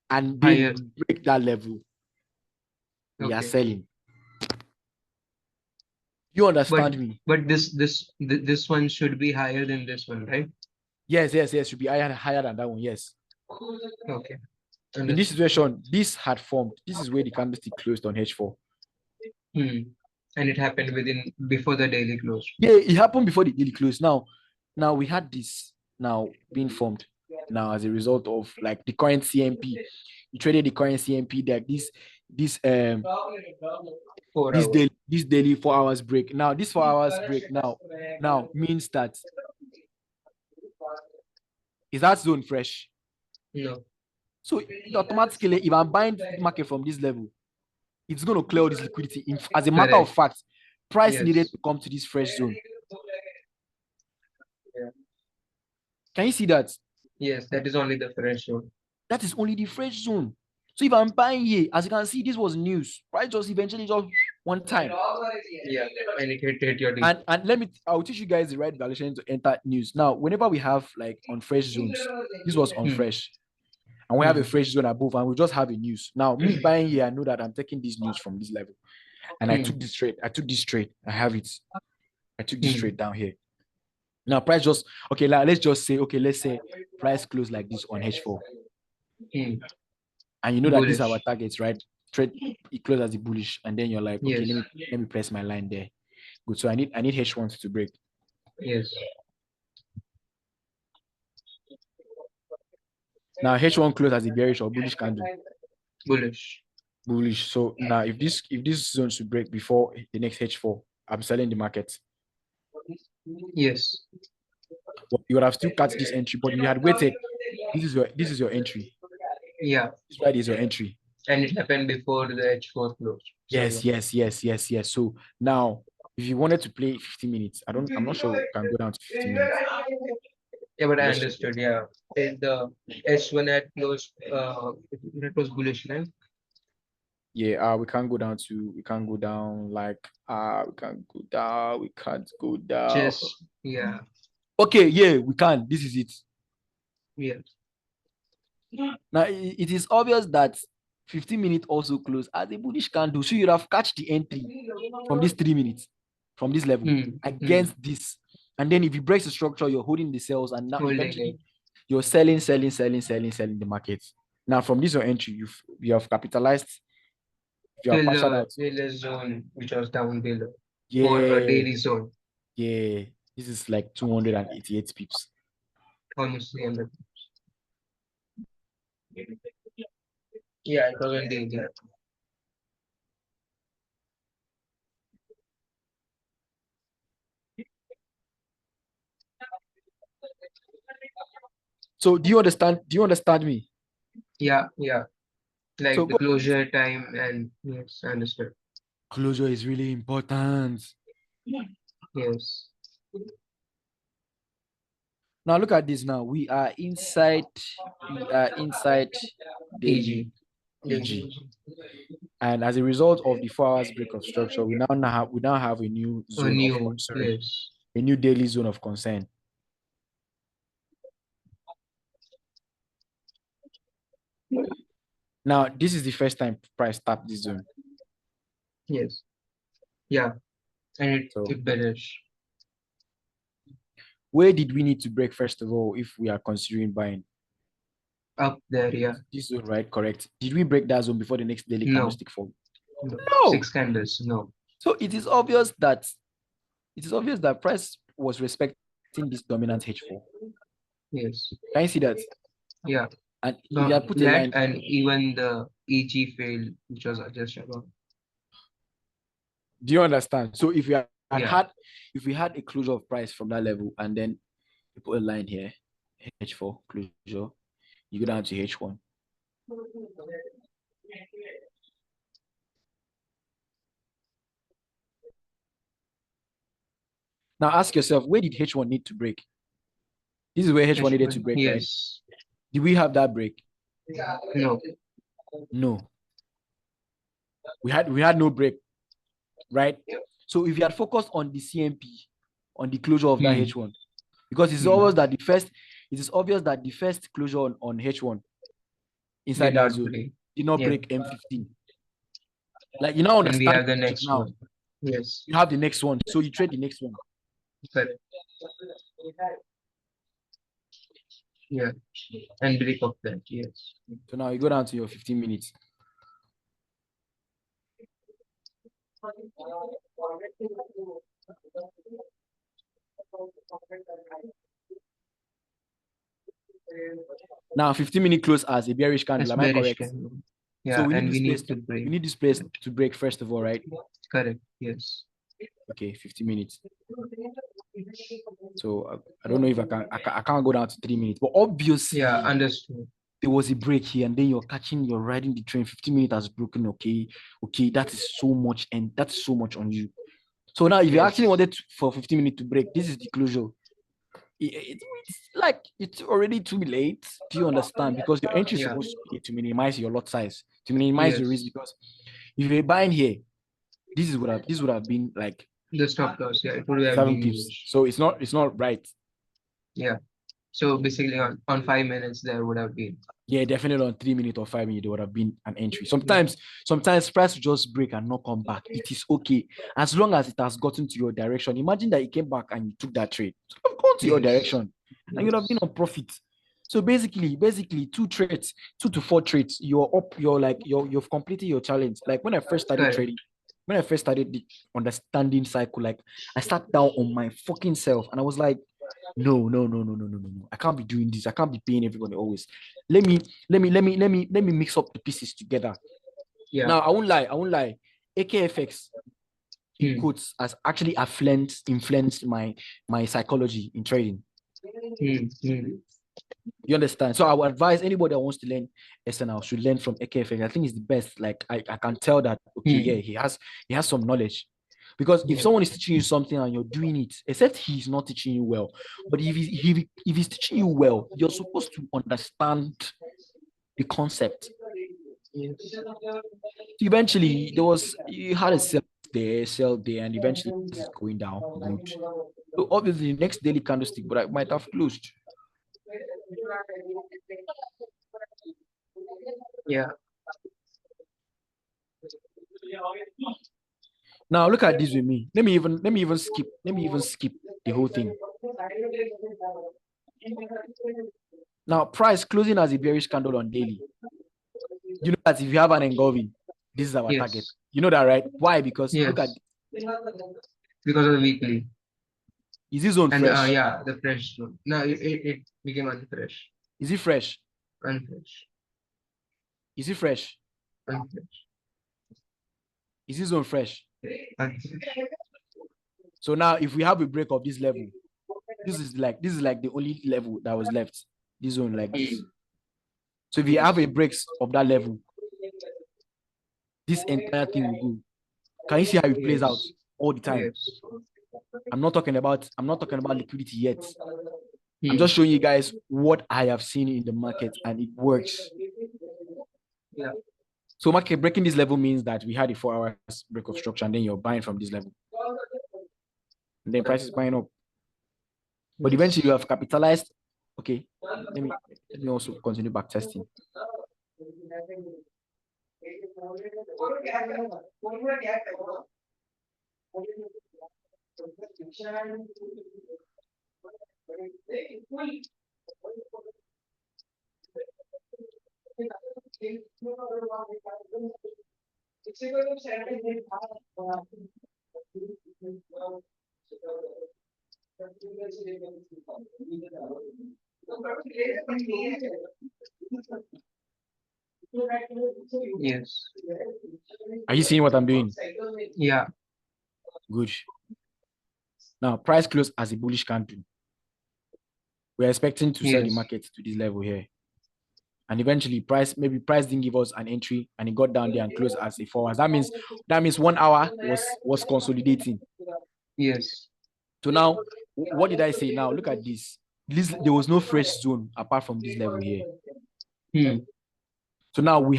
and then break that level, we are selling. You understand me? But this one should be higher than this one, right? Yes, should be higher than that one. Yes. Okay. In this situation, this had formed. This is where the candlestick closed on H4. And it happened before the daily close. Yeah, it happened before the daily close. Now we had this now being formed. Now, as a result of like the current CMP, you traded the current CMP that this 4 hours. this daily 4 hours break. Now, this 4 hours break now means that is that zone fresh. No. So automatically, if I'm buying the market from this level, it's going to clear all this liquidity. As a matter of Correct. fact, price Yes. needed to come to this fresh zone. Yeah. Can you see that? Yes, that is only the fresh one. That is only the fresh zone. So if I'm buying here, as you can see, this was news. Price just eventually just one time. Yeah, and it hit your And I'll teach you guys the right valuation to enter news. Now, whenever we have like on fresh zones, this was on fresh, and we have a fresh zone above, and we just have a news. Now, me buying here, I know that I'm taking this news from this level, and I took this trade. I have it. I took this trade down here. Now, price just okay. Like, let's say price close like this on H4, and you know that these are our targets, right? Trade it close as the bullish, and then you're like, okay, Yes. let me press my line there. Good. So I need H1s to break. Yes. Now H1 close as a bearish or bullish candle. Bullish. Bullish. So now if this zone should break before the next H4, I'm selling the market. Yes. But you would have still cut this entry, but you had waited. This is your entry. Yeah. This right is your entry. And it happened before the H4 closed. Yes, yes. So now if you wanted to play 15 minutes, I'm not sure we can go down to 15 minutes. Yeah, but I understood. Yeah. If the H1 had closed, it was bullish, right? Yeah, we can't go down like we can't go down. Just yeah. Okay, yeah, we can. This is it. Yeah. Now it is obvious that 15 minutes also close as a bullish candle. So you'd have catch the entry from this 3 minutes, from this level against this. And then if it breaks the structure, you're holding the cells, and now eventually you're selling the market. Now from this your entry, you have capitalized. You have passed out. Till zone which was down below. Yeah. For a daily zone. Yeah. This is like 288 pips. Almost 300. Yeah, it was indeed. Yeah. So do you understand me? Yeah. Like So the closure time and yes, I understood. Closure is really important. Yes. Now look at this. Now we are inside daily EG. And as a result of the 4 hours break of structure, we now have a new zone of concern, yes. a new daily zone of concern. Now, this is the first time price tapped this zone. Yes. Yeah. And it bearish. Where did we need to break first of all if we are considering buying? Up there, yeah. This zone, right? Correct. Did we break that zone before the next daily candlestick fall? No. 6 candles, no. So it is obvious that price was respecting this dominant H4. Yes. Can you see that? Yeah. And if you had put a line, and even the EG failed, which was just about. do you understand? So if we had a closure of price from that level, and then you put a line here, H4 closure, you go down to H1. Now ask yourself, where did H1 need to break? This is where H1 needed to break, yes. Right? Did we have that break? No. We had no break, right? So if you had focused on the CMP, on the closure of that H1, because it's obvious that the first closure on H1 inside that zone did not break M15. Like, you know, understand. And we have the next now. one. Yes. You have the next one, so you trade the next one. Correct. Yeah. And break of that, yes. So now you go down to your 15 minutes. Now 15-minute close as a bearish candle. That's Am I bearish correct? candle. So Yeah, we need and this we place need to break. we need this place to break first of all, right? Correct. Yes. Okay, 50 minutes. So I don't know if I can't go down to 3 minutes, but obviously Yeah, understood. there was a break here, and then you're riding the train. 50 minutes has broken. Okay, that is so much, and that's so much on you. So now, if you actually Yes. wanted for 15 minutes to break, this is the closure. It's like it's already too late. Do you understand? Because your entry is Yeah. supposed to be to minimize your lot size, to minimize your risk. Yes. Because if you're buying here, this would have been like The stop loss. Yeah, it would have 7 been pips. huge. So it's not right. Yeah. So basically, on 5 minutes, there would have been. Yeah, definitely on 3 minutes or 5 minutes, there would have been an entry. Sometimes price will just break and not come back. It is okay as long as it has gotten to your direction. Imagine that it came back and you took that trade. So it would have gone to your Yes. direction and you'd have been on profit. So basically, 2 trades, 2 to 4 trades, you're up. You've completed your challenge. Like when I first started Correct. trading, when I first started the understanding cycle, like I sat down on my fucking self and I was like, no, no, no, no, no, no, no, no. I can't be doing this. I can't be paying everybody always. Let me mix up the pieces together. Yeah. Now I won't lie. AKFX in Hmm. quotes has actually influenced my psychology in trading. Hmm. Hmm. You understand? So I would advise anybody that wants to learn SNL should learn from AKFX. I think it's the best. Like I can tell that okay, yeah, he has some knowledge. Because if Yeah. someone is teaching you something and you're doing it, except he's not teaching you well, but if he's teaching you well, you're supposed to understand the concept. Yes. Eventually, you had a sell there, and eventually this is going down. Good. So obviously, the next daily candlestick, but I might have closed. Yeah. Now look at this with me. Let me even skip the whole thing. Now price closing as a bearish candle on daily. You know that if you have an engulfing, this is our target. Yes. You know that, right? Why? Because Yes. look at, Because of the weekly. is this zone And fresh? yeah, the fresh one. No, it became unfresh. Is it fresh? Unfresh. Is it fresh? Unfresh. Is this zone fresh? Unfresh. So now if we have a break of this level, this is like the only level that was left. This zone like this. So if you have a breaks of that level, this entire thing will go. Can you see how it plays out Yes. all the time? Yes. I'm not talking about liquidity yet. I'm Hmm. just showing you guys what I have seen in the market and it works. Yeah. So market breaking this level means that we had a 4 hours break of structure and then you're buying from this level. And then price is buying up. But eventually you have capitalized. Okay, let me also continue back testing. Yes. Are you seeing what I'm doing? Yeah. Good. Now price close as a bullish candle. We're expecting to sell the Yes. market to this level here. And eventually price didn't give us an entry and it got down there and closed as a 4 hours. That means 1 hour was consolidating. Yes. So now what did I say? Now look at this. There was no fresh zone apart from this level here. Hmm. So now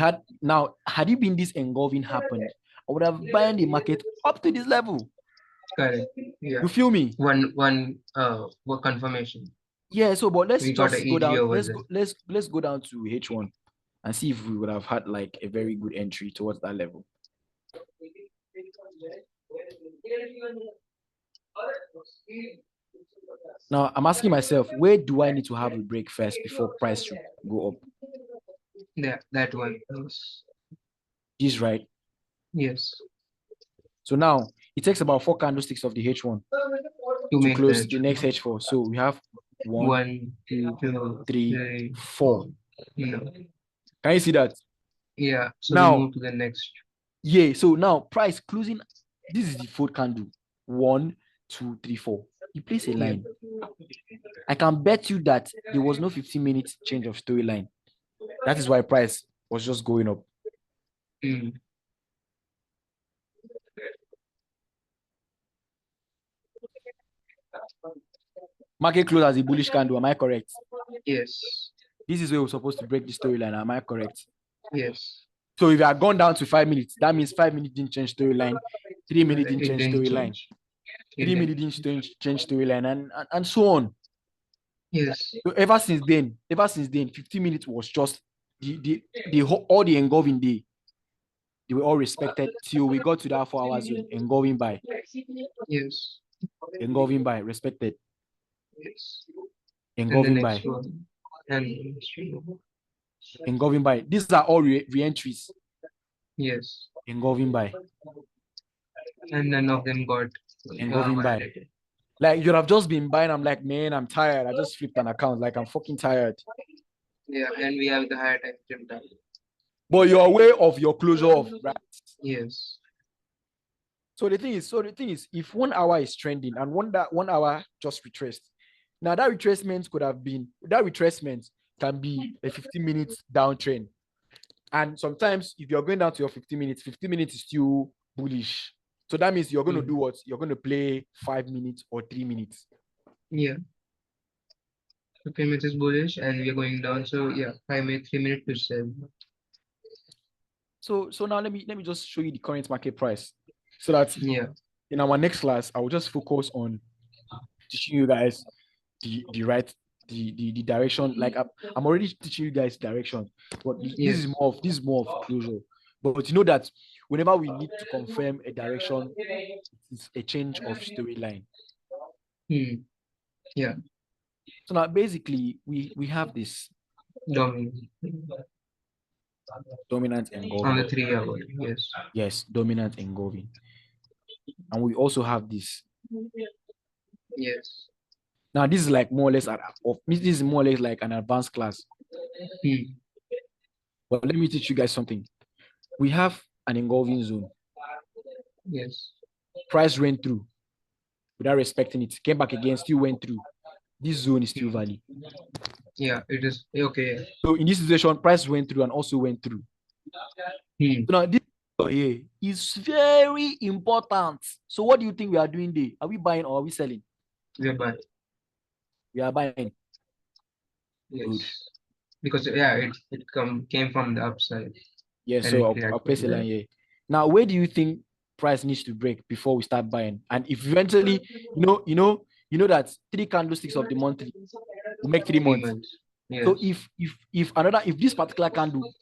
had it been this engulfing happened, I would have buying the market up to this level. Correct. Yeah. You feel me? One work confirmation. Yeah, so but let's We got just a go EG down. over Let's there. go, let's go down to H1 and see if we would have had like a very good entry towards that level. Now I'm asking myself, where do I need to have a break first before price should go up? Yeah, that one. Yes. This right. Yes. So now it takes about 4 candlesticks of the H1 To to make close the the next H4. So we have One, 1, 2, 3, 3, 4. 4. No. Can you see that? Yeah. So we Now, move to the next. yeah. So now price closing. This is the fourth candle. 1, 2, 3, 4. You place a Yeah. line. I can bet you that there was no 15-minute change of storyline. That is why price was just going up. Mm. Market close as a bullish candle. Am I correct? Yes. This is where we're supposed to break the storyline. Am I correct? Yes. So if you are gone down to 5 minutes, that means 5 minutes didn't change storyline, 3 minutes didn't It change didn't storyline, change. It 3 minutes didn't. didn't change storyline, and so on. Yes. So ever since then, 15 minutes was just all the engulfing day. They were all respected till we got to that 4 hour zone. Engulfing by, Yes. respected. Yes. And the Engulfing by, next one. And the next one. engulfing by. These are all re-entries. Yes. Engulfing by, And none of them got engulfing by. violated. Like you'd have just been buying. I'm like, man, I'm tired. I just flipped an account. Like I'm fucking tired. Yeah, and we have the higher time frame time. But you're aware of your closure of right. Yes. So the thing is, if 1 hour is trending and 1 hour just retraced, now that retracement can be a 15 minutes downtrend. And sometimes if you're going down to your 15 minutes, 15 minutes is still bullish. So that means you're going to do what? You're going to play 5 minutes or 3 minutes. Yeah. 15 minutes is bullish and we're going down. So yeah, 5 minutes, 3 minutes to sell. So now let me just show you the current market price. So that Yeah. in our next class, I will just focus on teaching you guys the direction. Like I'm already teaching you guys direction, but this is more of closure. But you know that whenever we need to confirm a direction, it's a change of storyline. Yeah. So now basically we have this dominant engulfing. On the 3 hour, yes. Yes, dominant engulfing. And we also have this. Yes. Now this is like more or less this is more or less like an advanced class. But let me teach you guys something. We have an engulfing zone. Yes. Price went through without respecting it. Came back again, still went through. This zone is still valid. Yeah, it is okay. So in this situation, price went through and also went through. So now this here is very important. So what do you think we are doing there? Are we buying or are we selling? We are buying. We are buying. Yes. Good. Because it came from the upside. Yeah, so I'll place a line here. Now, where do you think price needs to break before we start buying? And if eventually, you know that 3 candlesticks of the monthly will make 3 months. Yes. So if this particular candle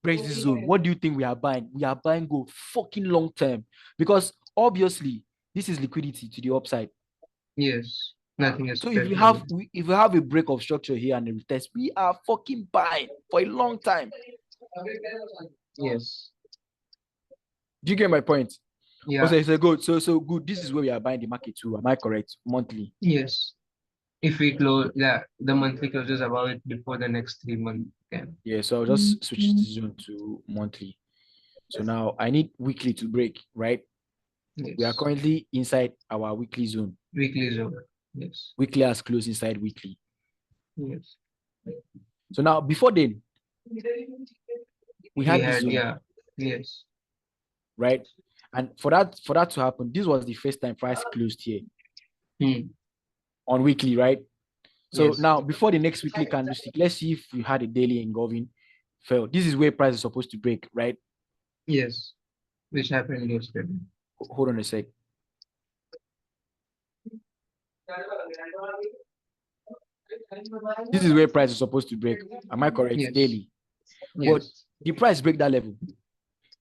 breaks this zone, what do you think we are buying? We are buying gold fucking long term, because obviously this is liquidity to the upside. Yes. Nothing is. So if we have a break of structure here and a retest, we are fucking buying for a long time. Yes. Do you get my point? Yeah. Also, it's a good. So good. This is where we are buying the market too. Am I correct? Monthly. Yes. If we close, the monthly closes about it before the next 3 months. Yeah. So I'll just switch the zone to monthly. So now I need weekly to break, right? Yes. We are currently inside our weekly zone. Weekly zone. Yes. Weekly has closed inside weekly. Yes. So now before then, we had this zone. Yeah. Yes. Right. And for that to happen, this was the first time price closed here on weekly, right? So now before the next weekly candlestick, let's see if we had a daily engulfing fell. This is where price is supposed to break, right? Yes. Which happened yesterday. Hold on a sec. This is where price is supposed to break. Am I correct? Yes. Daily. Yes. But the price break that level.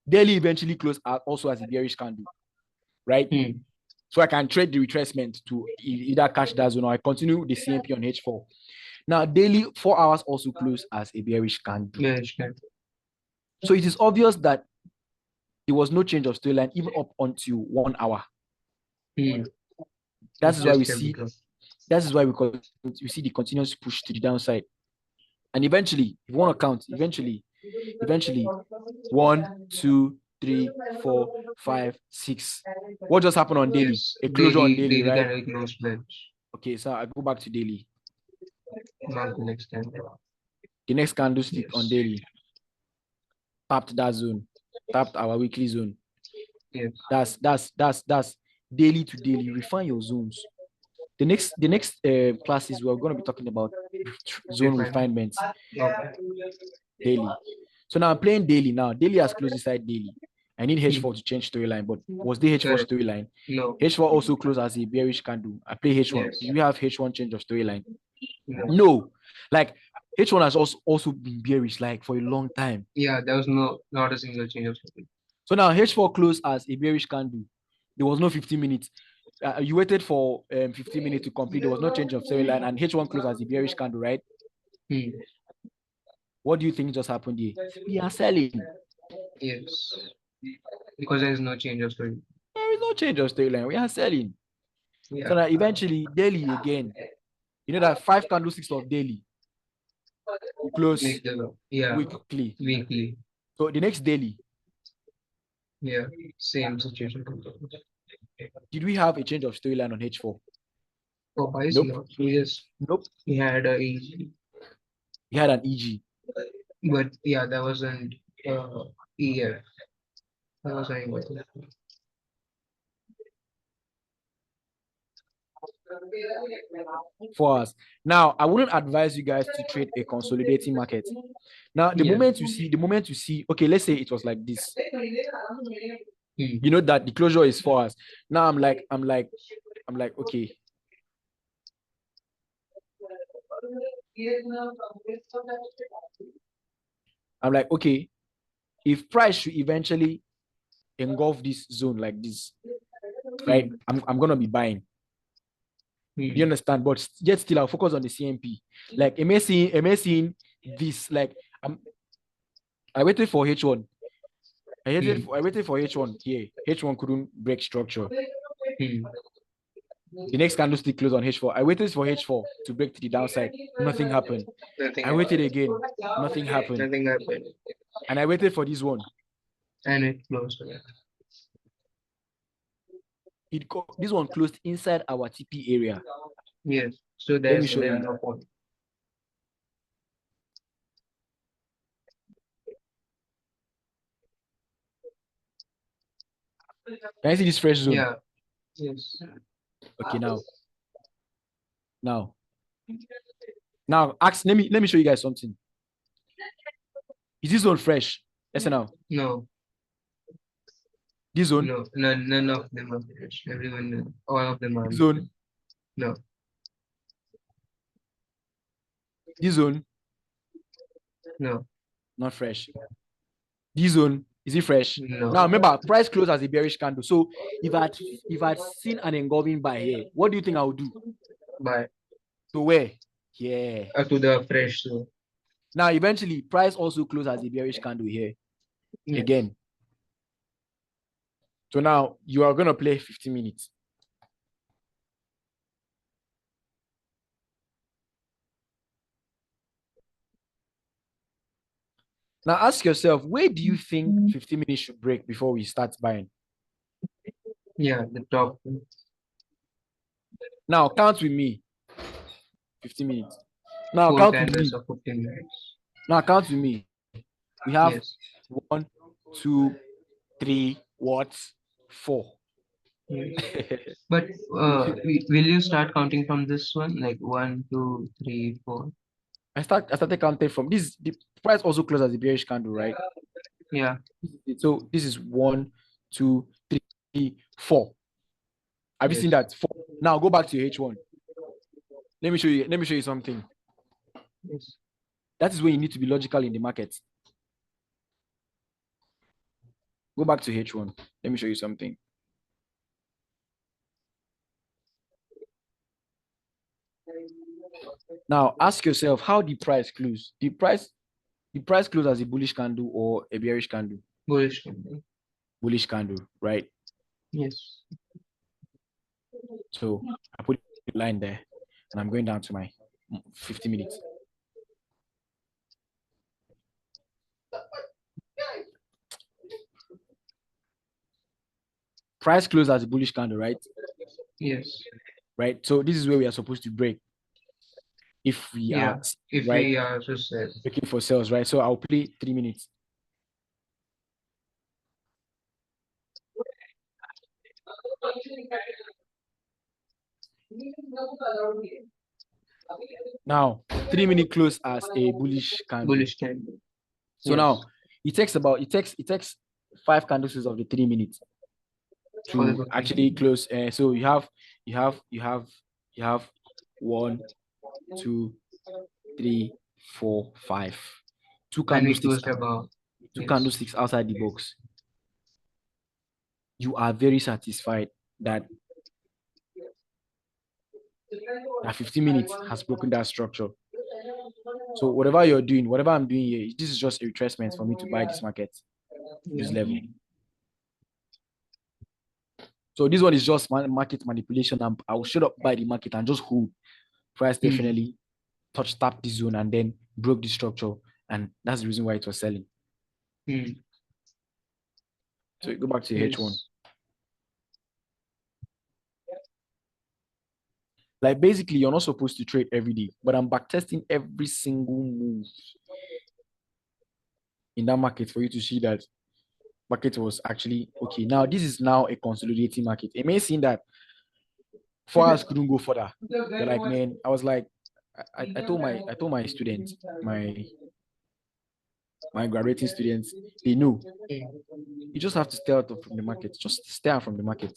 Daily eventually closed also as a bearish candle, right? So I can trade the retracement to either catch that zone or I continue the CMP on H4. Now, daily 4 hours also close as a bearish candle. So it is obvious that there was no change of storyline even up until 1 hour. That is why we see That is why we see the continuous push to the downside. And eventually, if you want to count, eventually, 1, 2, 3, 4, 5, 6. What just happened on daily? Yes, A closure on daily, daily right? candle close bench. Okay, so I go back to daily. Not the next candle. The next candlestick on Yes. daily tapped that zone, tapped our weekly zone. Yes. That's daily to daily. Refine your zones. The next classes we're going to be talking about zone Refine. refinements Okay. daily. So now I'm playing daily now. Daily has closed inside daily. I need H4 to change storyline, but was the H4 Correct. storyline? No. H4 also closed as a bearish candle. I play H1. Yes. Do you have H1 change of storyline? No. No. Like H1 has also been bearish like for a long time. Yeah, there was not a single change of story. So now H4 closed as a bearish candle. There was no 15 minutes. You waited for 15 minutes to complete. There was no change of storyline, and H1 closed as a bearish candle, right? What do you think just happened here? We are selling. Yes. Because there is no change of story. There is no change of storyline. We are selling. Yeah. So now eventually daily again. You know that 5 candlesticks of daily will close Yeah. weekly. Weekly. So the next daily, Yeah. Same situation. did we have a change of storyline on H4? Oh, I Nope. see. We had a EG. We had an EG. But yeah, that wasn't EF. That was an For us. Now, I wouldn't advise you guys to trade a consolidating market. Now, the moment you see, okay, let's say it was like this. You know that the closure is for us. Now I'm like, okay. I'm like, okay, if price should eventually engulf this zone like this, right? I'm gonna be buying. Do you understand? But yet still I'll focus on the CMP. Like am I seeing this? Like I waited for H1. I waited for H1 here. H1 couldn't break structure. The next candlestick closed on H4. I waited for H4 to break to the downside. Nothing happened. I waited again. Nothing happened. And I waited for this one. And it closed. This one closed inside our TP area. Yes. So Let me there's show you. no point. Can you see this fresh zone? Yeah. Yes. Okay, now ask. Let me show you guys something. Is this zone fresh? Yes or no? No. This zone? No, none of them are fresh. Everyone, all of them are. This zone? No. This zone? No. Not fresh. This zone, is it fresh? No. Now remember, price closed as a bearish candle. So if I'd seen an engulfing buy here, what do you think I would do? Buy. So where? Yeah. To the fresh zone. Now eventually, price also closed as a bearish candle here. Yes. Again. So now you are gonna play 15 minutes. Now ask yourself, where do you think 15 minutes should break before we start buying? Yeah, the top. Now count with me. 15 minutes. Now 4 count with me. candles of 15 minutes. Now count with me. We have Yes. 1, 2, 3, what? 4. Yes. But will you start counting from this one? Like 1, 2, 3, 4. I started counting from this. The price also closed as a bearish candle, right? Yeah. So this is 1, 2, 3, 4. Have you seen that? 4. Now go back to your H1. Let me show you something. Yes. That is when you need to be logical in the market. Go back to H1. Let me show you something. Now ask yourself, how the price close? The price closed as a bullish candle or a bearish candle? Bullish candle. Bullish candle, right? Yes. So I put a line there. and I'm going down to my 50 minutes. Price closed as a bullish candle, right? Yes. Right. So this is where we are supposed to break. If we are If right, we are to sell. looking for sales, right? So I'll play 3 minutes. Now, 3 minute close as a bullish candle. Bullish candle. So now it takes 5 candles of the 3 minutes to actually close. So you have 1, 2, 3, 4, 5. 2 candlesticks. Two candlesticks outside the box. You are very satisfied that 15 minutes has broken that structure. So whatever you're doing, whatever I'm doing here, this is just a retracement for me to buy this market, this level. So this one is just market manipulation. I'll shut up by the market and just hold. Price definitely tapped this zone and then broke the structure, and that's the reason why it was selling. So you go back to H1. Like basically, you're not supposed to trade every day, but I'm backtesting every single move in that market for you to see that market was actually okay. Now this is now a consolidating market. It may seem that 4 hours couldn't go further. But like, man, I was like, I told my students, my graduating students, they know. You just have to stay out from the market. Just stay out from the market.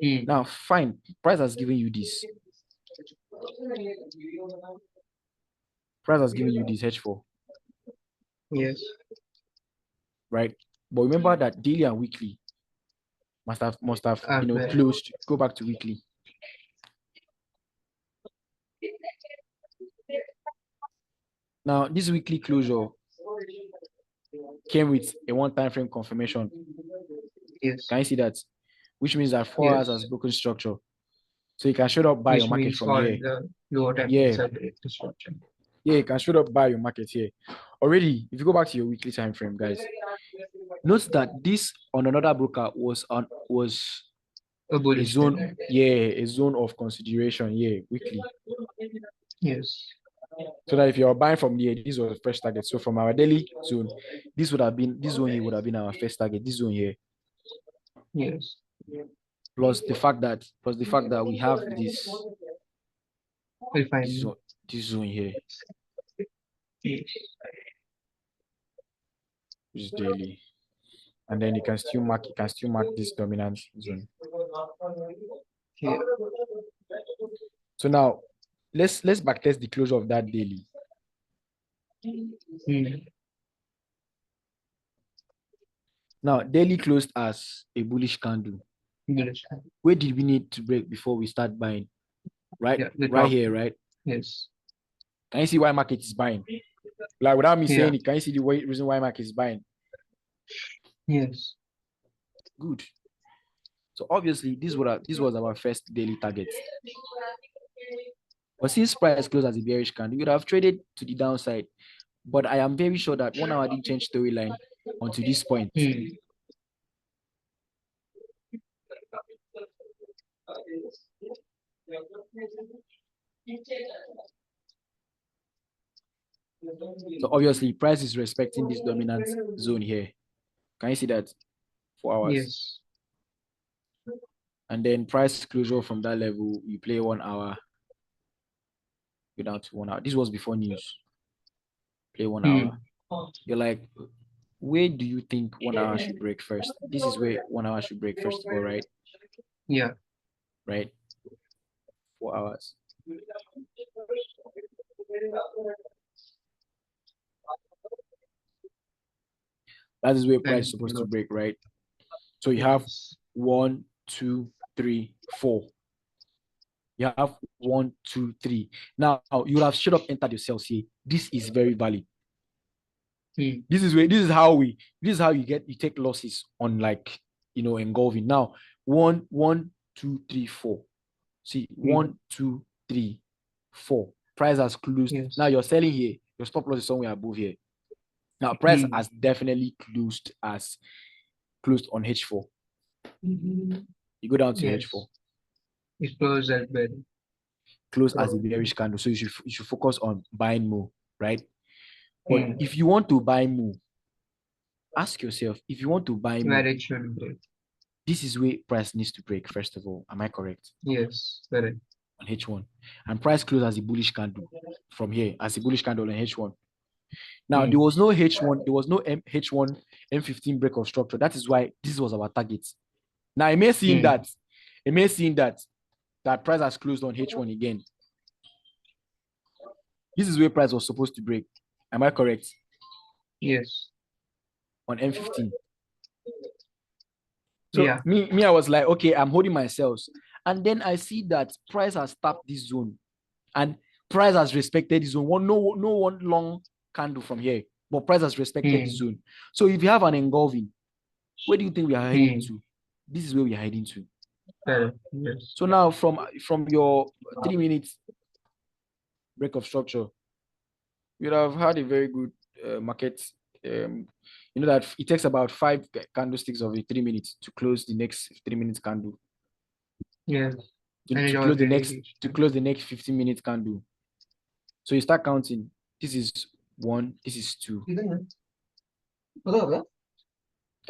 Now, fine. Price has given you this. Price has given you this H4. Yes. Right. But remember that daily and weekly must have closed. Go back to weekly. Now, this weekly closure came with a 1 time frame confirmation. Yes. Can you see that? Which means that 4 hours has broken structure. So you can show up buy your market from here. Yeah, you can show up buy your market here. Already, if you go back to your weekly time frame, guys, note that this on another broker was a zone, a zone of consideration, weekly. Yes. So that if you're buying from here, this was the first target. So from our daily zone, this zone here would have been our first target. This zone here. Yes. Plus the fact that we have this zone here. Yes. Which is daily. And then you can still mark this dominant zone. Yeah. So now let's backtest the closure of that daily. Now daily closed as a bullish candle. Where did we need to break before we start buying? Right, right here, right? Yes. Can you see why market is buying? Like without me saying it, can you see the reason why market is buying? Yes. Good. So obviously this was our first daily target. But since price closed as a bearish candle, we would have traded to the downside. But I am very sure that 1 hour didn't change storyline until this point. So obviously price is respecting this dominant zone here. Can you see that? 4 hours. Yes. And then price closure from that level, you play 1 hour, go down to 1 hour. This was before news. Play 1 hour. You're like, where do you think 1 hour should break first? This is where 1 hour should break first of all, right? Yeah. Right. 4 hours. That is where price is supposed to break, right? So you have 1, 2, 3, 4. You have 1, 2, 3. Now you have straight up entered yourselves here. This is very valid. This is how you take losses on engulfing. Now 1, 1, 2, 3, 4. See 1, 2, 3, 4. Price has closed. Yes. Now you're selling here. Your stop loss is somewhere above here. Now price Hmm. has definitely closed on H4. You go down to Yes. H4. It closed at bed. Close as a bearish candle. So you should focus on buying more, right? But Hmm. if you want to buy more, ask yourself, if you want to buy more, Where it should break. this is where price needs to break, first of all. Am I correct? Yes, correct. On H1. And price close as a bullish candle from here, as a bullish candle on H1. Now, there was no H1, there was no H1 M15 break of structure. That is why this was our target. Now, it may seem that price has closed on H1 again. This is where price was supposed to break. Am I correct? Yes. On M15. So Yeah. I was like, okay, I'm holding my sales. And then I see that price has tapped this zone. And price has respected this zone. No one long candle from here. But price has respected the zone. So if you have an engulfing, where do you think we are heading to? This is where we are heading to. Yes. So now from your 3 minutes break of structure, you'd have had a very good market. You know that it takes about 5 candlesticks of a 3 minutes to close the next 3 minutes candle. Yes. To close the next 15 minutes candle. So you start counting. This is 1, this is 2. Can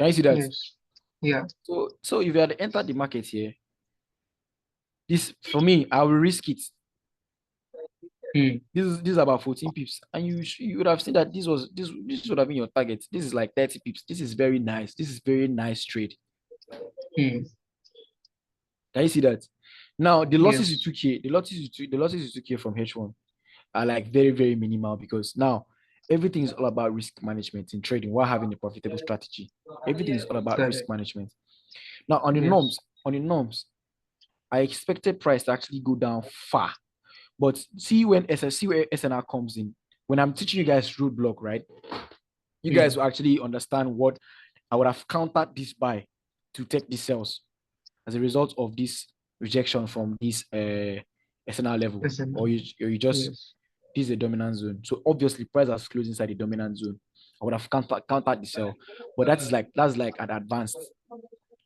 you see that? Yes. Yeah. So if you had entered the market here, this for me, I will risk it. This is about 14 pips, and you would have seen that this would have been your target. This is like 30 pips. This is very nice. This is very nice trade. Can you see that? Now the losses you took here, the losses you took here from H1 are like very, very minimal, because now everything is all about risk management in trading while having a profitable strategy. Everything is all about risk management. Now on the norms, I expected price to actually go down far. But see where SNR comes in. When I'm teaching you guys roadblock, right? You guys will actually understand what I would have countered this by to take the sales as a result of this rejection from this SNR level. Or you just this is a dominant zone. So obviously price has closed inside the dominant zone. I would have countered the sell. But that's like an advanced.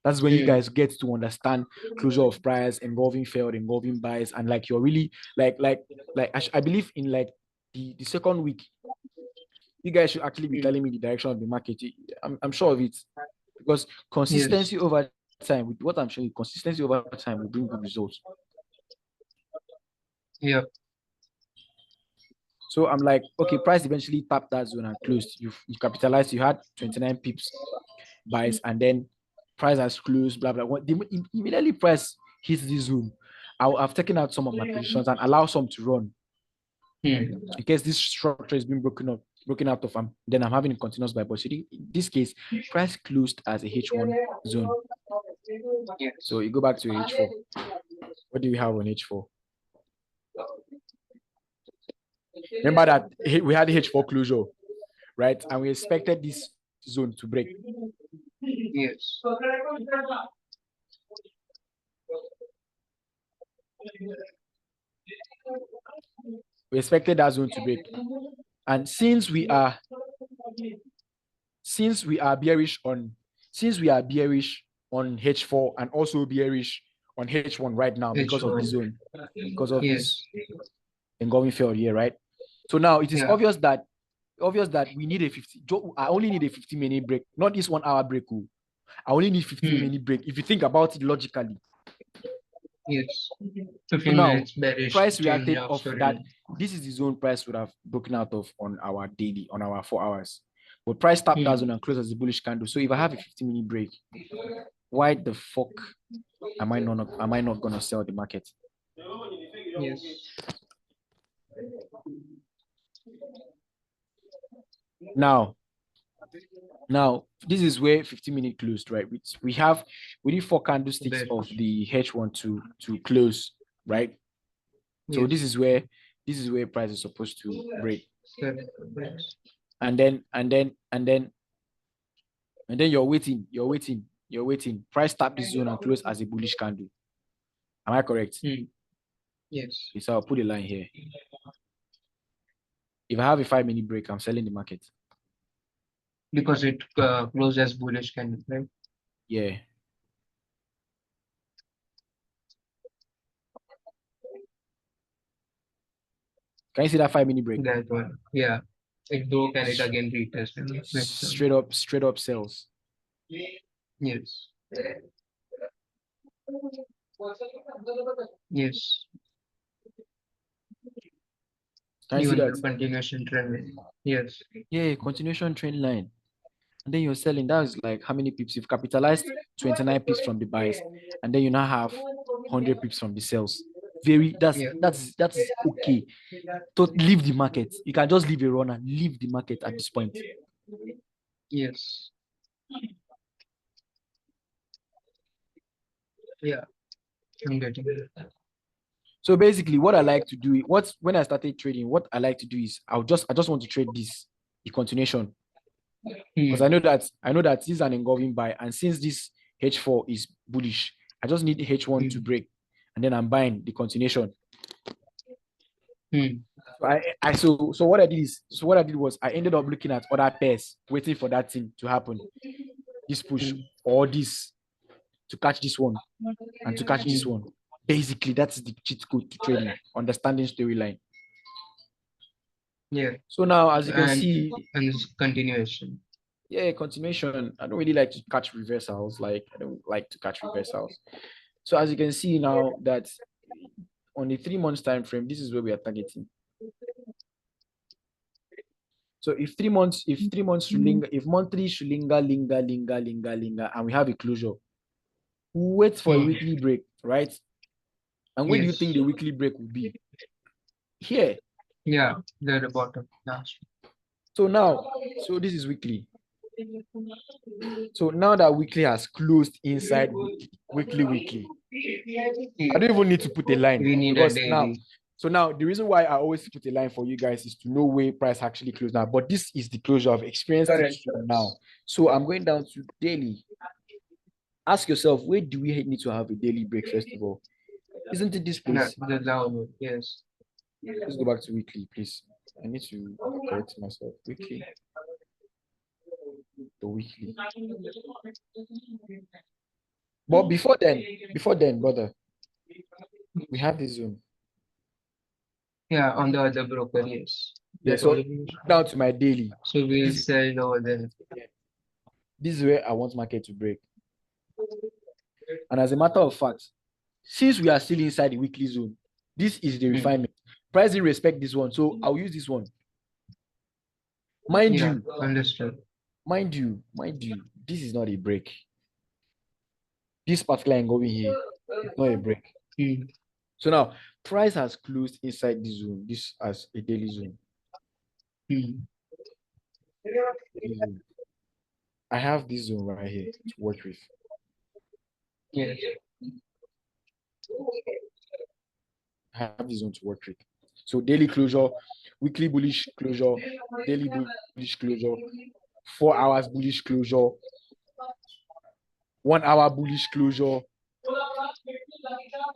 That's when you guys get to understand closure of price, engulfing failed, engulfing buys, and like you're really like I believe in like the second week, you guys should actually be telling me the direction of the market. I'm sure of it, because consistency over time, with what I'm showing you, consistency over time will bring good results. Yeah. So I'm like, okay, price eventually tapped that zone and closed. You capitalized. You had 29 pips buys, and then price has closed. Blah blah. Immediately price hits this zone, I've taken out some of my positions and allow some to run in case this structure is being broken out of. Then I'm having a continuous buy. But in this case, price closed as a H1 zone. So you go back to H4. What do we have on H4? Remember that we had H4 closure, right? And we expected this zone to break. Yes. We expected that zone to break. And since we are bearish on H4 and also bearish on H1 right now because of this zone, because of this engulfing failed here, right? So now it is obvious that we need a 50. I only need a 15-minute break, not this 1 hour break. I only need 15-minute break. If you think about it logically. Yes. So now price reacted off that. This is the zone price would have broken out of on our daily, on our 4 hours. But price tapped that zone and closed as a bullish candle. So if I have a 15-minute break, why the fuck am I not gonna sell the market? Yes. Now this is where 15-minute closed, right? We need 4 candlesticks of the H1 to close, right? So this is where price is supposed to break. And then you're waiting. Price tap this zone and close as a bullish candle. Am I correct? Yes. So I'll put a line here. If I have a 5-minute break, I'm selling the market. Because it closed as bullish candle, right? Yeah. Can you see that 5-minute break? That one. Yeah. It broke and it again retested. Straight up sells. Yes. Yes. Can you see Even the that? continuation trend. Yes. Yeah, continuation trend line. And then you're selling. That's like how many pips? You've capitalized 29 pips from the buys, and then you now have 100 pips from the sales. Yeah. That's okay. Don't leave the market. You can just leave a runner, leave the market at this point. Yes. Yeah. I'm getting it. So basically, what I like to do, when I started trading, what I like to do is I just want to trade the continuation, because I know that this is an engulfing buy, and since this H4 is bullish, I just need H1 to break, and then I'm buying the continuation. So what I did was I ended up looking at other pairs, waiting for that thing to happen, this push or this, to catch this one and to catch this one. Basically, that's the cheat code to trading, understanding storyline. Yeah. So now, as you can see, and this continuation. yeah, continuation. I don't really like to catch reversals. Like, I don't like to catch reversals. So as you can see now, that on the 3 months time frame, this is where we are targeting. So if 3 months should linger, if monthly should linger, and we have a closure, we'll wait for a weekly break, right? And where do you think the weekly break will be? Here. Yeah, they're the bottom. Last. So now, this is weekly. So now that weekly has closed inside weekly, I don't even need to put a line, We need because a daily. now the reason why I always put a line for you guys is to know where price actually closed now. But this is the closure I've experienced it now. So I'm going down to daily. Ask yourself, where do we need to have a daily break first of all? Isn't it this place? The downward, yes. Let's go back to weekly, please. I need to correct myself. Weekly. The weekly. But before then, brother, we have this zone. Yeah, on the other broker, yes. Yeah, so down to my daily. So we'll sell over there. This is where I want market to break. And as a matter of fact, since we are still inside the weekly zone, this is the refinement. Price didn't respect this one, so I'll use this one. Mind you, understood. Mind you, this is not a break. This particular angle here is not a break. So now, price has closed inside the zone. This as a daily zone. Daily zone. I have this zone right here to work with. Yes. I have this zone to work with. So daily closure, weekly bullish closure, daily bullish closure, 4 hours bullish closure, 1 hour bullish closure.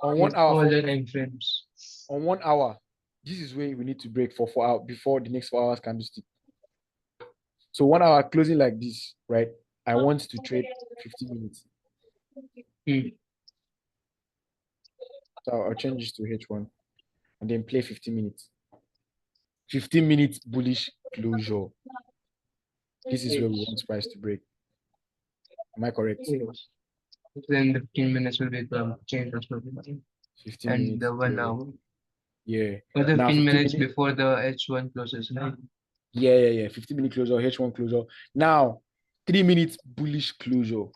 On 1 hour, all the time frames. On 1 hour, this is where we need to break for 4 hours before the next 4 hours candlestick. So 1 hour closing like this, right? I want to trade 50 minutes. So I'll change this to H1 and then play 15 minutes. 15 minutes bullish closure. This is where we want price to break. Am I correct? Yes. Then the 15 minutes will become change of story. 15 and minutes. the 1 hour. Yeah. But the Now, 15 minutes before the H1 closes, right? Yeah. 15-minute closure, H1 closure. Now, 3 minutes bullish closure.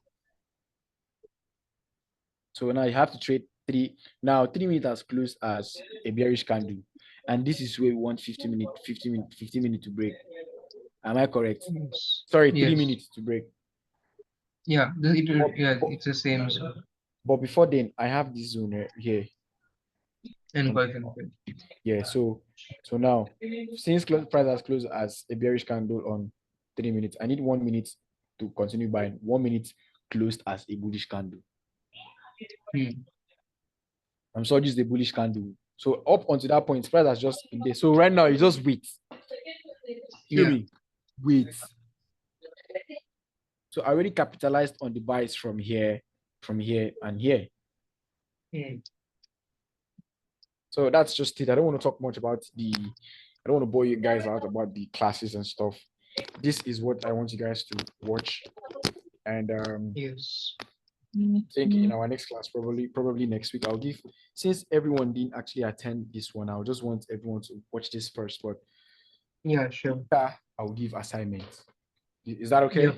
So now you have to trade 3. Now, 3 minutes has closed as a bearish candle. And this is where we want 15 minutes to break. Am I correct? Yes. Sorry, 3 minutes to break. Yeah, it's the same zone. But before then, I have this zone here. Yeah, so now, since price has closed as a bearish candle on 3 minutes, I need 1 minute to continue buying. 1 minute closed as a bullish candle. I'm sorry, this is the bullish candle. So up until that point, price has just been there. So right now, you just wait. Hear Yeah. me? Wait. So I already capitalized on the buys from here, and here. Mm. So that's just it. I don't want to talk much about I don't want to bore you guys out about the classes and stuff. This is what I want you guys to watch. And Yes. I think in our next class, probably next week, I'll give, since everyone didn't actually attend this one, I'll just want everyone to watch this first. But Yeah, sure. I'll give assignments. Is that okay? Yeah.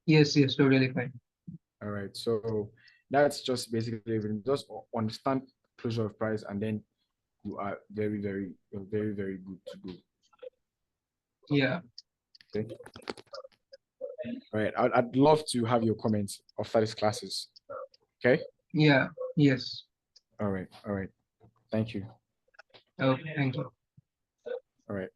Yes, totally fine. All right. So that's just basically everything. Just understand closure of price, and then you are very, very, very, very good to go. Yeah. Okay. All right. I'd love to have your comments after these classes. Okay. Yeah. Yes. All right. All right. Thank you. Oh, thank you. All right.